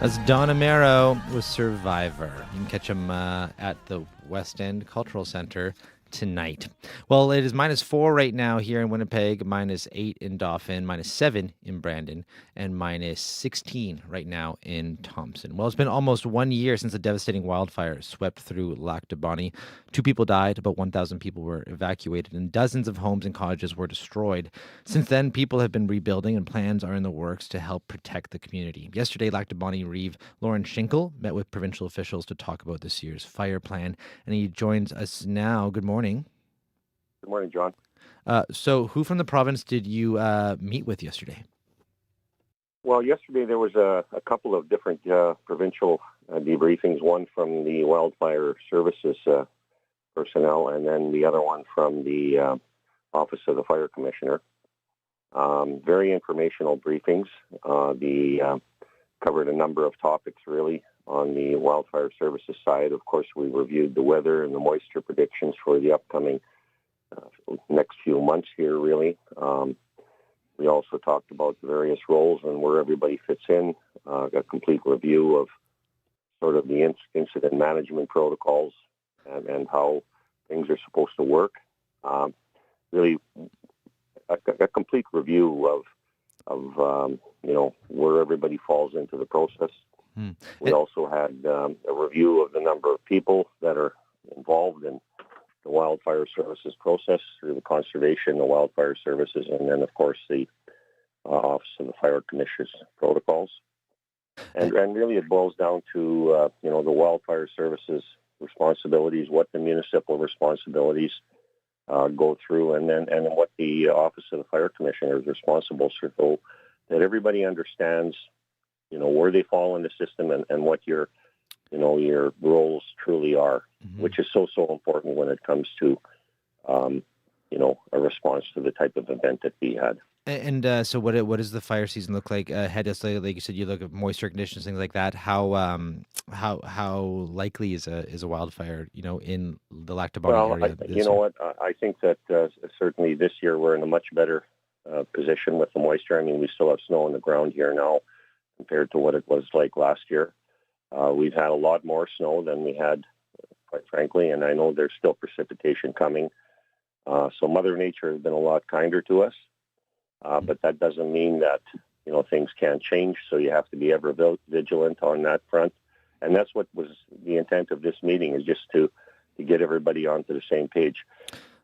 That's Don Amaro with Survivor. You can catch him at the West End Cultural Center tonight. Well, it is -4 right now here in Winnipeg, -8 in Dauphin, -7 in Brandon, and -16 right now in Thompson. Well, it's been almost 1 year since a devastating wildfire swept through Lac de Bonnie. 2 people died, about 1,000 people were evacuated, and dozens of homes and cottages were destroyed. Since then, people have been rebuilding, and plans are in the works to help protect the community. Yesterday, Lac de Bonnie Reeve Lauren Schinkel met with provincial officials to talk about this year's fire plan, and he joins us now. Good morning. Good morning, John. So who from the province did you meet with yesterday? Well, yesterday there was a couple of different provincial debriefings, one from the Wildfire Services personnel and then the other one from the Office of the Fire Commissioner. Very informational briefings. The covered a number of topics, really, on the wildfire services side. Of course, we reviewed the weather and the moisture predictions for the upcoming next few months here, really. We also talked about the various roles and where everybody fits in, a complete review of sort of the incident management protocols and how things are supposed to work. Really, a complete review of where everybody falls into the process. We also had a review of the number of people that are involved in the wildfire services process through the conservation, the wildfire services, and then, of course, the Office of the Fire Commissioner's protocols. And really it boils down to, the wildfire services responsibilities, what the municipal responsibilities go through, and what the Office of the Fire Commissioner is responsible for, so that everybody understands, where they fall in the system and what your roles truly are, which is so important when it comes to, a response to the type of event that we had. And so what does the fire season look like ahead? Like you said, you look at moisture conditions, things like that. How likely is a wildfire, in the Lac du Bonnet area? You know what? I think that certainly this year we're in a much better position with the moisture. I mean, we still have snow on the ground here now compared to what it was like last year. We've had a lot more snow than we had, quite frankly, and I know there's still precipitation coming. So Mother Nature has been a lot kinder to us. But that doesn't mean that, things can't change. So you have to be ever vigilant on that front. And that's what was the intent of this meeting, is just to get everybody onto the same page.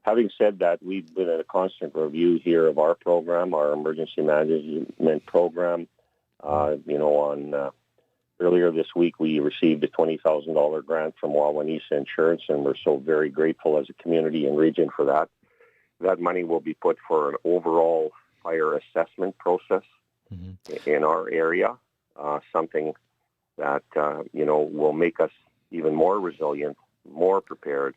Having said that, we've been in a constant review here of our program, our emergency management program. Earlier this week, we received a $20,000 grant from Wawanesa Insurance, and we're so very grateful as a community and region for that. That money will be put for an overall fire assessment process in our area, something that, will make us even more resilient, more prepared,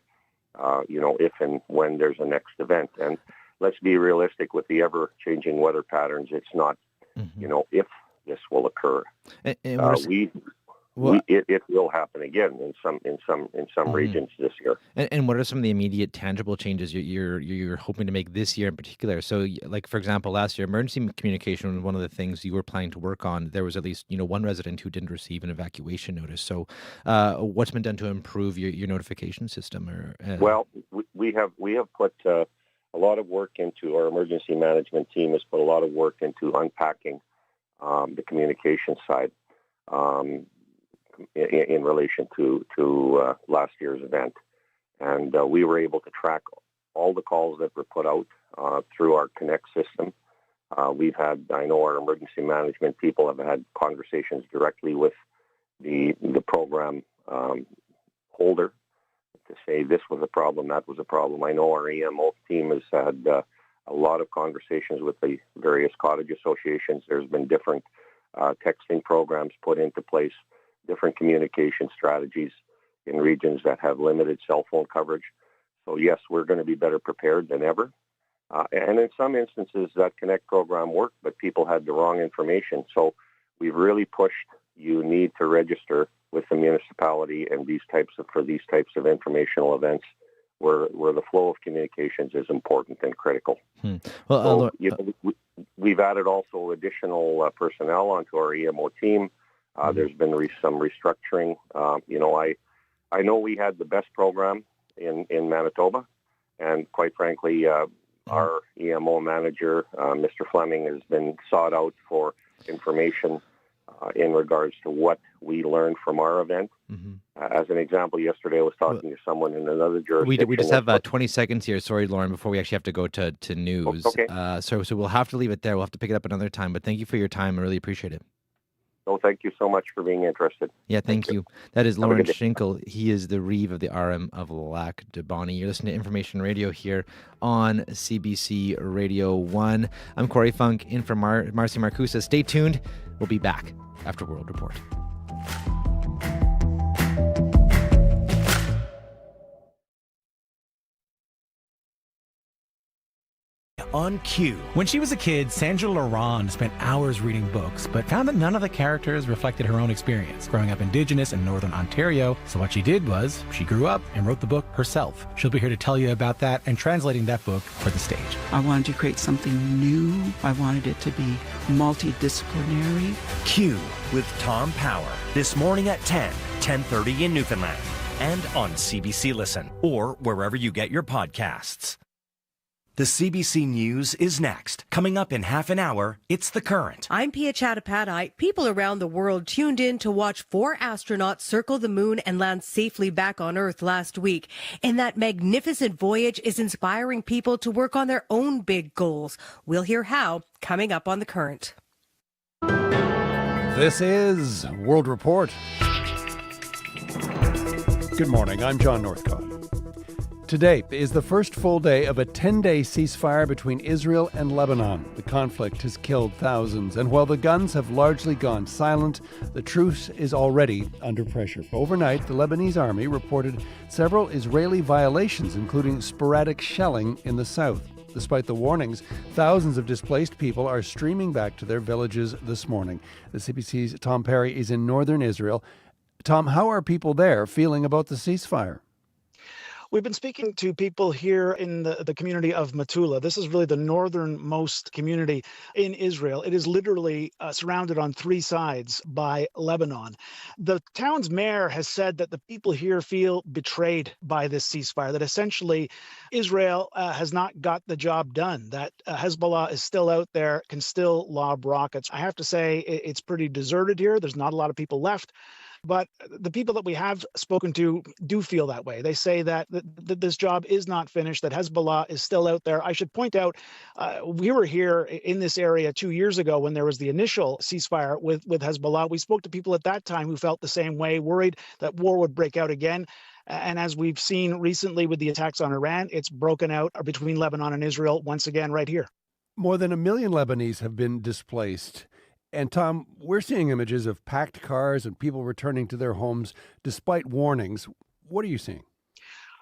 if and when there's a next event. And let's be realistic with the ever-changing weather patterns. It's not, if this will occur. It will happen again in some regions this year. And what are some of the immediate tangible changes you're hoping to make this year in particular? So, like, for example, last year, emergency communication was one of the things you were planning to work on. There was at least one resident who didn't receive an evacuation notice. So, what's been done to improve your notification system? Well, we have put a lot of work into our emergency management team. Has put a lot of work into unpacking the communication side. In relation to last year's event. And we were able to track all the calls that were put out through our Connect system. I know our emergency management people have had conversations directly with the program holder to say this was a problem, that was a problem. I know our EMO team has had a lot of conversations with the various cottage associations. There's been different texting programs put into place, different communication strategies in regions that have limited cell phone coverage. So yes, we're going to be better prepared than ever. And in some instances, that Connect program worked, but people had the wrong information. So we've really pushed, you need to register with the municipality and these types of informational events where the flow of communications is important and critical. Well, we've added also additional personnel onto our EMO team. There's been some restructuring. I know we had the best program in Manitoba, and quite frankly, our EMO manager, Mr. Fleming, has been sought out for information in regards to what we learned from our event. As an example, yesterday I was talking to someone in another jurisdiction. We just have 20 seconds here. Sorry, Lauren, before we actually have to go to news. Okay. So we'll have to leave it there. We'll have to pick it up another time. But thank you for your time. I really appreciate it. So thank you so much for being interested. Yeah, thank you. That is Lauren Schinkel. He is the Reeve of the RM of Lac du Bonnet. You're listening to Information Radio here on CBC Radio 1. I'm Corey Funk, in for Marcy Marcusa. Stay tuned. We'll be back after World Report. on Q. When she was a kid, Sandra Laurent spent hours reading books, but found that none of the characters reflected her own experience growing up Indigenous in Northern Ontario. So what she did was, she grew up and wrote the book herself. She'll be here to tell you about that and translating that book for the stage. I wanted to create something new. I wanted it to be multidisciplinary. Q with Tom Power. This morning at 10:30 in Newfoundland. And on CBC Listen, or wherever you get your podcasts. The CBC News is next. Coming up in half an hour, it's The Current. I'm Pia Chattopadhyay. People around the world tuned in to watch 4 astronauts circle the moon and land safely back on Earth last week. And that magnificent voyage is inspiring people to work on their own big goals. We'll hear how coming up on The Current. This is World Report. Good morning, I'm John Northcott. Today is the first full day of a 10-day ceasefire between Israel and Lebanon. The conflict has killed thousands, and while the guns have largely gone silent, the truce is already under pressure. Overnight, the Lebanese army reported several Israeli violations, including sporadic shelling in the south. Despite the warnings, thousands of displaced people are streaming back to their villages this morning. The CBC's Tom Perry is in northern Israel. Tom, how are people there feeling about the ceasefire? We've been speaking to people here in the community of Metula. This is really the northernmost community in Israel. It is literally surrounded on 3 sides by Lebanon. The town's mayor has said that the people here feel betrayed by this ceasefire, that essentially Israel has not got the job done, that Hezbollah is still out there, can still lob rockets. I have to say it's pretty deserted here. There's not a lot of people left. But the people that we have spoken to do feel that way. They say that this job is not finished, that Hezbollah is still out there. I should point out, we were here in this area 2 years ago when there was the initial ceasefire with Hezbollah. We spoke to people at that time who felt the same way, worried that war would break out again. And as we've seen recently with the attacks on Iran, it's broken out between Lebanon and Israel once again right here. More than 1 million Lebanese have been displaced. And Tom, we're seeing images of packed cars and people returning to their homes despite warnings. What are you seeing?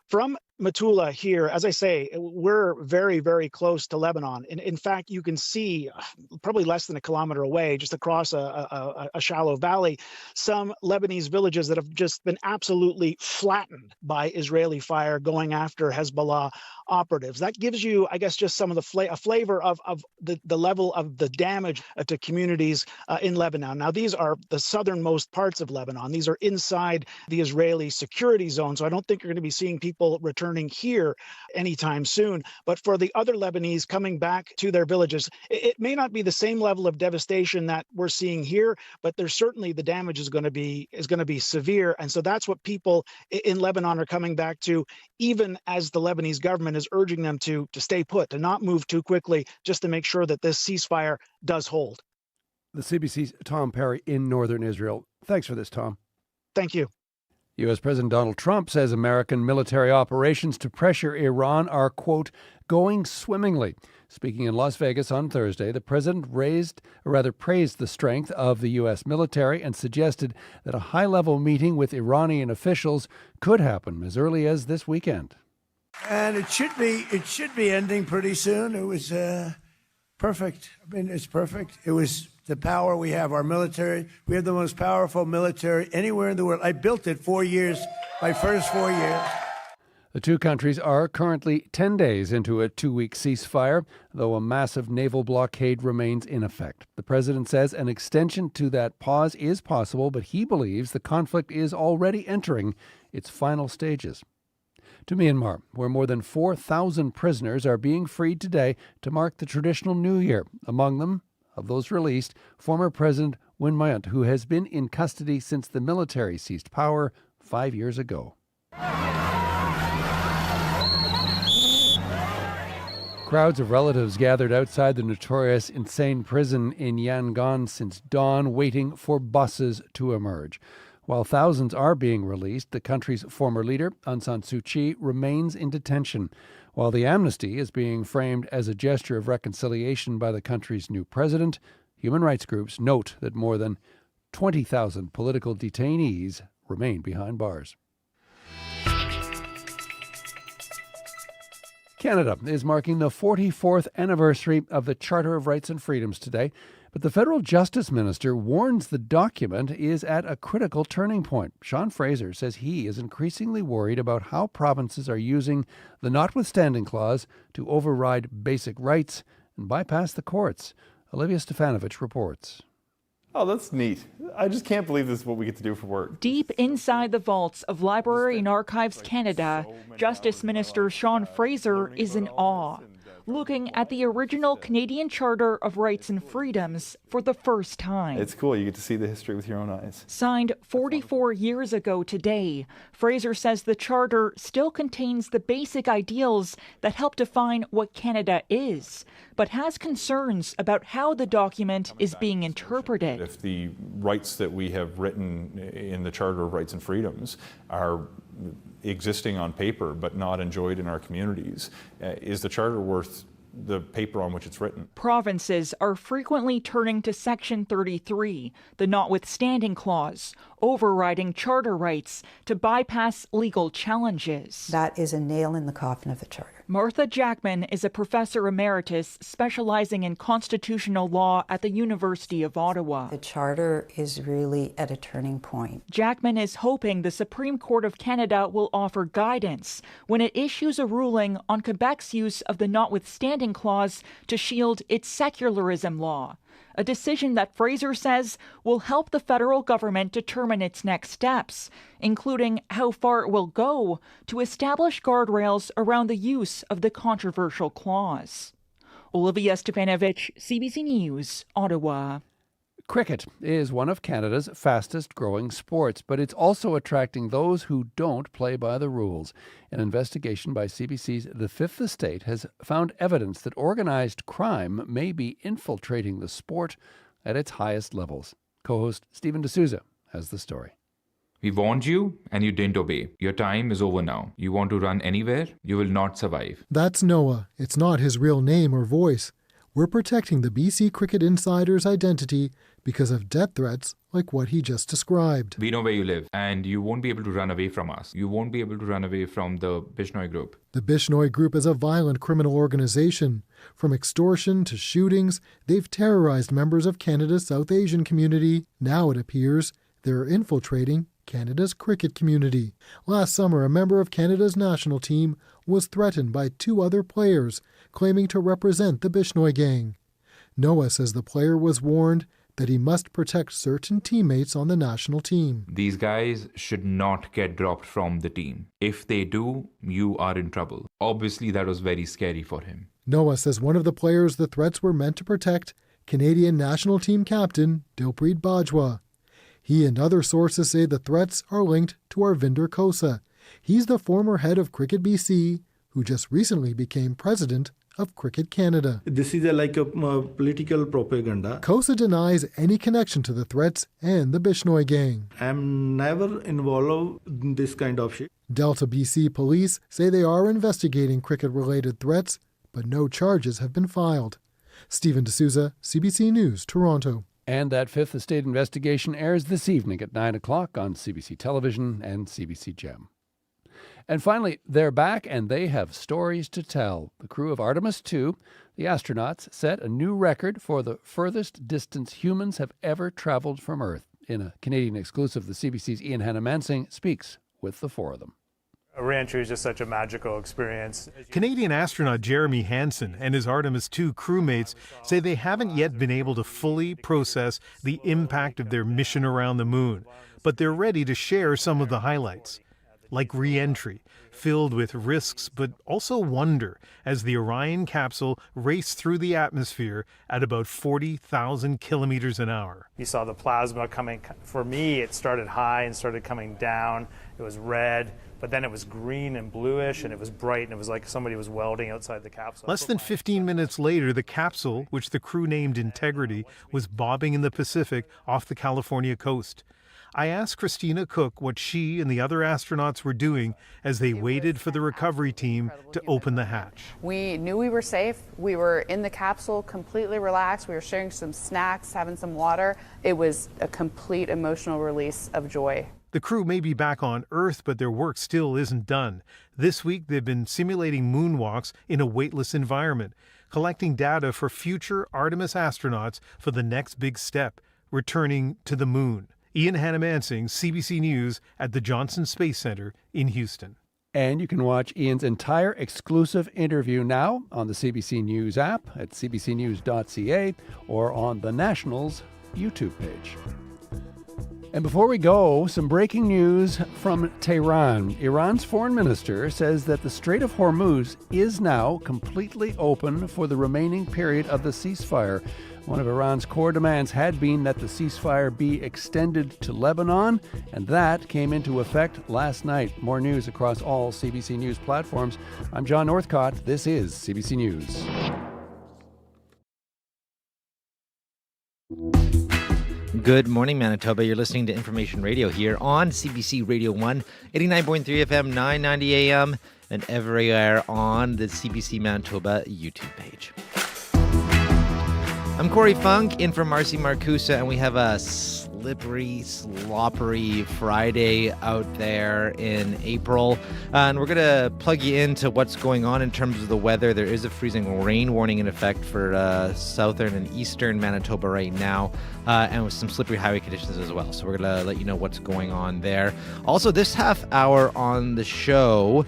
From Metula here, as I say, we're very, very close to Lebanon. In fact, you can see probably less than a kilometer away, just across a shallow valley, some Lebanese villages that have just been absolutely flattened by Israeli fire going after Hezbollah operatives. That gives you, I guess, just some of the a flavor of the level of the damage to communities in Lebanon. Now, these are the southernmost parts of Lebanon. These are inside the Israeli security zone, so I don't think you're going to be seeing people returning here anytime soon. But for the other Lebanese coming back to their villages, it may not be the same level of devastation that we're seeing here, but there's certainly the damage is going to be severe. And so that's what people in Lebanon are coming back to, even as the Lebanese government is urging them to stay put, to not move too quickly, just to make sure that this ceasefire does hold. The CBC's Tom Perry in northern Israel. Thanks for this, Tom. Thank you. U.S. President Donald Trump says American military operations to pressure Iran are, quote, going swimmingly. Speaking in Las Vegas on Thursday, the president praised the strength of the U.S. military and suggested that a high-level meeting with Iranian officials could happen as early as this weekend. And it should be ending pretty soon. It was perfect. I mean, it's perfect. It was the power we have, our military. We have the most powerful military anywhere in the world. I built it 4 years, my first 4 years. The two countries are currently 10 days into a 2-week ceasefire, though a massive naval blockade remains in effect. The president says an extension to that pause is possible, but he believes the conflict is already entering its final stages. To Myanmar, where more than 4,000 prisoners are being freed today to mark the traditional New Year. Among them, of those released, former President Win Myint, who has been in custody since the military seized power 5 years ago. Crowds of relatives gathered outside the notorious insane prison in Yangon since dawn, waiting for buses to emerge. While thousands are being released, the country's former leader, Aung San Suu Kyi, remains in detention. While the amnesty is being framed as a gesture of reconciliation by the country's new president, human rights groups note that more than 20,000 political detainees remain behind bars. Canada is marking the 44th anniversary of the Charter of Rights and Freedoms today, but the federal justice minister warns the document is at a critical turning point. Sean Fraser says he is increasingly worried about how provinces are using the notwithstanding clause to override basic rights and bypass the courts. Olivia Stefanovich reports. Oh, that's neat. I just can't believe this is what we get to do for work. Deep inside the vaults of Library and Archives Canada, Justice Minister Sean Fraser is in awe, looking at the original Canadian Charter of Rights and Freedoms for the first time. It's cool. You get to see the history with your own eyes. Signed 44 years ago today, Fraser says the Charter still contains the basic ideals that help define what Canada is, but has concerns about how the document is being interpreted. If the rights that we have written in the Charter of Rights and Freedoms are existing on paper but not enjoyed in our communities, is the Charter worth the paper on which it's written? Provinces are frequently turning to Section 33, the notwithstanding clause, overriding charter rights to bypass legal challenges. That is a nail in the coffin of the Charter. Martha Jackman is a professor emeritus specializing in constitutional law at the University of Ottawa. The Charter is really at a turning point. Jackman is hoping the Supreme Court of Canada will offer guidance when it issues a ruling on Quebec's use of the notwithstanding clause to shield its secularism law, a decision that Fraser says will help the federal government determine its next steps, including how far it will go to establish guardrails around the use of the controversial clause. Olivia Stefanovich, CBC News, Ottawa. Cricket is one of Canada's fastest growing sports, but it's also attracting those who don't play by the rules. An investigation by CBC's The Fifth Estate has found evidence that organized crime may be infiltrating the sport at its highest levels. Co-host Stephen D'Souza has the story. We warned you and you didn't obey. Your time is over now. You want to run anywhere? You will not survive. That's Noah. It's not his real name or voice. We're protecting the BC Cricket Insider's identity because of death threats like what he just described. We know where you live, and you won't be able to run away from us. You won't be able to run away from the Bishnoi Group. The Bishnoi Group is a violent criminal organization. From extortion to shootings, they've terrorized members of Canada's South Asian community. Now it appears they're infiltrating Canada's cricket community. Last summer, a member of Canada's national team was threatened by two other players claiming to represent the Bishnoi gang. Noah says the player was warned that he must protect certain teammates on the national team. These guys should not get dropped from the team. If they do, you are in trouble. Obviously, that was very scary for him. Noah says one of the players the threats were meant to protect, Canadian national team captain Dilpreet Bajwa. He and other sources say the threats are linked to Arvinder Khosa. He's the former head of Cricket BC, who just recently became president of Cricket Canada. This is like a political propaganda. Khosa denies any connection to the threats and the Bishnoi gang. I'm never involved in this kind of shit. Delta BC police say they are investigating cricket-related threats, but no charges have been filed. Stephen D'Souza, CBC News, Toronto. And that Fifth Estate investigation airs this evening at 9 o'clock on CBC Television and CBC Gem. And finally, they're back and they have stories to tell. The crew of Artemis II, the astronauts, set a new record for the furthest distance humans have ever traveled from Earth. In a Canadian exclusive, the CBC's Ian Hannah-Mansing speaks with the four of them. Re-entry is just such a magical experience. Canadian astronaut Jeremy Hansen and his Artemis II crewmates say they haven't yet been able to fully process the impact of their mission around the moon, but they're ready to share some of the highlights. Like re-entry, filled with risks but also wonder as the Orion capsule raced through the atmosphere at about 40,000 kilometers an hour. You saw the plasma coming. For me, it started high and started coming down. It was red, but then it was green and bluish, and it was bright, and it was like somebody was welding outside the capsule. Less than 15 minutes later, the capsule, which the crew named Integrity, was bobbing in the Pacific off the California coast. I asked Christina Cook what she and the other astronauts were doing as they waited for the recovery team to open the hatch. We knew we were safe. We were in the capsule, completely relaxed. We were sharing some snacks, having some water. It was a complete emotional release of joy. The crew may be back on Earth, but their work still isn't done. This week, they've been simulating moonwalks in a weightless environment, collecting data for future Artemis astronauts for the next big step, returning to the moon. Ian Hannamansing, CBC News at the Johnson Space Center in Houston. And you can watch Ian's entire exclusive interview now on the CBC News app at cbcnews.ca or on the National's YouTube page. And before we go, some breaking news from Tehran. Iran's foreign minister says that the Strait of Hormuz is now completely open for the remaining period of the ceasefire. One of Iran's core demands had been that the ceasefire be extended to Lebanon, and that came into effect last night. More news across all CBC News platforms. I'm John Northcott. This is CBC News. Good morning, Manitoba. You're listening to Information Radio here on CBC Radio 1, 89.3 FM, 990 AM, and everywhere on the CBC Manitoba YouTube page. I'm Corey Funk, in for Marcy Marcusa, and we have a slippery, sloppery Friday out there in April. And we're going to plug you into what's going on in terms of the weather. There is a freezing rain warning in effect for southern and eastern Manitoba right now, and with some slippery highway conditions as well. So we're going to let you know what's going on there. Also, this half hour on the show,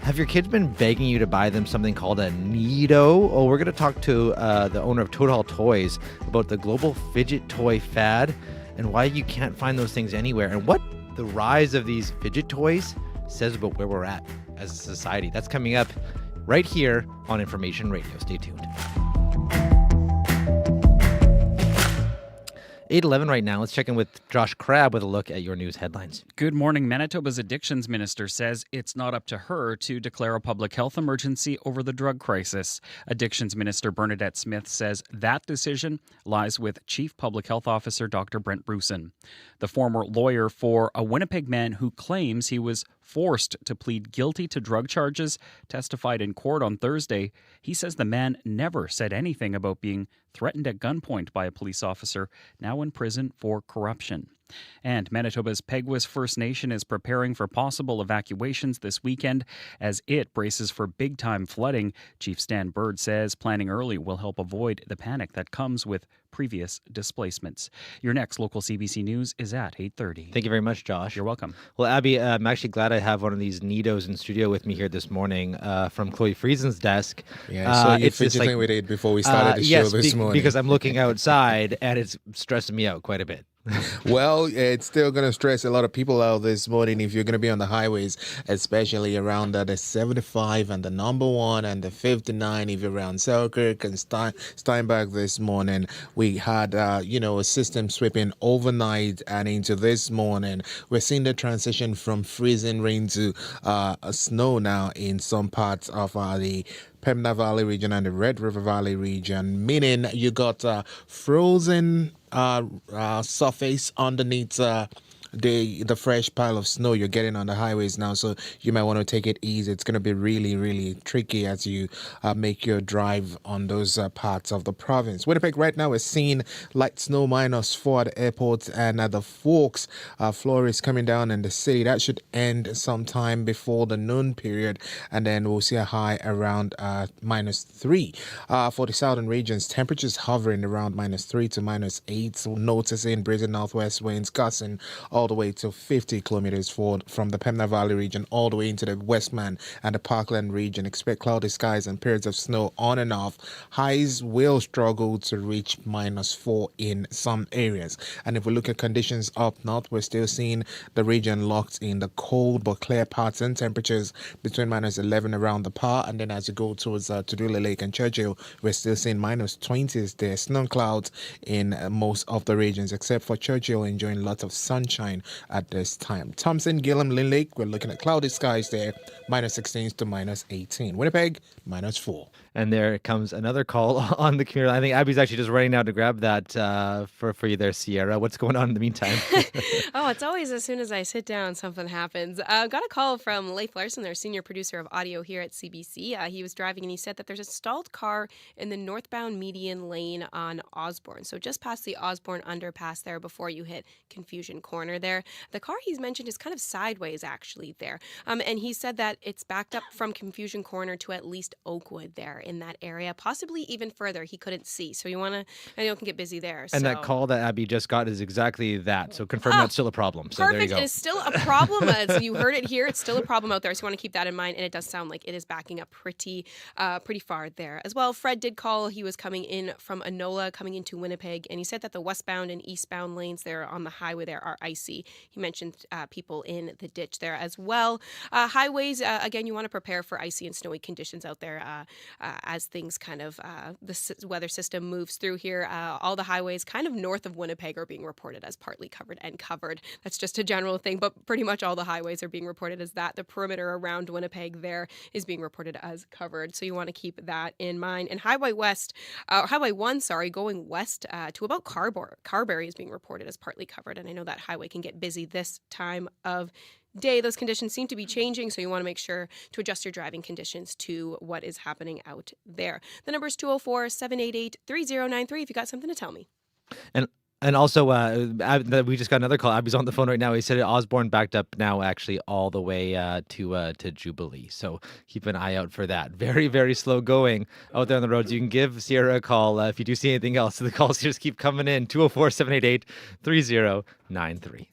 have your kids been begging you to buy them something called a Neato? Oh, we're going to talk to the owner of Toad Hall Toys about the global fidget toy fad and why you can't find those things anywhere, and what the rise of these fidget toys says about where we're at as a society. That's coming up right here on Information Radio. Stay tuned. 8:11 right now. Let's check in with Josh Crabb with a look at your news headlines. Good morning. Manitoba's addictions minister says it's not up to her to declare a public health emergency over the drug crisis. Addictions Minister Bernadette Smith says that decision lies with Chief Public Health Officer Dr. Brent Bruson. The former lawyer for a Winnipeg man who claims he was forced to plead guilty to drug charges testified in court on Thursday. He says the man never said anything about being threatened at gunpoint by a police officer, now in prison for corruption. And Manitoba's Peguis First Nation is preparing for possible evacuations this weekend as it braces for big-time flooding. Chief Stan Bird says planning early will help avoid the panic that comes with previous displacements. Your next local CBC News is at 8:30. Thank you very much, Josh. You're welcome. Well, Abby, I'm actually glad I have one of these Neatos in studio with me here this morning from Chloe Friesen's desk. Yeah, so you're fidgeting with it before we started the show this morning. Because I'm looking outside and it's stressing me out quite a bit. Well, it's still going to stress a lot of people out this morning if you're going to be on the highways, especially around the 75 and the number 1 and the 59 if you're around Selkirk and Steinbach this morning. We had, a system sweeping overnight and into this morning. We're seeing the transition from freezing rain to snow now in some parts of the Pembina Valley region and the Red River Valley region, meaning you got frozen surface underneath the fresh pile of snow you're getting on the highways now, so you might want to take it easy. It's going to be really, really tricky as you make your drive on those parts of the province. Winnipeg right now is seeing light snow -4 at the airport, and at the Forks, floor is coming down in the city. That should end sometime before the noon period, and then we'll see a high around -3. For the southern regions, temperatures hovering around -3 to -8. So noticing breezy northwest winds gusting all the way to 50 kilometers forward from the Pembina Valley region all the way into the Westman and the Parkland region. Expect cloudy skies and periods of snow on and off. Highs will struggle to reach -4 in some areas. And if we look at conditions up north, we're still seeing the region locked in the cold but clear parts and temperatures between -11 around the Par. And then as you go towards Tudula Lake and Churchill, we're still seeing -20s there. Snow clouds in most of the regions except for Churchill, enjoying lots of sunshine at this time. Thompson, Gillam, Lynn Lake, we're looking at cloudy skies there, -16 to -18. Winnipeg, -4. And there comes another call on the computer. I think Abby's actually just running now to grab that for you there, Sierra. What's going on in the meantime? Oh, it's always as soon as I sit down, something happens. Got a call from Leif Larson, their senior producer of audio here at CBC. He was driving and he said that there's a stalled car in the northbound median lane on Osborne. So just past the Osborne underpass there before you hit Confusion Corner there. The car he's mentioned is kind of sideways actually there. And he said that it's backed up from Confusion Corner to at least Oakwood there in that area, possibly even further. He couldn't see. So you want to, I know it can get busy there. And that call that Abby just got is exactly that. So confirm that's still a problem. So Perfect. there you go. It is still a problem. As you heard it here, it's still a problem out there. So you want to keep that in mind. And it does sound like it is backing up pretty far there as well. Fred did call. He was coming in from Enola, coming into Winnipeg. And he said that the westbound and eastbound lanes there on the highway there are icy. He mentioned people in the ditch there as well. Highways, again, you want to prepare for icy and snowy conditions out there as things kind of, the weather system moves through here. All the highways kind of north of Winnipeg are being reported as partly covered and covered. That's just a general thing, but pretty much all the highways are being reported as that. The perimeter around Winnipeg there is being reported as covered. So you want to keep that in mind. And Highway 1, going west to about Carberry is being reported as partly covered. And I know that highway can get busy this time of day. Those conditions seem to be changing, so you want to make sure to adjust your driving conditions to what is happening out there. The number is 204-788-3093 if you got something to tell me. And also, we just got another call. Abby's on the phone right now. He said Osborne backed up now actually all the way to Jubilee. So keep an eye out for that. Very, very slow going out there on the roads. You can give Sierra a call if you do see anything else. So the calls just keep coming in. 204-788-3093.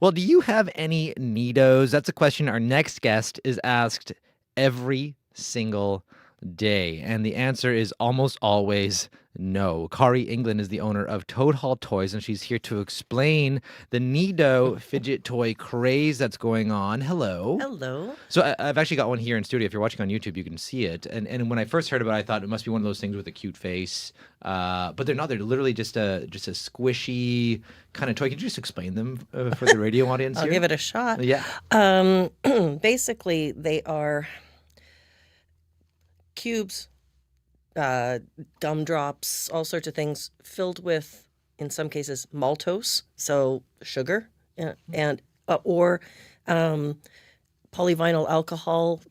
Well, do you have any neatos? That's a question our next guest is asked every single day. And the answer is almost always no. Kari England is the owner of Toad Hall Toys, and she's here to explain the Neato fidget toy craze that's going on. Hello. Hello. So I've actually got one here in studio. If you're watching on YouTube, you can see it. And when I first heard about it, I thought it must be one of those things with a cute face. But they're not. They're literally just a squishy kind of toy. Could you just explain them for the radio audience I'll here? give it a shot. Yeah. Basically, they are cubes, gumdrops, all sorts of things filled with, in some cases, maltose, so sugar, and or polyvinyl alcohol,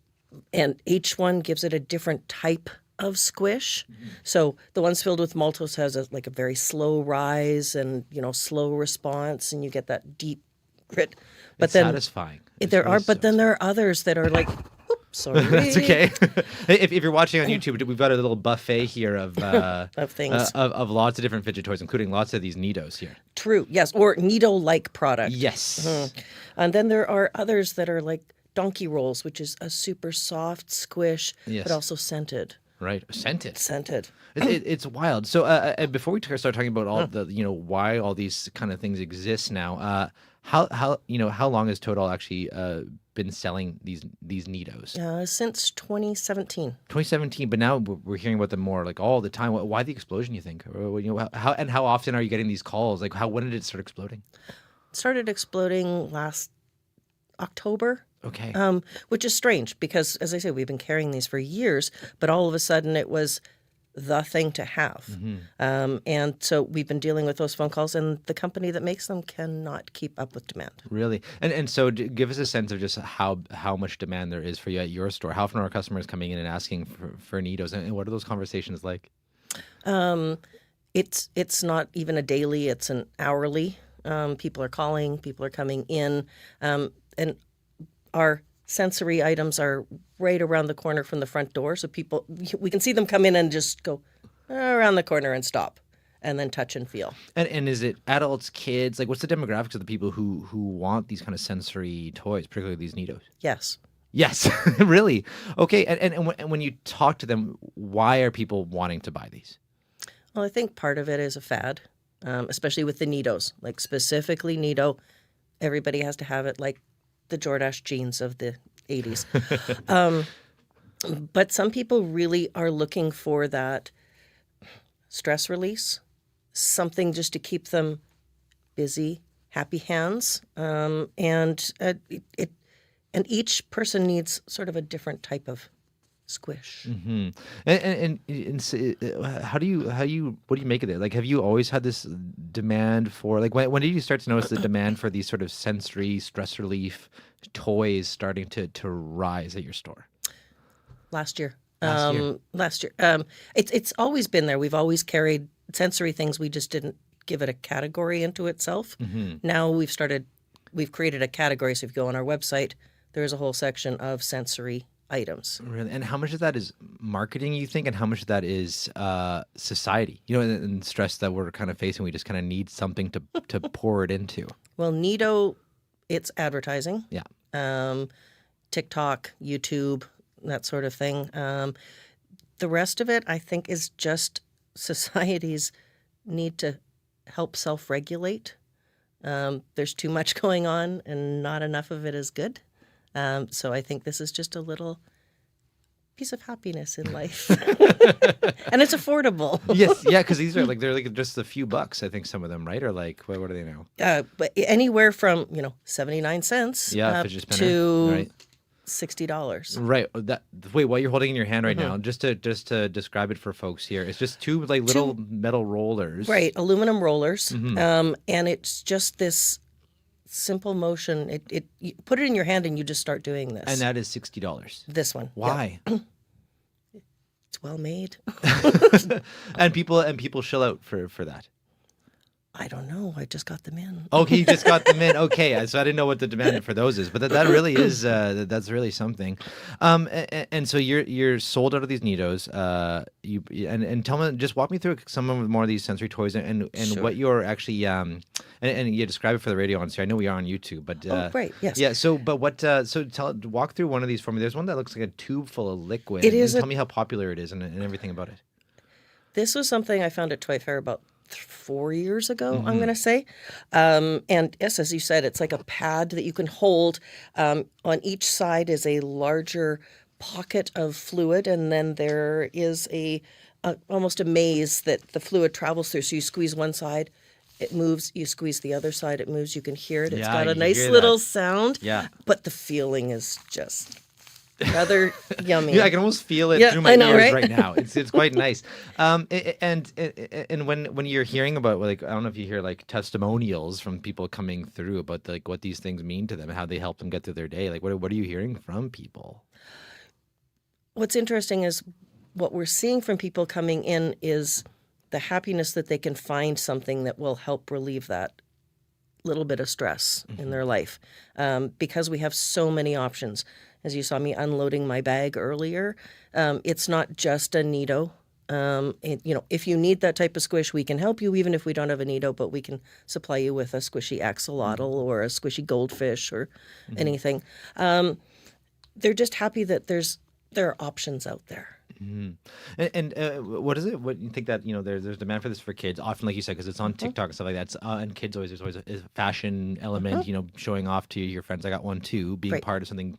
and each one gives it a different type of squish. Mm-hmm. So the ones filled with maltose has a very slow rise and slow response, and you get that deep grit. But it's then satisfying. There are others that are like. Sorry. That's okay. If you're watching on YouTube, we've got a little buffet here of things of lots of different fidget toys, including lots of these Neatos here. True. Yes, or Neato-like product. Yes. Mm-hmm. And then there are others that are like donkey rolls, which is a super soft squish, but also scented. Right, scented. It's wild. So before we start talking about all the why all these kind of things exist now, how long has Toad Hall actually been selling these Neatos? Since 2017. 2017, but now we're hearing about them more all the time. Why the explosion, you think? Or, how often are you getting these calls? When did it start exploding? It started exploding last October. Okay. Which is strange because, as I say, we've been carrying these for years, but all of a sudden it was the thing to have. Mm-hmm. And so we've been dealing with those phone calls, and the company that makes them cannot keep up with demand. Really? And so give us a sense of just how much demand there is for you at your store. How often are customers coming in and asking for Neatos, and what are those conversations like? It's not even a daily, it's an hourly. People are calling, people are coming in, and our sensory items are right around the corner from the front door, so we can see them come in and just go around the corner and stop, and then touch and feel. And is it adults, kids? What's the demographics of the people who want these kind of sensory toys, particularly these Neatos? Yes. Yes, really? Okay, and when you talk to them, why are people wanting to buy these? Well, I think part of it is a fad, especially with the Neatos. Specifically Neato, everybody has to have it like the Jordache jeans of the 80s. But some people really are looking for that stress release, something just to keep them busy, happy hands, and each person needs sort of a different type of squish. Mm-hmm. How do you what do you make of it? Like, have you always had this demand for, like, when did you start to notice the demand for these sort of sensory stress relief toys starting to rise at your store? Last year. Last year. It's always been there. We've always carried sensory things. We just didn't give it a category into itself. Mm-hmm. Now we've created a category. So if you go on our website, there's a whole section of sensory items. Really? And how much of that is marketing, you think, and how much of that is society? You know, and stress that we're kind of facing. We just kind of need something to pour it into. Well, Nido, it's advertising. Yeah. TikTok, YouTube, that sort of thing. The rest of it, I think, is just society's need to help self-regulate. There's too much going on and not enough of it is good. So I think this is just a little piece of happiness in life. And it's affordable. Yes, yeah, because they're like just a few bucks, I think, some of them, right? Or like, what are they now? But anywhere from, 79 cents fidget spinner, to right. $60. Right. Wait, what you're holding in your hand right now, just to describe it for folks here, it's just two little metal rollers. Right, aluminum rollers. Mm-hmm. And it's just this simple motion. You put it in your hand and you just start doing this. And that is $60. This one. Why? Yeah. It's well made. and people shill out for that. I don't know. I just got them in. Okay, you just got them in. Okay, so I didn't know what the demand for those is, but that really is that's really something. And so you're sold out of these Nidos. And tell me, just walk me through some of more of these sensory toys and Sure. what you're actually and you describe it for the radio on. So I know we are on YouTube, but right, yes, yeah. So walk through one of these for me. There's one that looks like a tube full of liquid. It is. Tell me how popular it is and everything about it. This was something I found at Toy Fair about 4 years ago, I'm going to say. And yes, as you said, it's like a pad that you can hold. On each side is a larger pocket of fluid, and then there is almost a maze that the fluid travels through. So you squeeze one side, it moves. You squeeze the other side, it moves. You can hear it. It's got a nice little sound. Yeah. But the feeling is just rather yummy. Yeah, I can almost feel it through my ears right now. It's quite nice. And when you're hearing about, like, I don't know if you hear like testimonials from people coming through about like what these things mean to them and how they help them get through their day. Like, what are you hearing from people? What's interesting is what we're seeing from people coming in is the happiness that they can find something that will help relieve that little bit of stress in their life, because we have so many options. As you saw me unloading my bag earlier, it's not just a Nido. If you need that type of squish, we can help you, even if we don't have a Nido, but we can supply you with a squishy axolotl or a squishy goldfish or anything. They're just happy that there are options out there. Mm-hmm. And what is it? What you think that there's demand for this for kids? Often, like you said, because it's on TikTok and stuff like that. And kids there's always a fashion element. Showing off to your friends. I got one too. Being part of something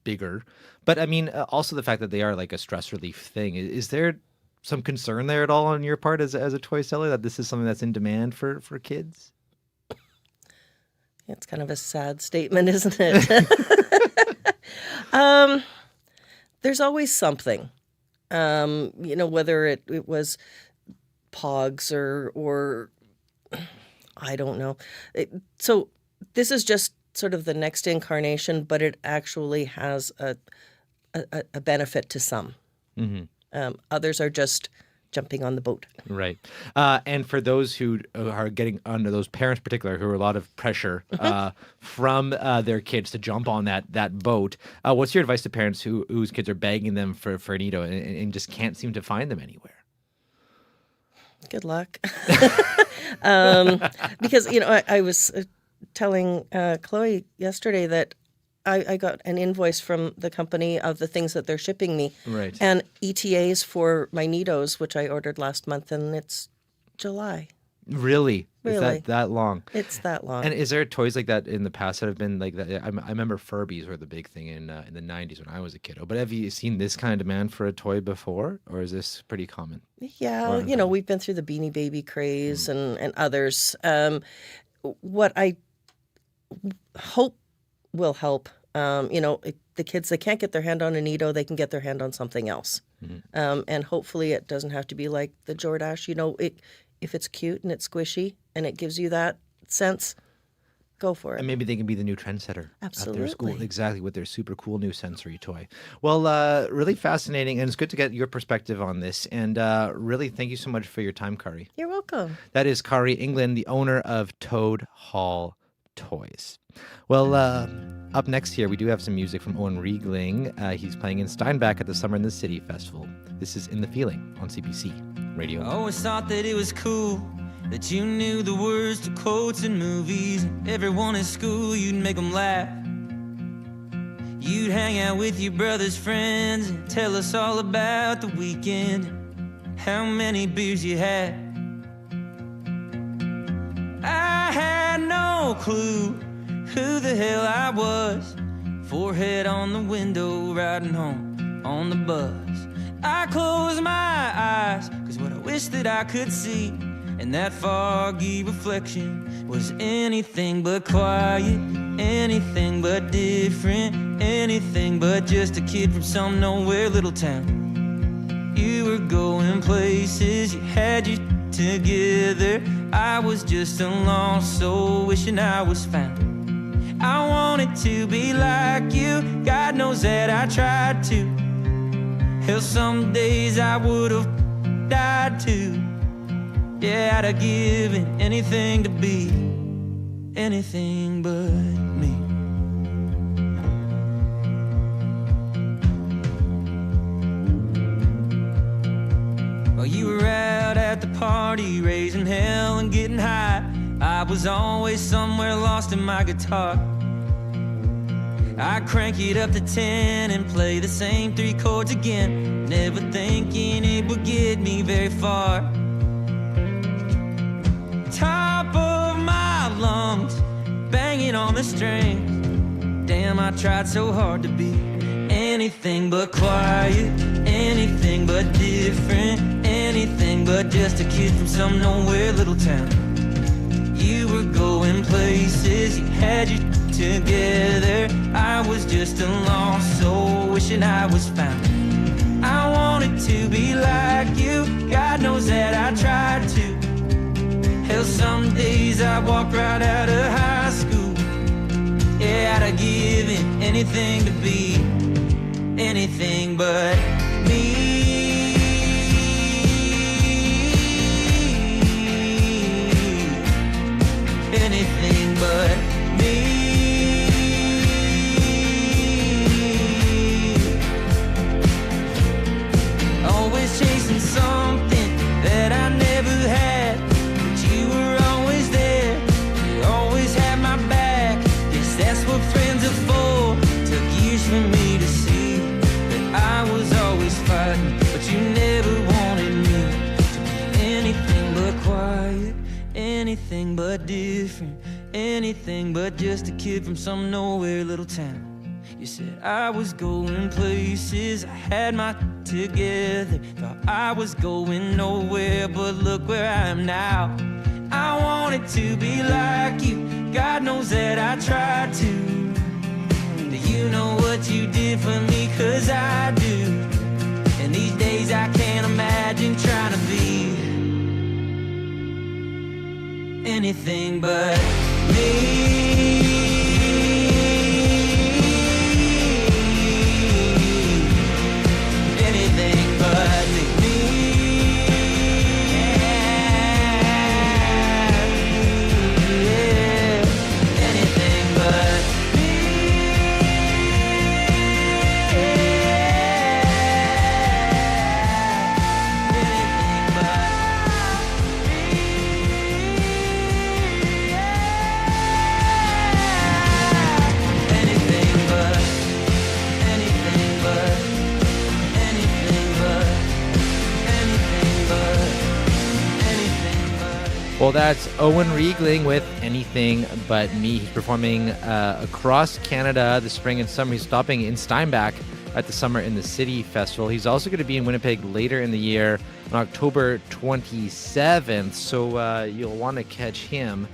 bigger. But I mean, also the fact that they are like a stress relief thing. Is there some concern there at all on your part as a toy seller that this is something that's in demand for kids? It's kind of a sad statement, isn't it? There's always something, whether it was Pogs or I don't know. So this is just sort of the next incarnation, but it actually has a benefit to some. Mm-hmm. Others are just jumping on the boat. Right. And for those who are getting under, those parents in particular, who are a lot of pressure from their kids to jump on that boat, what's your advice to parents whose kids are begging them for Nido and just can't seem to find them anywhere? Good luck. Because, I was telling Chloe yesterday that I got an invoice from the company of the things that they're shipping me. Right. And ETAs for my Nidos, which I ordered last month, and it's July. Really? Is Really. that long? It's that long. And is there toys like that in the past that have been like that? I remember Furbies were the big thing in the 90s when I was a kid. But have you seen this kind of demand for a toy before? Or is this pretty common? Yeah, we've been through the Beanie Baby craze and others. What I hope will help, the kids, they can't get their hand on a Neato, they can get their hand on something else. And hopefully it doesn't have to be like the Jordache. If it's cute and it's squishy and it gives you that sense, go for it. And maybe they can be the new trendsetter at their school. Absolutely. Exactly, with their super cool new sensory toy. Well, really fascinating, and it's good to get your perspective on this. And really, thank you so much for your time, Kari. You're welcome. That is Kari England, the owner of Toad Hall Toys. Well, up next here, we do have some music from Owen Riegling. He's playing in Steinbach at the Summer in the City Festival. This is In the Feeling on CBC Radio. I always thought that it was cool that you knew the words to quotes in movies. Everyone in school, you'd make them laugh. You'd hang out with your brother's friends and tell us all about the weekend, how many beers you had. I had no clue who the hell I was. Forehead on the window, riding home on the bus. I closed my eyes, 'cause what I wish that I could see in that foggy reflection was anything but quiet, anything but different, anything but just a kid from some nowhere little town. You were going places, you had you together. I was just a lost soul wishing I was found. I wanted to be like you, God knows that I tried to. Hell, some days I would have died too. Yeah, I'd have given anything to be anything but me. While you were out at the party, raising hell and getting high, I was always somewhere lost in my guitar. I'd crank it up to 10 and play the same 3 chords again, never thinking it would get me very far. Top of my lungs, banging on the strings. Damn, I tried so hard to be anything but quiet, anything but different, anything but just a kid from some nowhere little town. You were going places, you had you together. I was just a lost soul wishing I was found. I wanted to be like you, God knows that I tried to. Hell, some days I walked right out of high school. Yeah, I'd have given anything to be anything but me. Anything but me. Always chasing something that I never had, but you were always there, you always had my back. Guess that's what friends are for. Took years for me to see that I was always fighting, but you never wanted me to be anything but quiet, anything but different, anything but just a kid from some nowhere little town. You said I was going places, I had my together. Thought I was going nowhere, but look where I am now. I wanted to be like you, God knows that I tried to. Do you know what you did for me? 'Cause I do. And these days I can't imagine trying to be anything but me. Anything but me. Yeah. Anything but me. Anything but me. Well, that's Owen Riegling with Anything But Me. He's performing across Canada this spring and summer. He's stopping in Steinbach at the Summer in the City Festival. He's also going to be in Winnipeg later in the year on October 27th, so you'll want to catch him.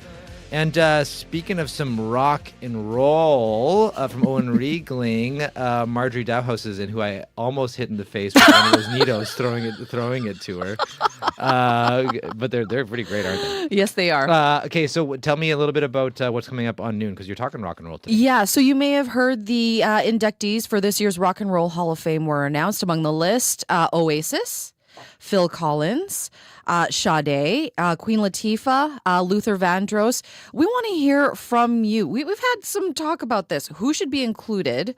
And speaking of some rock and roll from Owen Riegling, Marjorie Dowhouse is in, who I almost hit in the face with one of those needles throwing it to her. But they're pretty great, aren't they? Yes, they are. Okay, so tell me a little bit about what's coming up on noon, because you're talking rock and roll today. Yeah, so you may have heard the inductees for this year's Rock and Roll Hall of Fame were announced. Among the list, Oasis, Phil Collins, Sade, Queen Latifah, Luther Vandross. We want to hear from you. We've had some talk about this. Who should be included?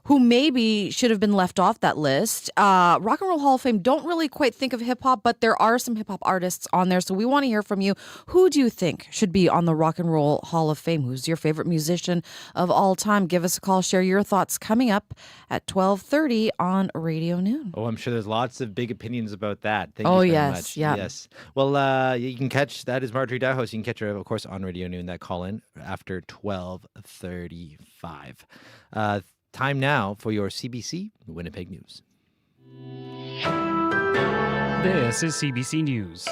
Who maybe should have been left off that list? Rock and Roll Hall of Fame don't really quite think of hip hop, but there are some hip hop artists on there. So we want to hear from you. Who do you think should be on the Rock and Roll Hall of Fame? Who's your favorite musician of all time? Give us a call. Share your thoughts coming up at 12:30 on Radio Noon. Oh, I'm sure there's lots of big opinions about that. Thank you very much. Yeah. Yes. Well, you can catch, that is Marjorie Dowhouse. You can catch her, of course, on Radio Noon, that call in after 12:35. Time now for your CBC Winnipeg News. This is CBC News.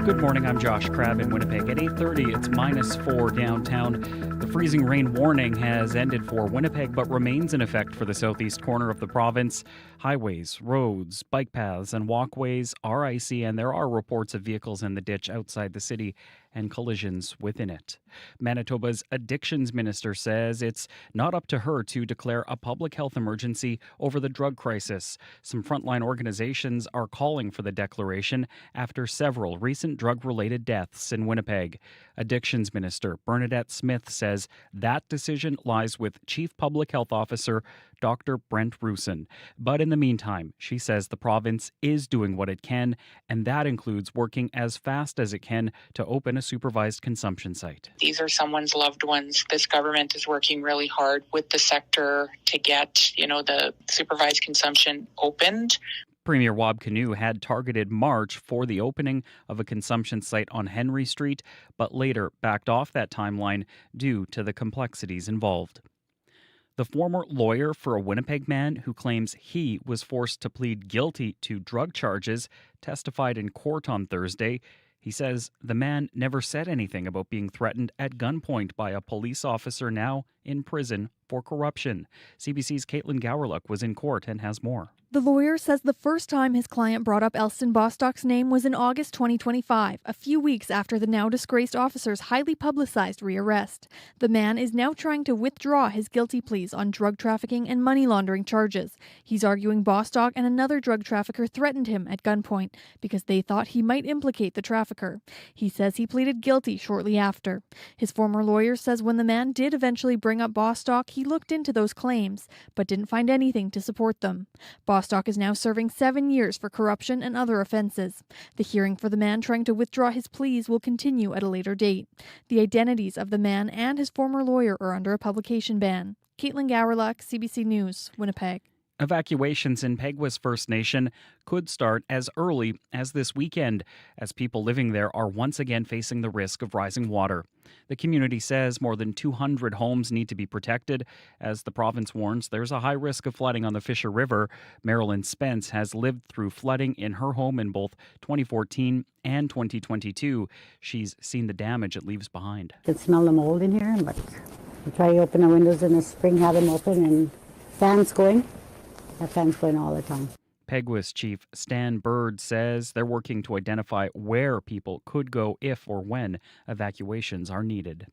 Good morning, I'm Josh Crabb in Winnipeg. At 8:30, it's -4 downtown. The freezing rain warning has ended for Winnipeg, but remains in effect for the southeast corner of the province. Highways, roads, bike paths, and walkways are icy, and there are reports of vehicles in the ditch outside the city and collisions within it. Manitoba's addictions minister says it's not up to her to declare a public health emergency over the drug crisis. Some frontline organizations are calling for the declaration after several recent drug-related deaths in Winnipeg. Addictions minister Bernadette Smith says that decision lies with Chief Public Health Officer Dr. Brent Rusin. But in the meantime, she says the province is doing what it can, and that includes working as fast as it can to open a supervised consumption site. These are someone's loved ones. This government is working really hard with the sector to get, the supervised consumption opened. Premier Wab Kinew had targeted March for the opening of a consumption site on Henry Street, but later backed off that timeline due to the complexities involved. The former lawyer for a Winnipeg man who claims he was forced to plead guilty to drug charges testified in court on Thursday. He says the man never said anything about being threatened at gunpoint by a police officer now in prison for corruption. CBC's Caitlin Gowerluck was in court and has more. The lawyer says the first time his client brought up Elston Bostock's name was in August 2025, a few weeks after the now disgraced officer's highly publicized rearrest. The man is now trying to withdraw his guilty pleas on drug trafficking and money laundering charges. He's arguing Bostock and another drug trafficker threatened him at gunpoint because they thought he might implicate the trafficker. He says he pleaded guilty shortly after. His former lawyer says when the man did eventually bring up Bostock, he looked into those claims, but didn't find anything to support them. Bostock is now serving 7 years for corruption and other offenses. The hearing for the man trying to withdraw his pleas will continue at a later date. The identities of the man and his former lawyer are under a publication ban. Caitlin Gowerluck, CBC News, Winnipeg. Evacuations in Peguis First Nation could start as early as this weekend, as people living there are once again facing the risk of rising water. The community says more than 200 homes need to be protected. As the province warns, there's a high risk of flooding on the Fisher River. Marilyn Spence has lived through flooding in her home in both 2014 and 2022. She's seen the damage it leaves behind. You can smell the mold in here, but we try to open the windows in the spring, have them open, and fans going. That fan's going all the time. Peguis Chief Stan Bird says they're working to identify where people could go if or when evacuations are needed.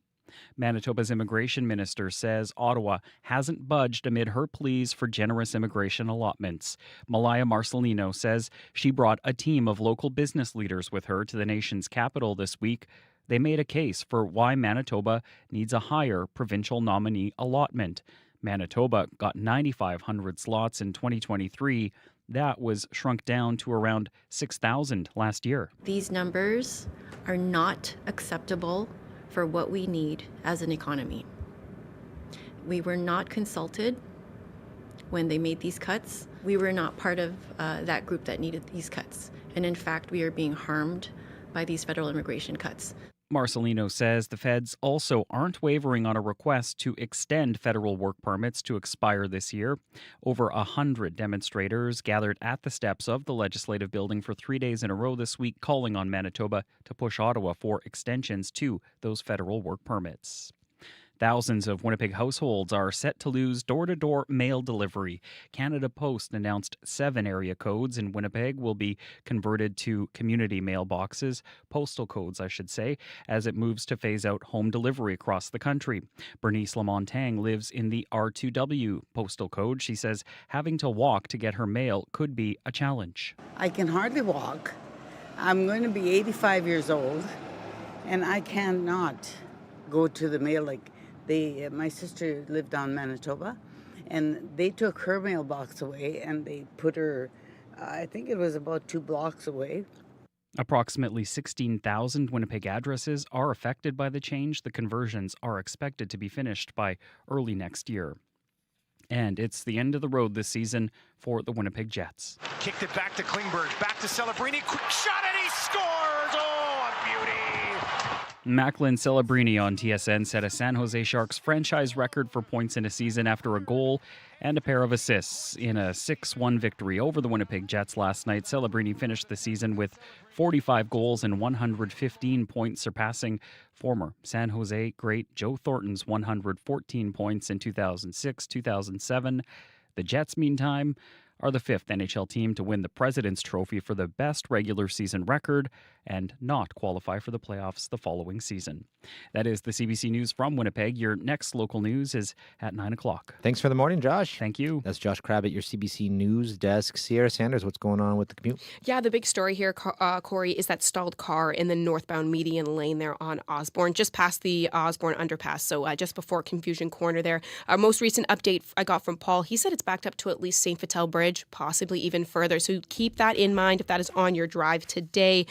Manitoba's immigration minister says Ottawa hasn't budged amid her pleas for generous immigration allotments. Malaya Marcelino says she brought a team of local business leaders with her to the nation's capital this week. They made a case for why Manitoba needs a higher provincial nominee allotment. Manitoba got 9,500 slots in 2023. That was shrunk down to around 6,000 last year. These numbers are not acceptable for what we need as an economy. We were not consulted when they made these cuts. We were not part of that group that needed these cuts. And in fact, we are being harmed by these federal immigration cuts. Marcelino says the feds also aren't wavering on a request to extend federal work permits to expire this year. Over 100 demonstrators gathered at the steps of the Legislative Building for 3 days in a row this week, calling on Manitoba to push Ottawa for extensions to those federal work permits. Thousands of Winnipeg households are set to lose door-to-door mail delivery. Canada Post announced 7 area codes in Winnipeg will be converted to community mailboxes, postal codes, I should say, as it moves to phase out home delivery across the country. Bernice Lamontagne lives in the R2W postal code. She says having to walk to get her mail could be a challenge. I can hardly walk. I'm going to be 85 years old, and I cannot go to the mail like my sister lived down Manitoba, and they took her mailbox away and they put her, I think it was about 2 blocks away. Approximately 16,000 Winnipeg addresses are affected by the change. The conversions are expected to be finished by early next year. And it's the end of the road this season for the Winnipeg Jets. Kicked it back to Klingberg, back to Celebrini, quick shot, and he scores! Oh, a beauty! Macklin Celebrini on TSN set a San Jose Sharks franchise record for points in a season after a goal and a pair of assists in a 6-1 victory over the Winnipeg Jets last night. Celebrini finished the season with 45 goals and 115 points, surpassing former San Jose great Joe Thornton's 114 points in 2006-2007. The Jets, meantime, are the 5th NHL team to win the President's Trophy for the best regular season record and not qualify for the playoffs the following season. That is the CBC News from Winnipeg. Your next local news is at 9 o'clock. Thanks for the morning, Josh. Thank you. That's Josh Crabb at your CBC News desk. Sierra Sanders, what's going on with the commute? Yeah, the big story here, Corey, is that stalled car in the northbound median lane there on Osborne, just past the Osborne underpass, so just before Confusion Corner there. Our most recent update I got from Paul, he said it's backed up to at least St. Vital Bridge, possibly even further, so keep that in mind if that is on your drive today.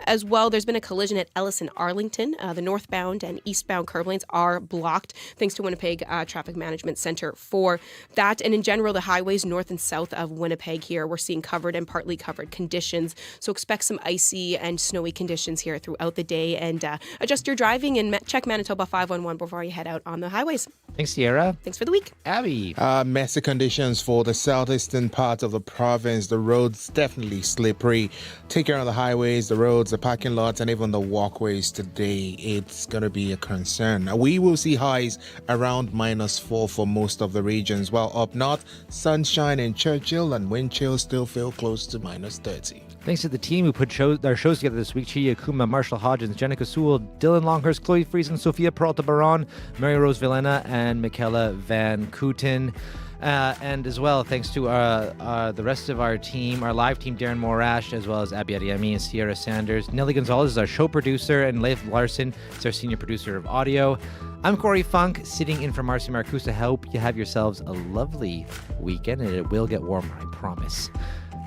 As well, there's been a collision at Ellis and Arlington. The northbound and eastbound curb lanes are blocked, thanks to Winnipeg Traffic Management Center for that. And in general, the highways north and south of Winnipeg here, we're seeing covered and partly covered conditions. So expect some icy and snowy conditions here throughout the day, and adjust your driving and check Manitoba 511 before you head out on the highways. Thanks, Sierra. Thanks for the week. Abby. Messy conditions for the southeastern part of the province. The roads definitely slippery. Take care of the highways, the roads, the parking lots, and even the walkways today. It's going to be a concern. We will see highs around -4 for most of the regions, while up north, sunshine in Churchill and wind chills still feel close to -30. Thanks to the team who put our shows together this week. Chia Kuma, Marshall Hodgins, Jenica Sewell, Dylan Longhurst, Chloe Friesen, Sophia Peralta-Baron, Mary Rose Villena, and Michaela Van Kooten. And as well, thanks to the rest of our team, our live team, Darren Morash, as well as Abby Adiemi and Sierra Sanders. Nellie Gonzalez is our show producer, and Leif Larson is our senior producer of audio. I'm Corey Funk, sitting in for Marcy Marcus. I hope you have yourselves a lovely weekend, and it will get warmer, I promise.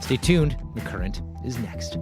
Stay tuned. The Current is next.